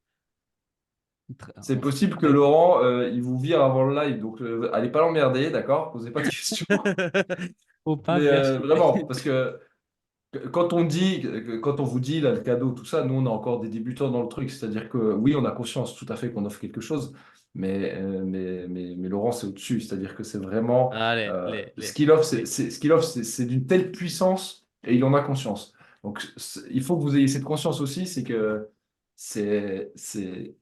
C'est On possible que fait- Laurent, il vous vire avant le live. Donc, allez pas l'emmerder, d'accord? Posez pas de questions. Faut pas Mais faire chier. vraiment, parce que quand on vous dit là, le cadeau, tout ça, nous, on a encore des débutants dans le truc. C'est-à-dire que oui, on a conscience tout à fait qu'on offre quelque chose, mais Laurent, c'est au-dessus. C'est-à-dire que c'est vraiment Allez, ce qu'il offre, les- ce qu'il offre, c'est d'une telle puissance et il en a conscience. Donc, il faut que vous ayez cette conscience aussi, c'est que c'est c'est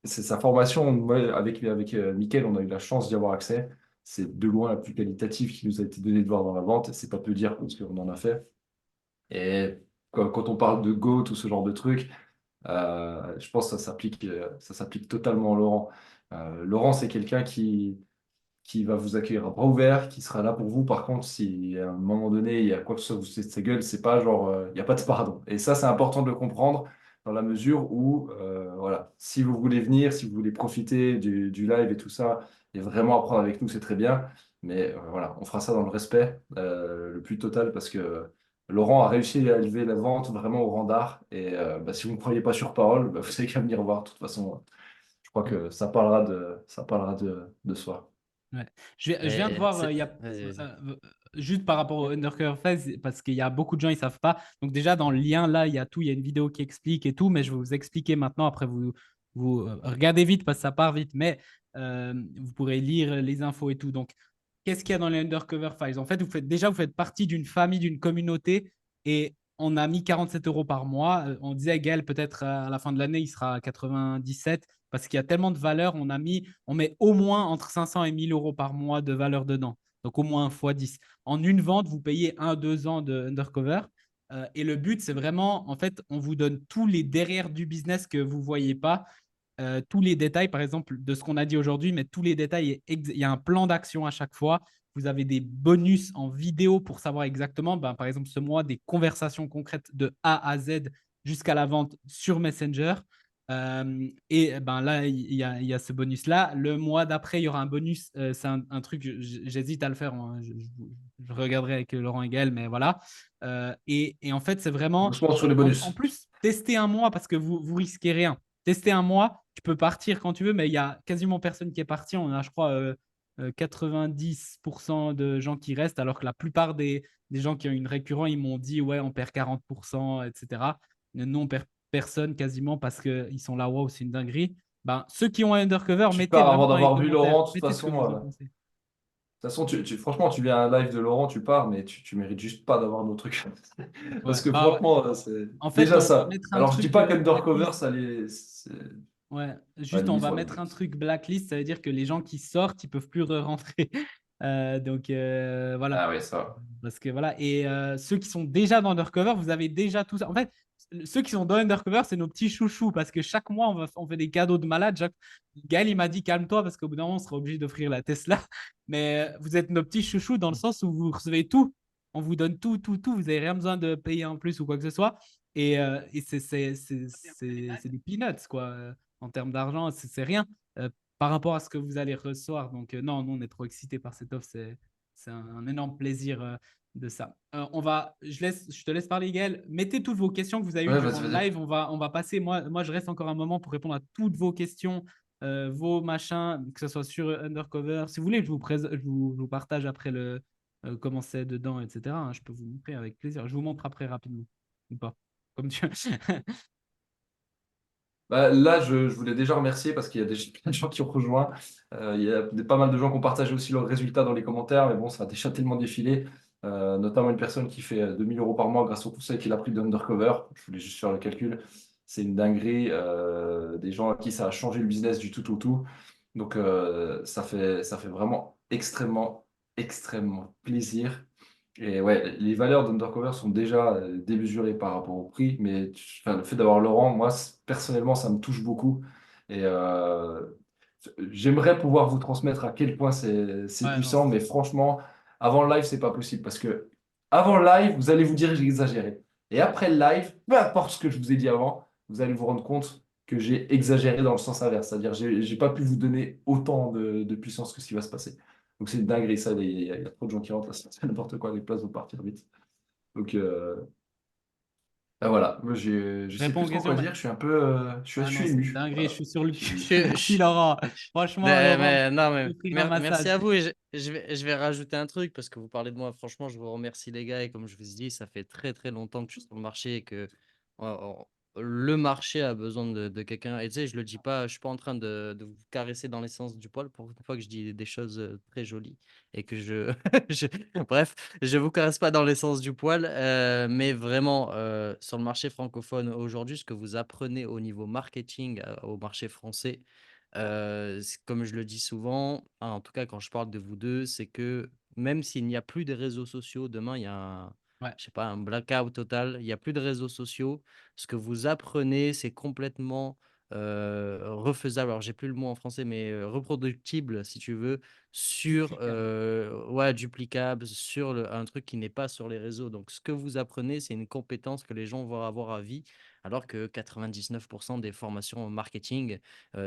c'est sa formation. Moi, avec Mickaël, on a eu la chance d'y avoir accès. C'est de loin la plus qualitative qui nous a été donnée de voir dans la vente. C'est pas peu dire parce qu'on en a fait. Et quand on parle de GOAT ou ce genre de truc, je pense que ça s'applique totalement à Laurent. Laurent, c'est quelqu'un qui va vous accueillir à bras ouverts, qui sera là pour vous. Par contre, si à un moment donné, il y a quoi que ce soit, vous faites sa gueule, c'est pas genre, il n'y a pas de pardon. Et ça, c'est important de le comprendre dans la mesure où, voilà, si vous voulez venir, si vous voulez profiter du live et tout ça, et vraiment apprendre avec nous, c'est très bien. Mais voilà, on fera ça dans le respect le plus total parce que Laurent a réussi à élever la vente vraiment au rang d'art. Et si vous ne me croyez pas sur parole, vous savez qu'à venir voir. De toute façon, je crois Mm. que ça parlera de soi. Ouais. Je viens de voir, il y a, Vas-y, vas-y. juste par rapport au Undercover Phase, parce qu'il y a beaucoup de gens, ils ne savent pas. Donc déjà, dans le lien, là, il y a tout. Il y a une vidéo qui explique et tout, mais je vais vous expliquer maintenant. Après, vous regardez vite parce que ça part vite, mais vous pourrez lire les infos et tout. Donc, qu'est-ce qu'il y a dans les Undercover Files? En fait, vous faites partie d'une famille, d'une communauté, et on a mis 47 euros par mois. On disait à Gaël, peut-être à la fin de l'année, il sera à 97 parce qu'il y a tellement de valeur. On met au moins entre 500 et 1000 euros par mois de valeur dedans. Donc au moins fois 10. En une vente, vous payez 2 ans de undercover. Et le but, c'est vraiment, en fait, on vous donne tous les derrière du business que vous ne voyez pas. Tous les détails, par exemple, de ce qu'on a dit aujourd'hui, mais tous les détails, il y a un plan d'action à chaque fois. Vous avez des bonus en vidéo pour savoir exactement, ben, par exemple, ce mois, des conversations concrètes de A à Z jusqu'à la vente sur Messenger. Et ben là, il y a ce bonus-là. Le mois d'après, il y aura un bonus. C'est un truc, j'hésite à le faire. Je regarderai avec Laurent et Gaël, mais voilà. Et en fait, c'est vraiment, Doucement sur les en bonus. plus, tester un mois parce que vous risquez rien. Tester un mois, tu peux partir quand tu veux, mais il y a quasiment personne qui est parti. On a, je crois, 90% de gens qui restent, alors que la plupart des gens qui ont une récurrent, ils m'ont dit, ouais, on perd 40%, etc. Nous, on perd personne quasiment parce qu'ils sont là, wow, c'est une dinguerie. Ben, ceux qui ont un undercover, Tu mettez pars avant vraiment dans les d'avoir vu commentaires. Laurent. De toute Mettez ce que façon, vous en pensez. façon, franchement, tu viens à un live de Laurent, tu pars, mais tu mérites juste pas d'avoir nos trucs. Ouais, Parce que bah ouais. franchement, c'est En fait, déjà on va ça. mettre un Alors, je dis truc pas qu'Undercover, blacklist. ça les. Ouais, Ouais, juste on limite, va voilà. mettre un truc blacklist, ça veut dire que les gens qui sortent, ils peuvent plus re-rentrer. Donc voilà. Ah ouais, ça. Parce que voilà, et ceux qui sont déjà dans Undercover, vous avez déjà tout ça. En fait, ceux qui sont dans Undercover, c'est nos petits chouchous parce que chaque mois, on fait des cadeaux de malade. Gaël, il m'a dit calme-toi parce qu'au bout d'un moment, on sera obligé d'offrir la Tesla. Mais vous êtes nos petits chouchous dans le sens où vous recevez tout. On vous donne tout, tout, tout. Vous n'avez rien besoin de payer en plus ou quoi que ce soit. Et c'est des peanuts, quoi. En termes d'argent, c'est rien par rapport à ce que vous allez recevoir. Donc, non, nous, on est trop excités par cette offre. C'est un énorme plaisir de ça. Je te laisse parler, Gaël. Mettez toutes vos questions que vous avez eues Ouais, vas-y, durant le vas-y. live. On va passer. Moi, je reste encore un moment pour répondre à toutes vos questions, vos machins, que ce soit sur Undercover. Si vous voulez, je vous partage après comment c'est dedans, etc. Hein, je peux vous montrer avec plaisir. Je vous montre après rapidement. Ou pas. Comme tu veux. Bah, là, je voulais déjà remercier parce qu'il y a déjà plein de gens qui ont rejoint. Il y a pas mal de gens qui ont partagé aussi leurs résultats dans les commentaires, mais bon, ça a déjà tellement défilé. Notamment une personne qui fait 2000 euros par mois grâce au conseil qu'il a pris d'Undercover. Je voulais juste faire le calcul. C'est une dinguerie. Des gens à qui ça a changé le business du tout au tout. Donc, ça fait vraiment extrêmement, extrêmement plaisir. Et ouais, les valeurs d'Undercover sont déjà démesurées par rapport au prix, mais enfin, le fait d'avoir Laurent, moi, personnellement, ça me touche beaucoup. Et j'aimerais pouvoir vous transmettre à quel point c'est Ouais, non, puissant, mais franchement, avant le live, c'est pas possible parce que avant le live, vous allez vous dire j'ai exagéré. Et après le live, peu importe ce que je vous ai dit avant, vous allez vous rendre compte que j'ai exagéré dans le sens inverse. C'est-à-dire, j'ai pas pu vous donner autant de puissance que ce qui va se passer. Donc c'est une dinguerie, ça. Il y a trop de gens qui rentrent là, c'est n'importe quoi, les places vont partir vite. Donc voilà, moi je sais réponds plus aux trop quoi questions, mais dire, je ah suis non, c'est une ému. dinguerie. Je Voilà. suis sur le Je suis cul. ému. Merci, Laurent. Franchement, Laurent, Non, je mais vais offrir un massage. merci à vous. Et je vais rajouter un truc parce que vous parlez de moi. Franchement, je vous remercie, les gars. Et comme je vous ai dit, ça fait très très longtemps que je suis sur le marché et que on- le marché a besoin de quelqu'un. Et tu sais, je le dis pas, je suis pas en train de vous caresser dans l'essence du poil pour une fois que je dis des choses très jolies et que je- bref, je vous caresse pas dans l'essence du poil. Mais vraiment, sur le marché francophone aujourd'hui, ce que vous apprenez au niveau marketing au marché français. Comme je le dis souvent, en tout cas quand je parle de vous deux, c'est que même s'il n'y a plus de réseaux sociaux, demain il y a Ouais, je sais pas, un blackout total, il n'y a plus de réseaux sociaux. Ce que vous apprenez, c'est complètement refaisable. Alors j'ai plus le mot en français, mais reproductible si tu veux, sur duplicable. ouais, duplicable, sur un truc qui n'est pas sur les réseaux. Donc ce que vous apprenez, c'est une compétence que les gens vont avoir à vie, alors que 99% des formations en marketing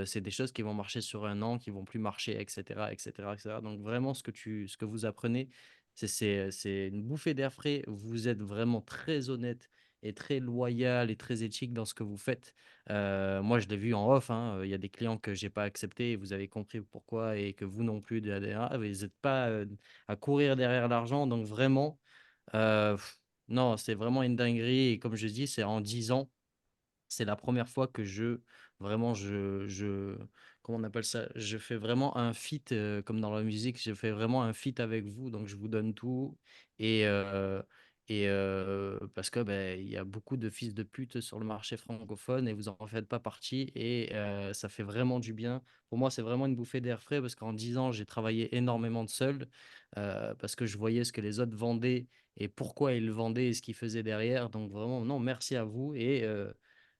c'est des choses qui vont marcher sur un an, qui vont plus marcher, etc., etc., etc. Donc vraiment, ce que vous apprenez, C'est une bouffée d'air frais. Vous êtes vraiment très honnête et très loyal et très éthique dans ce que vous faites. Moi, je l'ai vu en off, hein. Il y a des clients que j'ai pas acceptés et vous avez compris pourquoi et que vous non plus. Vous n'êtes pas à courir derrière l'argent. Donc vraiment, non, c'est vraiment une dinguerie. Et comme je dis, c'est en 10 ans. C'est la première fois que vraiment, comment on appelle ça? Je fais vraiment un feat, comme dans la musique, je fais vraiment un feat avec vous, donc je vous donne tout et parce que, beh, il y a beaucoup de fils de pute sur le marché francophone et vous en faites pas partie et ça fait vraiment du bien. Pour moi, c'est vraiment une bouffée d'air frais parce qu'en 10 ans, j'ai travaillé énormément de seul, parce que je voyais ce que les autres vendaient et pourquoi ils le vendaient et ce qu'ils faisaient derrière, donc vraiment, non, merci à vous et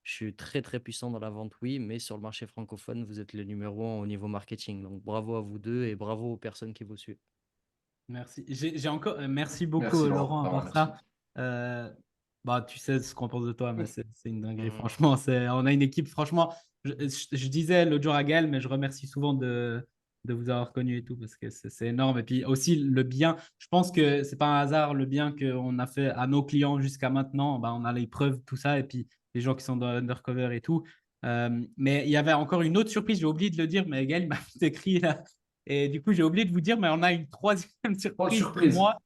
je suis très, très puissant dans la vente, oui, mais sur le marché francophone, vous êtes le numéro un au niveau marketing. Donc, bravo à vous deux et bravo aux personnes qui vous suivent. Merci. J'ai encore, merci beaucoup, Merci, Laurent. Laurent, à Vraiment, part merci. ça. Bah, tu sais ce qu'on pense de toi, mais c'est une dinguerie. Mhm. Franchement, on a une équipe. Franchement, je disais l'autre jour à Gaël, mais je remercie souvent de vous avoir connu et tout, parce que c'est énorme. Et puis aussi, le bien, je pense que c'est pas un hasard, le bien qu'on a fait à nos clients jusqu'à maintenant. Bah, on a les preuves, tout ça, et puis les gens qui sont dans Undercover et tout. Mais il y avait encore une autre surprise, j'ai oublié de le dire, mais Gaël m'a écrit là. Et du coup, j'ai oublié de vous dire, mais on a une troisième Pas de surprise pour surprise. moi.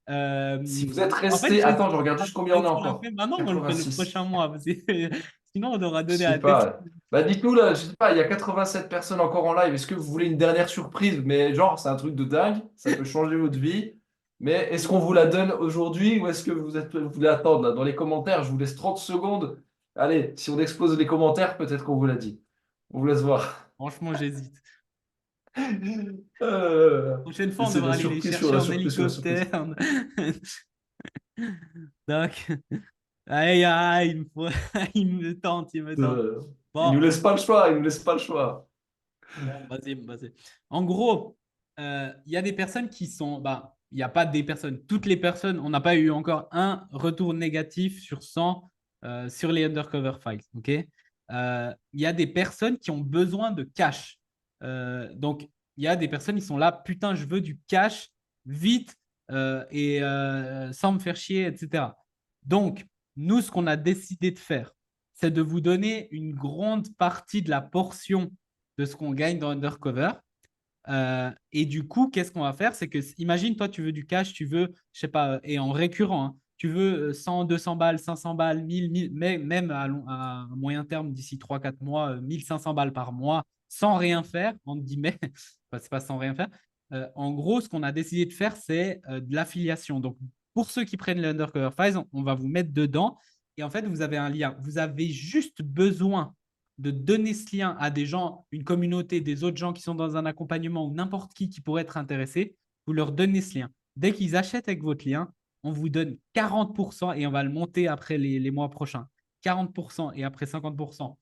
Euh, Si vous êtes En fait, resté, attends, je regarde juste combien on est est-ce qu'on l'a fait encore. maintenant ou on le fait le 86. prochain mois? Parce que sinon, on aura Je donné sais la tête. pas. Bah, dites-nous là, je sais pas, il y a 87 personnes encore en live. Est-ce que vous voulez une dernière surprise? Mais genre, c'est un truc de dingue. Ça peut changer votre vie. Mais est-ce qu'on vous la donne aujourd'hui ou est-ce que vous voulez attendre là? Dans les commentaires, je vous laisse 30 secondes. Allez, si on explose les commentaires, peut-être qu'on vous l'a dit. On vous laisse voir. Franchement, j'hésite. Euh, Prochaine mais fois, on c'est devra la aller les surprise sur chercher la en surprise sur la surprise. hélicoptère. Donc, aïe, aïe, il me tente, il me tente. Il nous Bon, laisse pas le choix, il nous laisse pas le choix. bon, vas-y, vas-y. En gros, il y a des personnes qui sont. Bah, il n'y a pas des personnes. Toutes les personnes, on n'a pas eu encore un retour négatif sur 100 sur les Undercover Files. OK? Il y a des personnes qui ont besoin de cash. Donc, il y a des personnes qui sont là, putain, je veux du cash vite et sans me faire chier, etc. Donc, nous, ce qu'on a décidé de faire, c'est de vous donner une grande partie de la portion de ce qu'on gagne dans Undercover. Et du coup, qu'est-ce qu'on va faire? C'est que, imagine, toi, tu veux du cash, tu veux, je sais pas, et en récurrent, hein, tu veux 100, 200 balles, 500 balles, 1000, même à moyen terme, d'ici 3, 4 mois, 1500 balles par mois, sans rien faire, entre guillemets. Enfin, c'est pas sans rien faire. En gros, ce qu'on a décidé de faire, c'est de l'affiliation. Donc, pour ceux qui prennent le Undercover Files, on va vous mettre dedans. Et en fait, vous avez un lien. Vous avez juste besoin de donner ce lien à des gens, une communauté, des autres gens qui sont dans un accompagnement ou n'importe qui pourrait être intéressé, vous leur donnez ce lien. Dès qu'ils achètent avec votre lien, on vous donne 40% et on va le monter après les mois prochains. 40% et après 50%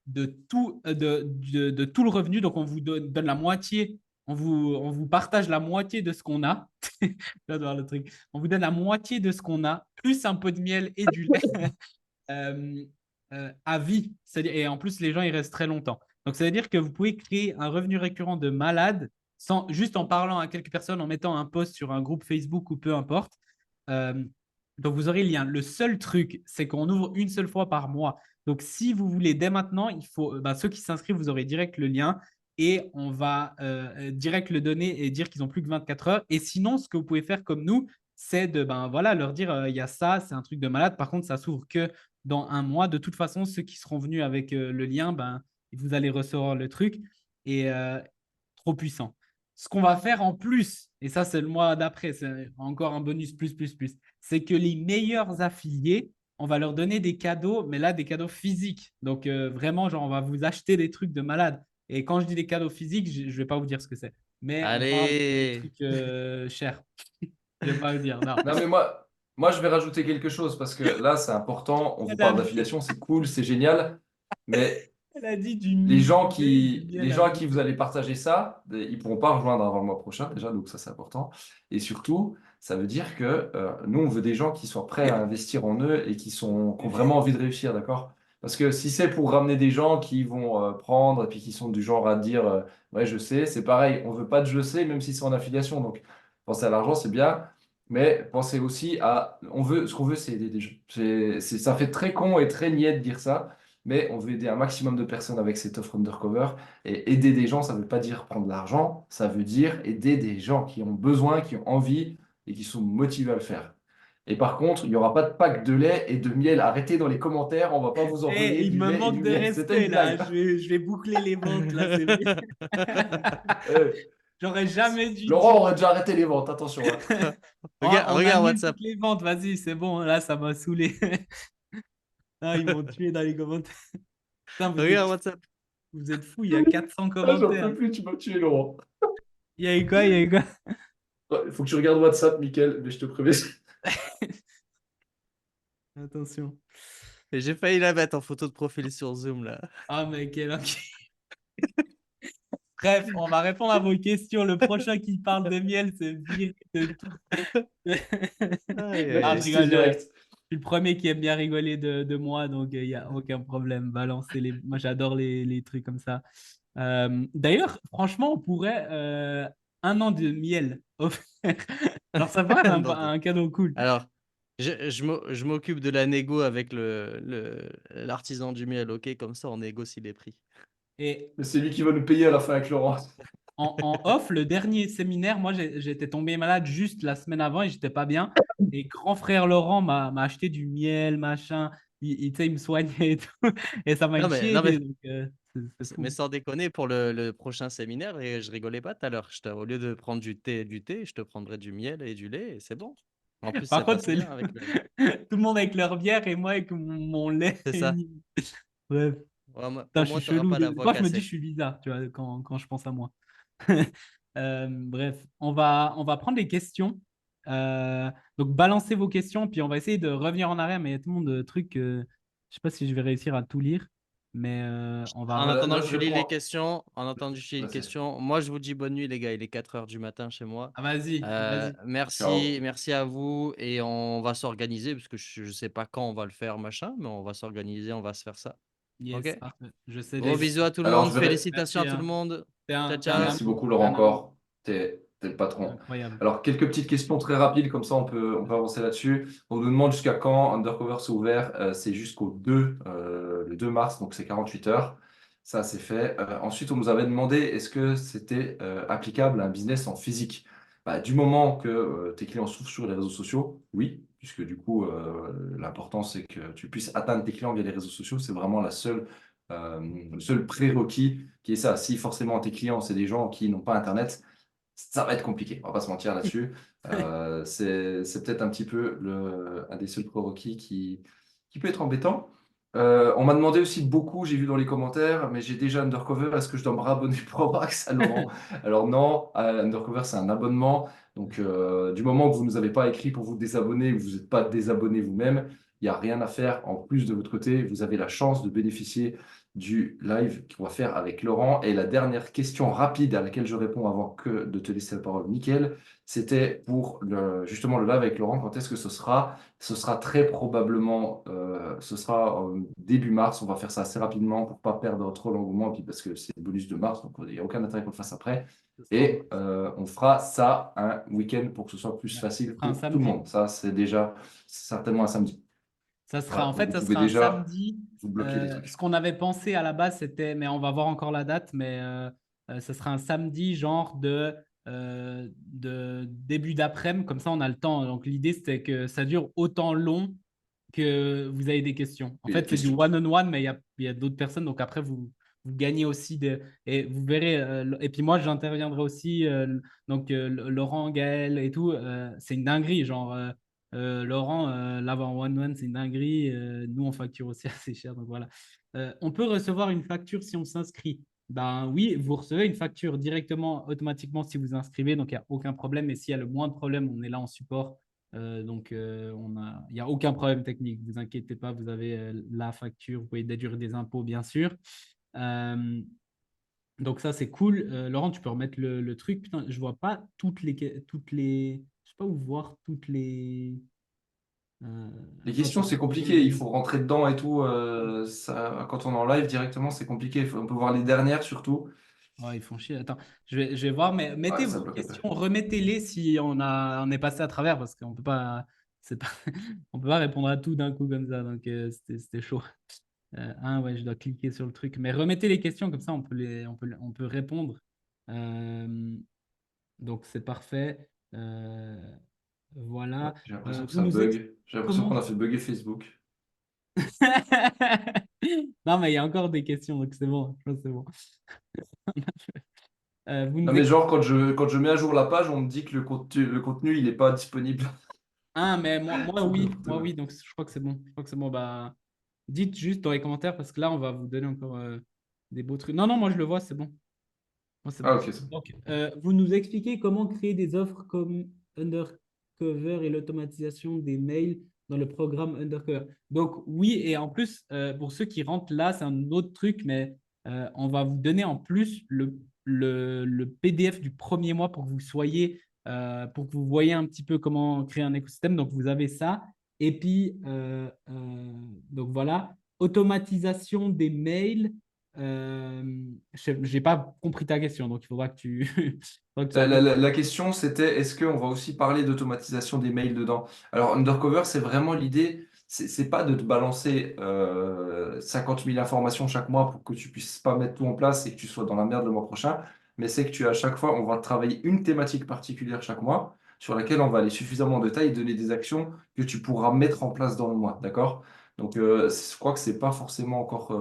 de tout le revenu. Donc, on vous donne la moitié. On vous partage la moitié de ce qu'on a. J'adore le truc. On vous donne la moitié de ce qu'on a, plus un peu de miel et du lait. euh, à vie. Et en plus, les gens, ils restent très longtemps. Donc, ça veut dire que vous pouvez créer un revenu récurrent de malade juste en parlant à quelques personnes, en mettant un post sur un groupe Facebook ou peu importe. Euh, donc, vous aurez le lien. Le seul truc, c'est qu'on ouvre une seule fois par mois. Donc, si vous voulez dès maintenant, il faut, ceux qui s'inscrivent, vous aurez direct le lien et on va direct le donner et dire qu'ils ont plus que 24 heures. Et sinon, ce que vous pouvez faire comme nous, c'est de voilà, leur dire il y a ça, c'est un truc de malade. Par contre, ça s'ouvre que dans un mois. De toute façon, ceux qui seront venus avec le lien, vous allez recevoir le truc. Et trop puissant. Ce qu'on va faire en plus, et ça c'est le mois d'après, c'est encore un bonus plus, plus, plus, c'est que les meilleurs affiliés, on va leur donner des cadeaux, mais là des cadeaux physiques. Donc vraiment, genre on va vous acheter des trucs de malade. Et quand je dis des cadeaux physiques, je ne vais pas vous dire ce que c'est. Mais on parle de Allez! trucs chers. Je ne vais pas vous dire, non. Non, mais moi, je vais rajouter quelque chose parce que là, c'est important. On vous Elle a parle dit, d'affiliation, c'est cool, c'est génial. Mais elle a dit du les gens lait et du les miel à gens à vous. qui vous allez partager ça, ils pourront pas rejoindre avant le mois prochain déjà, donc ça, c'est important. Et surtout, ça veut dire que nous, on veut des gens qui soient prêts à investir en eux et qui ont vraiment envie de réussir, d'accord? Parce que si c'est pour ramener des gens qui vont prendre et puis qui sont du genre à dire ouais, je sais, c'est pareil, on veut pas de je sais, même si c'est en affiliation. Donc, penser à l'argent, c'est bien. Mais pensez aussi à, ce qu'on veut, c'est aider des gens. Ça fait très con et très niais de dire ça, mais on veut aider un maximum de personnes avec cette offre Undercover. Et aider des gens, ça ne veut pas dire prendre de l'argent, ça veut dire aider des gens qui ont besoin, qui ont envie et qui sont motivés à le faire. Et par contre, il n'y aura pas de pack de lait et de miel. Arrêtez dans les commentaires, on ne va pas vous envoyer Il du me lait et manque du de miel. C'était respect une là. blague. Je vais boucler les ventes là, c'est vrai. Euh, J'aurais jamais dû Laurent dire. aurait déjà arrêté les ventes, attention, hein. On Regarde annule WhatsApp. toutes les ventes, vas-y, c'est bon, là, ça m'a saoulé. Ah, ils m'ont tué dans les commentaires. Putain, Regarde WhatsApp. vous êtes fous, il y a 400 Ah, j'en commentaires. peux plus, tu m'as tué, Laurent. Il y a eu quoi, il y a eu quoi? Il faut que tu regardes WhatsApp, Mickaël, mais je te préviens. Attention. Et j'ai failli la mettre en photo de profil sur Zoom là. Ah, mais quel enculé. Bref, on va répondre à vos questions. Le prochain qui parle de miel, c'est viré de tout. Aïe, aïe, Ah, je aïe. Blacklisté rigole. direct. Je suis le premier qui aime bien rigoler de moi, donc il n'y a aucun problème. Balancer les... Moi, j'adore les trucs comme ça. D'ailleurs, franchement, on pourrait un an de miel offert. Genre, ça pourrait être Non, un cadeau cool. alors, je m'occupe de la négo avec l'artisan du miel, ok? Comme ça, on négocie les prix. Et Mais c'est lui qui va nous payer à la fin avec Laurent. en off, le dernier séminaire, moi, j'étais tombé malade juste la semaine avant et j'étais pas bien. Et grand frère Laurent m'a acheté du miel, machin. Tu sais, il me soignait et tout. Et ça m'a Non, chier non, mais, aidé. Donc, c'est mais cool. sans déconner, pour le prochain séminaire, et je rigolais pas tout à l'heure. Au lieu de prendre du thé, je te prendrai du miel et du lait, et c'est bon. En plus, Par ça contre, passe c'est bien avec le. tout le monde avec leur bière et moi avec mon lait. C'est ça. Bref, Ouais, putain, au je suis moins, tu n'auras chelou. pas la voix Moi, je me dis, je cassée. suis bizarre, tu vois, quand je pense à moi. Bref, on va prendre les questions. Donc, balancez vos questions, puis on va essayer de revenir en arrière. Mais il y a tellement de trucs. Je sais pas si je vais réussir à tout lire, mais on va En voir. attendant Là, que je tu lis les réponds. questions, en attendant que tu lis les Vas-y. questions, moi, je vous dis bonne nuit, les gars. Il est 4 heures du matin chez moi. Ah, vas-y, vas-y. Merci, Ciao. merci à vous. Et on va s'organiser, parce que je ne sais pas quand on va le faire, machin, mais on va s'organiser, on va se faire ça. Yes, OK? parfait. Je sais Gros déjà. Yes. bisous à tout le Alors, monde. je vais. Félicitations Merci, à tout le hein. monde. Ciao, T'es un ciao. Merci amour. beaucoup, T'es Laurent, un amour. encore. T'es le patron. Incroyable. Alors, quelques petites questions très rapides, comme ça on peut avancer là-dessus. On nous demande jusqu'à quand Undercover c'est ouvert. C'est jusqu'au 2, le 2 mars, donc c'est 48 heures. Ça, c'est fait. Ensuite, on nous avait demandé est-ce que c'était applicable à un business en physique. Bah, du moment que tes clients s'ouvrent sur les réseaux sociaux, oui, puisque du coup, l'important c'est que tu puisses atteindre tes clients via les réseaux sociaux. C'est vraiment le seul prérequis qui est ça. Si forcément tes clients, c'est des gens qui n'ont pas Internet, ça va être compliqué, on va pas se mentir là-dessus. C'est peut-être un petit peu un des seuls prérequis qui peut être embêtant. On m'a demandé aussi beaucoup, j'ai vu dans les commentaires, mais j'ai déjà Undercover, est-ce que je dois me rabonner Pro Max à Laurent? Alors non, Undercover c'est un abonnement. Donc du moment que vous ne nous avez pas écrit pour vous désabonner, vous n'êtes pas désabonné vous-même, il n'y a rien à faire en plus de votre côté. Vous avez la chance de bénéficier du live qu'on va faire avec Laurent. Et la dernière question rapide à laquelle je réponds avant que de te laisser la parole, Mickaël, c'était pour justement le live avec Laurent. Quand est-ce que ce sera? Ce sera très probablement, ce sera début mars. On va faire ça assez rapidement pour pas perdre trop l'engouement, et puis parce que c'est le bonus de mars, donc il n'y a aucun intérêt qu'on le fasse après. Et on fera ça un week-end pour que ce soit plus Ouais, facile ça sera un pour tout le samedi. monde. Ça, c'est déjà certainement un samedi. En Voilà, donc fait, vous ça pouvez sera un déjà samedi. vous bloquer des Ce trucs. qu'on avait pensé à la base, c'était, mais on va voir encore la date, mais ça sera un samedi, genre de début d'après-midi, comme ça on a le temps. Donc l'idée, c'était que ça dure autant long que vous avez des questions. En Il y a des fait, c'est du questions. one-on-one, mais il y a d'autres personnes, donc après, vous gagnez aussi des. Et vous verrez, et puis moi, j'interviendrai aussi, donc Laurent, Gaël et tout, c'est une dinguerie, genre. Laurent, l'avoir one-one, c'est une dinguerie. Nous, on facture aussi assez cher. Donc voilà. On peut recevoir une facture si on s'inscrit. Ben oui, vous recevez une facture directement, automatiquement si vous inscrivez. Donc il n'y a aucun problème. Et s'il y a le moindre problème, on est là en support. Il n'y a aucun problème technique. Ne vous inquiétez pas, vous avez la facture. Vous pouvez déduire des impôts, bien sûr. Euh, donc ça, c'est cool. Laurent, tu peux remettre le truc. Putain, je vois pas je sais pas où voir toutes les. Les Attends, questions, c'est compliqué. Il faut rentrer dedans et tout. Quand on est en live directement, c'est compliqué. On peut voir les dernières surtout. Ouais, ils font chier. Attends, je vais voir, mais mettez Ouais, ça vos bloque un peu. questions, remettez-les si on est passé à travers parce qu'on peut pas, c'est pas, on peut pas répondre à tout d'un coup comme ça. Donc, c'était chaud. Ouais, je dois cliquer sur le truc. Mais remettez les questions comme ça, on peut répondre. Euh, donc, c'est parfait. Ouais, Voilà. j'ai l'impression que Vous ça nous expliquez bug. J'ai l'impression comment. qu'on a fait bugger Facebook. Non, mais il y a encore des questions, donc c'est bon. Je pense que c'est bon. Vous Non, nous mais expliquez. genre, quand je mets à jour la page, on me dit que le contenu il n'est pas disponible. Ah, mais moi C'est oui, n'importe moi quoi. oui, donc je crois que c'est bon. Je crois que c'est bon. Bah, dites juste dans les commentaires parce que là, on va vous donner encore des beaux trucs. Non, non, moi je le vois, c'est bon. Moi, c'est Ah, bon. ok, ça. Donc, vous nous expliquez comment créer des offres comme Undercover et l'automatisation des mails dans le programme Undercover. Donc, oui, et en plus, pour ceux qui rentrent là, c'est un autre truc, mais on va vous donner en plus le PDF du premier mois pour que vous soyez, pour que vous voyez un petit peu comment créer un écosystème. Donc, vous avez ça. Et puis, donc voilà, automatisation des mails. Je n'ai pas compris ta question, donc il faudra que tu, faudra que tu répètes. La question, c'était est-ce qu'on va aussi parler d'automatisation des mails dedans? Alors, Undercover, c'est vraiment l'idée, c'est pas de te balancer 50 000 informations chaque mois pour que tu puisses pas mettre tout en place et que tu sois dans la merde le mois prochain, mais c'est que à chaque fois, on va travailler une thématique particulière chaque mois sur laquelle on va aller suffisamment en détail et donner des actions que tu pourras mettre en place dans le mois, d'accord? Donc, je crois que c'est pas forcément encore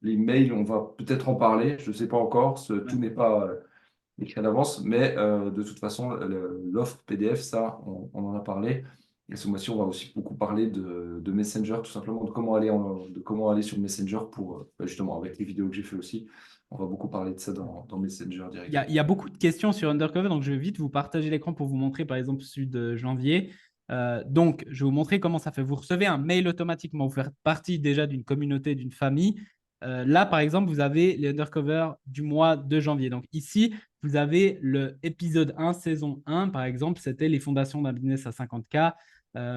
les mails, on va peut-être en parler, je sais pas encore, Ouais. tout n'est pas écrit à l'avance, mais de toute façon, l'offre PDF, ça, on en a parlé. Et ce mois-ci, on va aussi beaucoup parler de Messenger, tout simplement, de comment aller sur Messenger pour, justement, avec les vidéos que j'ai fait aussi, on va beaucoup parler de ça dans Messenger Il y directement. a beaucoup de questions sur Undercover, donc je vais vite vous partager l'écran pour vous montrer, par exemple, celui de janvier. Donc, je vais vous montrer comment ça fait. Vous recevez un mail automatiquement, vous faites partie déjà d'une communauté, d'une famille. Là, par exemple, vous avez les Undercover du mois de janvier. Donc, ici, vous avez le épisode 1, saison 1, par exemple, c'était les fondations d'un business à 50K.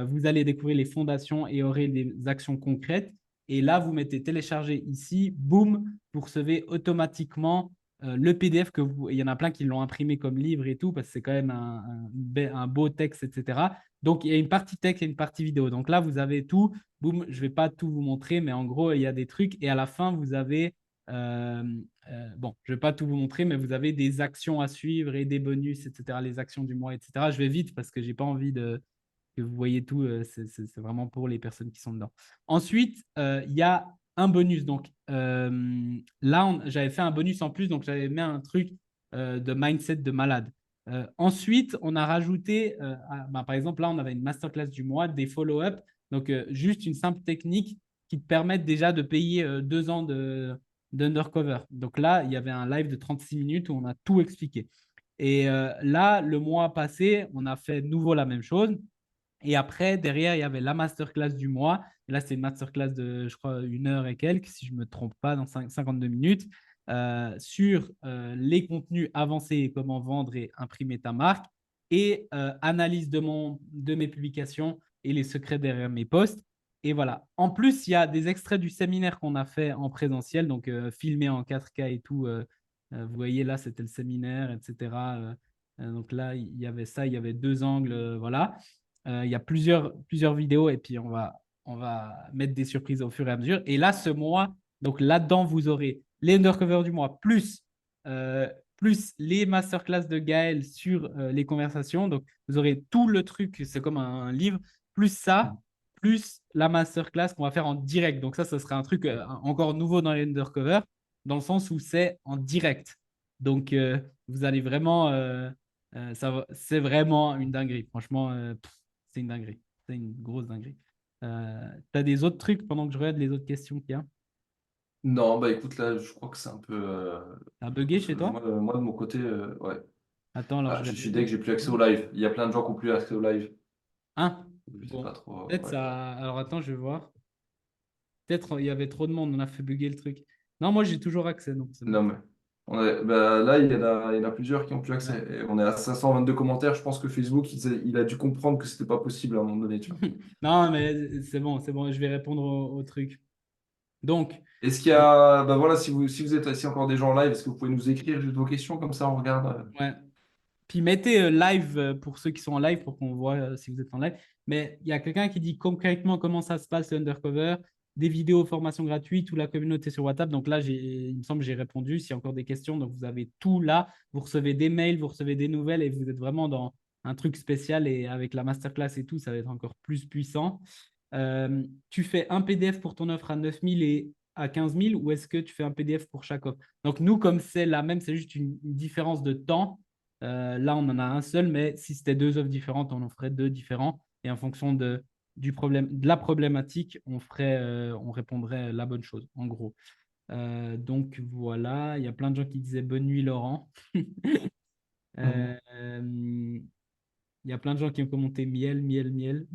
Vous allez découvrir les fondations et aurez des actions concrètes. Et là, vous mettez télécharger ici, boum, vous recevez automatiquement le PDF que vous, il y en a plein qui l'ont imprimé comme livre et tout, parce que c'est quand même un beau texte, etc. Donc, il y a une partie texte et une partie vidéo. Donc là, vous avez tout. Boum, je ne vais pas tout vous montrer, mais en gros, il y a des trucs. Et à la fin, vous avez, euh, bon, je ne vais pas tout vous montrer, mais vous avez des actions à suivre et des bonus, etc. Les actions du mois, etc. Je vais vite parce que je n'ai pas envie que vous voyez tout. C'est vraiment pour les personnes qui sont dedans. Ensuite, il y a un bonus. Donc là, j'avais fait un bonus en plus, donc j'avais mis un truc de mindset de malade. Ensuite, on a rajouté, par exemple, là, on avait une masterclass du mois, des follow-up. Donc, juste une simple technique qui te permet déjà de payer 2 ans d'undercover. Donc là, il y avait un live de 36 minutes où on a tout expliqué. Et là, le mois passé, on a fait de nouveau la même chose. Et après, derrière, il y avait la masterclass du mois. Et là, c'est une masterclass de, je crois, 1 heure et quelques, si je ne me trompe pas, dans 52 minutes, sur les contenus avancés et comment vendre et imprimer ta marque, et analyse de mes publications et les secrets derrière mes posts. Et voilà. En plus, il y a des extraits du séminaire qu'on a fait en présentiel, donc filmé en 4K et tout. Vous voyez, là, c'était le séminaire, etc. Donc là, il y avait ça, il y avait 2 angles, voilà. Il y a plusieurs vidéos et puis on va mettre des surprises au fur et à mesure. Et là, ce mois, donc là-dedans, vous aurez les undercovers du mois, plus les masterclass de Gaël sur les conversations. Donc, vous aurez tout le truc, c'est comme un livre, plus ça, plus la masterclass qu'on va faire en direct. Donc, ça sera un truc encore nouveau dans les undercovers, dans le sens où c'est en direct. Donc, vous allez vraiment, c'est vraiment une dinguerie. Franchement, c'est une dinguerie. C'est une grosse dinguerie. Tu as des autres trucs pendant que je regarde les autres questions qu'il y a? Non, bah écoute, là, je crois que c'est un peu. T'as bugué chez toi? Moi, de mon côté, ouais. Attends, alors Ah, je vais je suis regarder. dès que j'ai plus accès au live. Il y a plein de gens qui n'ont plus accès au live. Hein? Je sais pas Bon, trop. peut-être Ouais. ça. Alors attends, je vais voir. Peut-être il y avait trop de monde, on a fait bugger le truc. Non, moi j'ai toujours accès, donc c'est bon. Non, mais bah, là, il y en a plusieurs qui n'ont plus Ouais. accès. Et on est à 522 commentaires. Je pense que Facebook, il a dû comprendre que c'était pas possible à un moment donné, tu vois. Non, mais c'est bon, je vais répondre au truc. Donc, Est-ce qu'il y a, bah voilà, si vous êtes assis encore des gens en live, est-ce que vous pouvez nous écrire juste vos questions comme ça on regarde. ouais. Puis mettez live pour ceux qui sont en live pour qu'on voit si vous êtes en live. Mais il y a quelqu'un qui dit concrètement comment ça se passe le Undercover, des vidéos, formations gratuites ou la communauté sur WhatsApp. Donc là, il me semble que j'ai répondu. S'il y a encore des questions, donc vous avez tout là. Vous recevez des mails, vous recevez des nouvelles et vous êtes vraiment dans un truc spécial. Et avec la masterclass et tout, ça va être encore plus puissant. Tu fais un PDF pour ton offre à 9 000 et à 15 000 ou est-ce que tu fais un PDF pour chaque offre? Donc nous, comme c'est la même, c'est juste une différence de temps. Là, on en a un seul, mais si c'était deux offres différentes, on en ferait deux différents. Et en fonction du problème, de la problématique, on répondrait la bonne chose, en gros. Donc voilà, il y a plein de gens qui disaient bonne nuit, Laurent. Mhm. Il y a plein de gens qui ont commenté miel, miel, miel.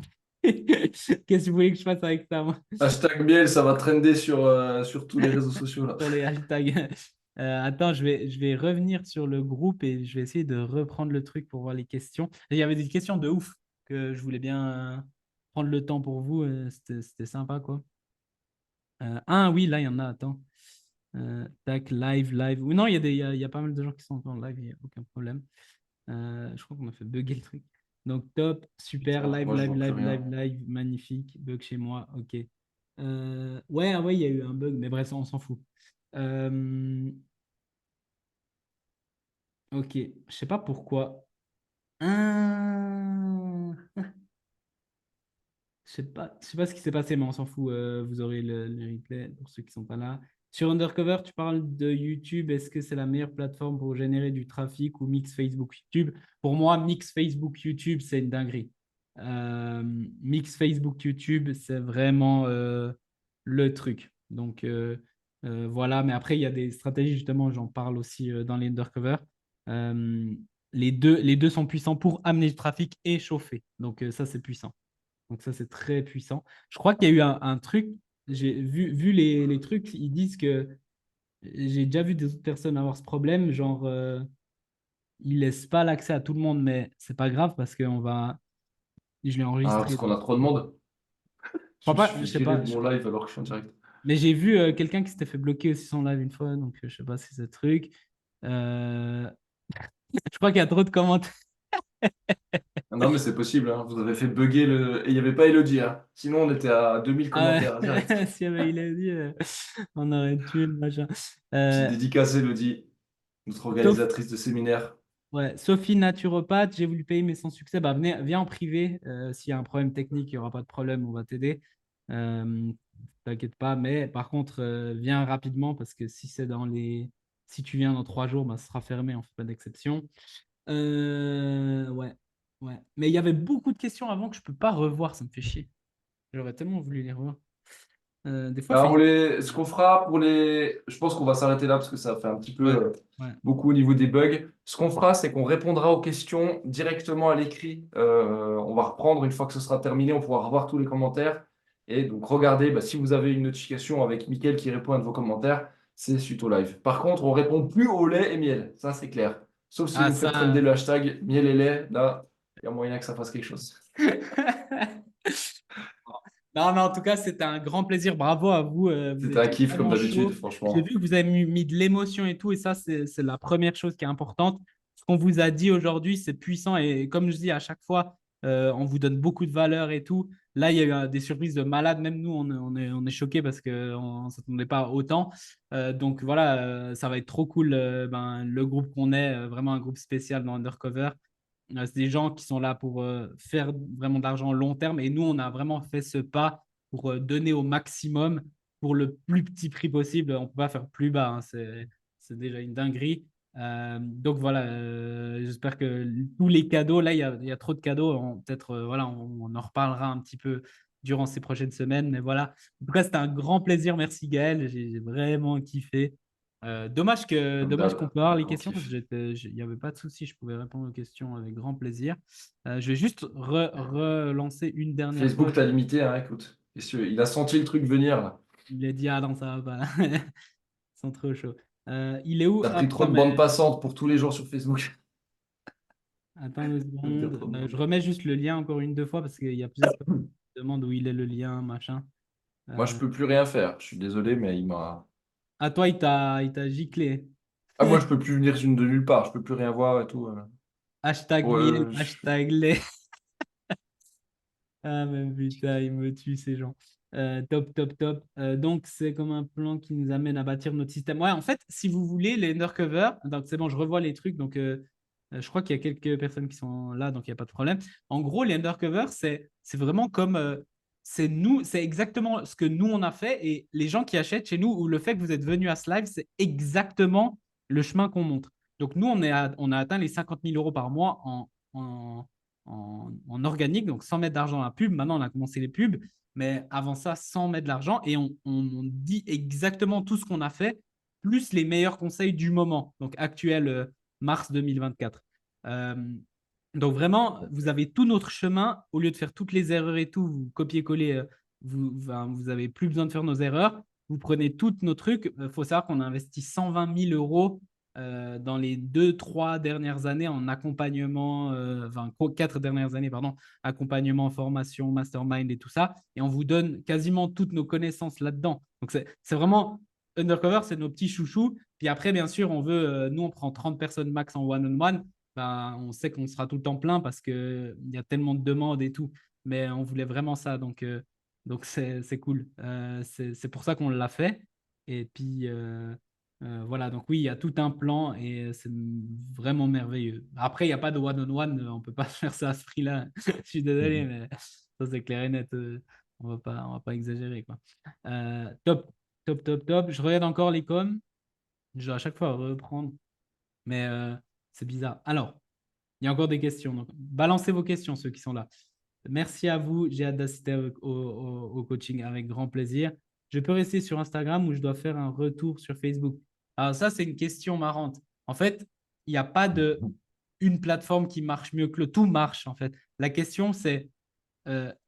Qu'est-ce que vous voulez que je fasse avec ça, moi? Hashtag miel, ça va trender sur tous les réseaux sociaux là. Sur les hashtags. Attends, je vais revenir sur le groupe et je vais essayer de reprendre le truc pour voir les questions. Et il y avait des questions de ouf que je voulais bien prendre le temps pour vous. C'était sympa, quoi. Ah oui, là, il y en a. Attends. Tac, live, live. Oui, non, il y a pas mal de gens qui sont en live, il n'y a aucun problème. Je crois qu'on a fait bugger le truc. Donc, top, super, Putain, live, moi je live, vois plus live, rien. live, live, magnifique. Bug chez moi, ok. Ouais, ah ouais, il y a eu un bug, mais bref, ça, on s'en fout. Euh, ok, je sais pas pourquoi. Ah, je sais pas ce qui s'est passé, mais on s'en fout. Vous aurez le replay pour ceux qui sont pas là. Sur Undercover, tu parles de YouTube. Est-ce que c'est la meilleure plateforme pour générer du trafic ou mix Facebook YouTube? Pour moi, mix Facebook YouTube, c'est une dinguerie. Euh, Mix Facebook YouTube, c'est vraiment le truc. Donc voilà, mais après, il y a des stratégies, justement, j'en parle aussi dans les Undercover. Euh, les deux sont puissants pour amener du trafic et chauffer. Donc ça, c'est puissant. Donc ça, c'est très puissant. Je crois qu'il y a eu un truc, j'ai vu les trucs, ils disent que j'ai déjà vu des autres personnes avoir ce problème, genre ils laissent pas l'accès à tout le monde, mais c'est pas grave parce que je l'ai Ah, parce enregistré. qu'on Donc, a trop de monde. je Je crois me pas, suis je fait sais virer pas, de mon live alors que je suis en direct. mais j'ai vu quelqu'un qui s'était fait bloquer aussi son live une fois, donc je sais pas si c'est ce truc. Euh, Je crois qu'il y a trop de commentaires. Ah non, mais c'est possible, hein. Vous avez fait bugger le. Et il n'y avait pas Elodie, hein. Sinon, on était à 2000 Ah commentaires direct. ouais, si il a dit, on aurait tué le machin. Petite Euh, dédicace, Elodie, notre Sauf organisatrice de séminaire. Ouais, Sophie naturopathe, j'ai voulu payer mais sans succès. Bah, viens en privé. S'il y a un problème technique, il n'y aura pas de problème, on va t'aider. Euh, T'inquiète pas. Mais par contre, viens rapidement parce que si tu viens dans 3 jours, bah, ce sera fermé, on ne fait pas d'exception. Ouais, ouais. Mais il y avait beaucoup de questions avant que je ne peux pas revoir, ça me fait chier. J'aurais tellement voulu les revoir. Des fois, Alors, Facebook. ce qu'on fera pour les. Je pense qu'on va s'arrêter là parce que ça fait un petit peu Ouais, ouais. beaucoup au niveau des bugs. Ce qu'on fera, c'est qu'on répondra aux questions directement à l'écrit. On va reprendre une fois que ce sera terminé, on pourra revoir tous les commentaires. Et donc, regardez, bah, si vous avez une notification avec Mickaël qui répond à vos commentaires, c'est suite au live. Par contre, on répond plus au lait et miel. Ça, c'est clair. Sauf si Ah, vous faites trender ça. le hashtag miel et lait. Là, il y a moyen que ça fasse quelque chose. Non, mais en tout cas, c'était un grand plaisir. Bravo à vous. Vous C'était un étiez kiff comme vraiment d'habitude, chaud. J'ai vu franchement. que vous avez mis de l'émotion et tout. Et ça, c'est la première chose qui est importante. Ce qu'on vous a dit aujourd'hui, c'est puissant. Et comme je dis à chaque fois, on vous donne beaucoup de valeur et tout. Là, il y a eu des surprises de malades. Même nous, on est choqués parce qu'on ne s'attendait pas autant. Donc voilà, ça va être trop cool. Le groupe qu'on est, vraiment un groupe spécial dans Undercover. C'est des gens qui sont là pour faire vraiment de l'argent long terme. Et nous, on a vraiment fait ce pas pour donner au maximum pour le plus petit prix possible. On ne peut pas faire plus bas, hein. C'est déjà une dinguerie. Donc voilà, j'espère que tous les cadeaux, là, il y a trop de cadeaux. Peut-être, voilà, on en reparlera un petit peu durant ces prochaines semaines. Mais voilà, en tout cas, c'était un grand plaisir. Merci Gaël, j'ai vraiment kiffé. Comme Dommage qu'on d'hab, peut avoir un les grand questions parce kiff. qu'il n'y avait pas de souci, je pouvais répondre aux questions avec grand plaisir. Je vais juste relancer une dernière fois. Facebook t'a limité, hein, écoute. Messieurs, il a senti le truc venir, là. Il a dit, ah non, ça va pas. Ils sont trop chauds. Il est où? T'as Hop, pris trop non, de bandes mais passantes pour tous les jours sur Facebook. attends 2 secondes. C'est trop Je drôle. remets juste le lien encore une, deux fois parce qu'il y a plusieurs personnes qui demandent où il est le lien, machin. Moi, je peux plus rien faire. Je suis désolé, mais il m'a. À toi, il t'a giclé. Ah, moi, je peux plus venir de nulle part. Je peux plus rien voir et tout. Hashtag miel, Ouais, hashtag lait. Ah, mais putain, ils me tuent ces gens. Top, top, top. Donc, c'est comme un plan qui nous amène à bâtir notre système. Ouais, en fait, si vous voulez, les undercover, donc c'est bon, je revois les trucs. Donc, je crois qu'il y a quelques personnes qui sont là, donc il n'y a pas de problème. En gros, les undercover, c'est vraiment comme. C'est nous, c'est exactement ce que nous, on a fait. Et les gens qui achètent chez nous, ou le fait que vous êtes venus à ce live, c'est exactement le chemin qu'on montre. Donc, nous, on a atteint les 50 000 euros par mois en organique, donc sans mettre d'argent dans la pub. Maintenant, on a commencé les pubs, mais avant ça, sans mettre de l'argent. Et on dit exactement tout ce qu'on a fait, plus les meilleurs conseils du moment, donc actuel mars 2024. Euh, donc vraiment, vous avez tout notre chemin. Au lieu de faire toutes les erreurs et tout, vous copiez-coller, vous avez plus besoin de faire nos erreurs. Vous prenez tous nos trucs. Il faut savoir qu'on a investi 120 000 euros dans les 2, 3 dernières années en accompagnement, 4 dernières années, pardon, accompagnement, formation, mastermind et tout ça. Et on vous donne quasiment toutes nos connaissances là-dedans. Donc, c'est vraiment Undercover, c'est nos petits chouchous. Puis après, bien sûr, nous, on prend 30 personnes max en one-on-one. Ben, on sait qu'on sera tout le temps plein parce qu'il y a tellement de demandes et tout. Mais on voulait vraiment ça. Donc c'est cool. C'est pour ça qu'on l'a fait. Et puis, voilà, donc oui, il y a tout un plan et c'est vraiment merveilleux. Après, il n'y a pas de one-on-one, on ne peut pas faire ça à ce prix-là. Je suis désolé, mais ça, c'est clair et net. On va pas exagérer, quoi. Top, top, top, top. Je regarde encore les coms. Je dois à chaque fois reprendre, mais c'est bizarre. Alors, il y a encore des questions. Donc, balancez vos questions, ceux qui sont là. Merci à vous. J'ai hâte d'assister au coaching avec grand plaisir. Je peux rester sur Instagram ou je dois faire un retour sur Facebook? Alors ça, c'est une question marrante. En fait, il n'y a pas de une plateforme qui marche mieux que le tout marche en fait. La question c'est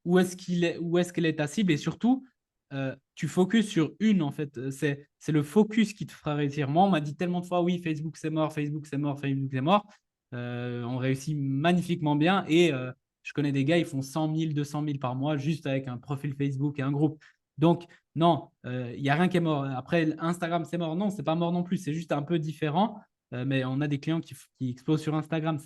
où est-ce qu'elle est ta cible et surtout tu focuses sur une en fait. C'est le focus qui te fera réussir. Moi, on m'a dit tellement de fois oui, Facebook c'est mort, Facebook c'est mort, Facebook c'est mort. On réussit magnifiquement bien et je connais des gars, ils font 100 000, 200 000 par mois juste avec un profil Facebook et un groupe. Donc, non, il n'y a rien qui est mort. Après, Instagram, c'est mort. Non, c'est pas mort non plus. C'est juste un peu différent. Mais on a des clients qui explosent sur Instagram.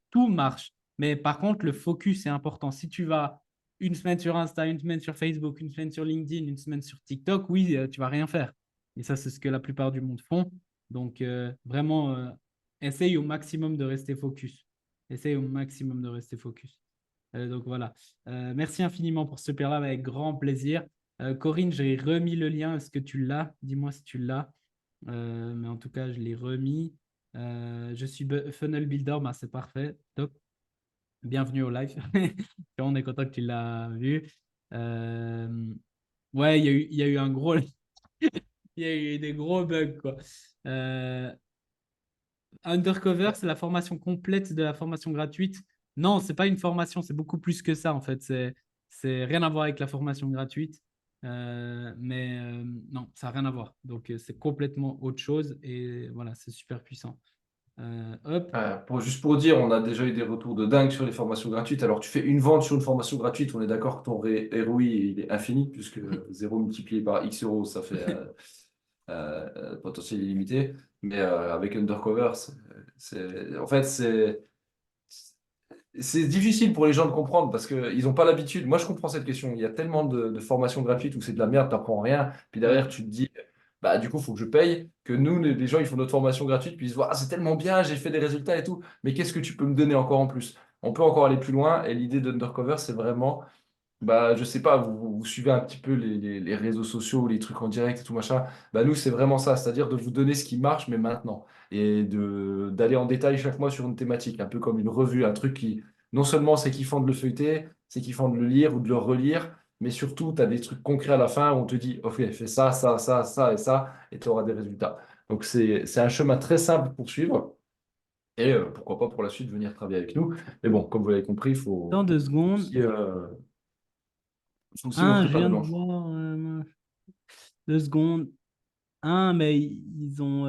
Tout marche. Mais par contre, le focus est important. Si tu vas une semaine sur Insta, une semaine sur Facebook, une semaine sur LinkedIn, une semaine sur TikTok, oui, tu vas rien faire. Et ça, c'est ce que la plupart du monde font. Donc, vraiment, essaye au maximum de rester focus. Essaye au maximum de rester focus. Donc, voilà. Merci infiniment pour ce super live avec grand plaisir. Corinne, j'ai remis le lien. Est-ce que tu l'as? Dis-moi si tu l'as. Mais en tout cas, je l'ai remis. Je suis funnel builder, bah, c'est parfait. Top. Bienvenue au live. On est content que tu l'as vu. Euh, Ouais, il y a eu un gros. Il y a eu des gros bugs, quoi. Euh, Undercover, c'est la formation complète de la formation gratuite. Non, c'est pas une formation, c'est beaucoup plus que ça, en fait. C'est rien à voir avec la formation gratuite. Mais non, ça n'a rien à voir. Donc, c'est complètement autre chose. Et voilà, c'est super puissant. Hop. Juste pour dire, on a déjà eu des retours de dingue sur les formations gratuites. Alors, tu fais une vente sur une formation gratuite, on est d'accord que ton ROI il est infini, puisque 0 multiplié par X euros, ça fait potentiel illimité. Mais avec Undercover, en fait, c'est difficile pour les gens de comprendre parce qu'ils n'ont pas l'habitude. Moi, je comprends cette question. Il y a tellement de formations gratuites où c'est de la merde, tu n'apprends rien. Puis Ouais. derrière, tu te dis, bah, du coup, il faut que je paye. Que nous, les gens, ils font notre formation gratuite, puis ils se voient, ah, c'est tellement bien, j'ai fait des résultats et tout. Mais qu'est-ce que tu peux me donner encore en plus? On peut encore aller plus loin. Et l'idée d'Undercover, c'est vraiment, bah, je sais pas, vous suivez un petit peu les réseaux sociaux, les trucs en direct et tout machin. Bah, nous, c'est vraiment ça, c'est-à-dire de vous donner ce qui marche, mais maintenant. Et d'aller en détail chaque mois sur une thématique, un peu comme une revue, un truc qui, non seulement c'est kiffant de le feuilleter, c'est kiffant de le lire ou de le relire, mais surtout, tu as des trucs concrets à la fin où on te dit, OK, fais ça, ça, ça, ça, et tu auras des résultats. Donc, c'est un chemin très simple pour suivre. Et pourquoi pas pour la suite venir travailler avec nous. Mais bon, comme vous l'avez compris, il Dans faut 2 secondes. aussi, Ah, montrer je pas de viens de blanche. voir. 2 secondes. Ah, mais ils ont.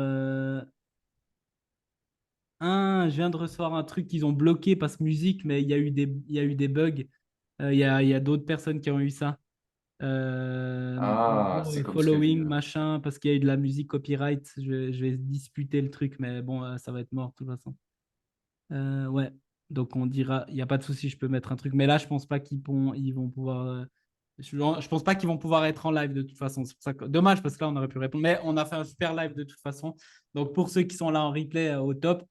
Je viens de recevoir un truc qu'ils ont bloqué parce que musique, mais il y a eu des bugs. Il y a d'autres personnes qui ont eu ça. Ah, Logo c'est et comme ce que j'ai following, vu. machin, parce qu'il y a eu de la musique copyright. Je vais disputer le truc, mais bon, ça va être mort de toute façon. Ouais, donc on dira, il n'y a pas de souci, je peux mettre un truc. Mais là, je pense pas ils vont pouvoir. Je pense pas qu'ils vont pouvoir être en live de toute façon. C'est pour ça que... Dommage, parce que là, on aurait pu répondre. Mais on a fait un super live de toute façon. Donc pour ceux qui sont là en replay, au top.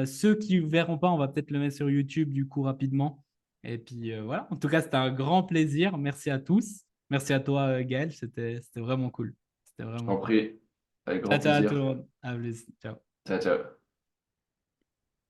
Ceux qui ne verront pas, on va peut-être le mettre sur YouTube du coup rapidement. Et puis voilà, en tout cas, c'était un grand plaisir. Merci à tous. Merci à toi, Gaël. C'était vraiment cool. C'était Je vraiment t'en cool. prie, avec grand Ciao, ciao à tout le plaisir. monde. À plus. Ciao. Ciao, ciao.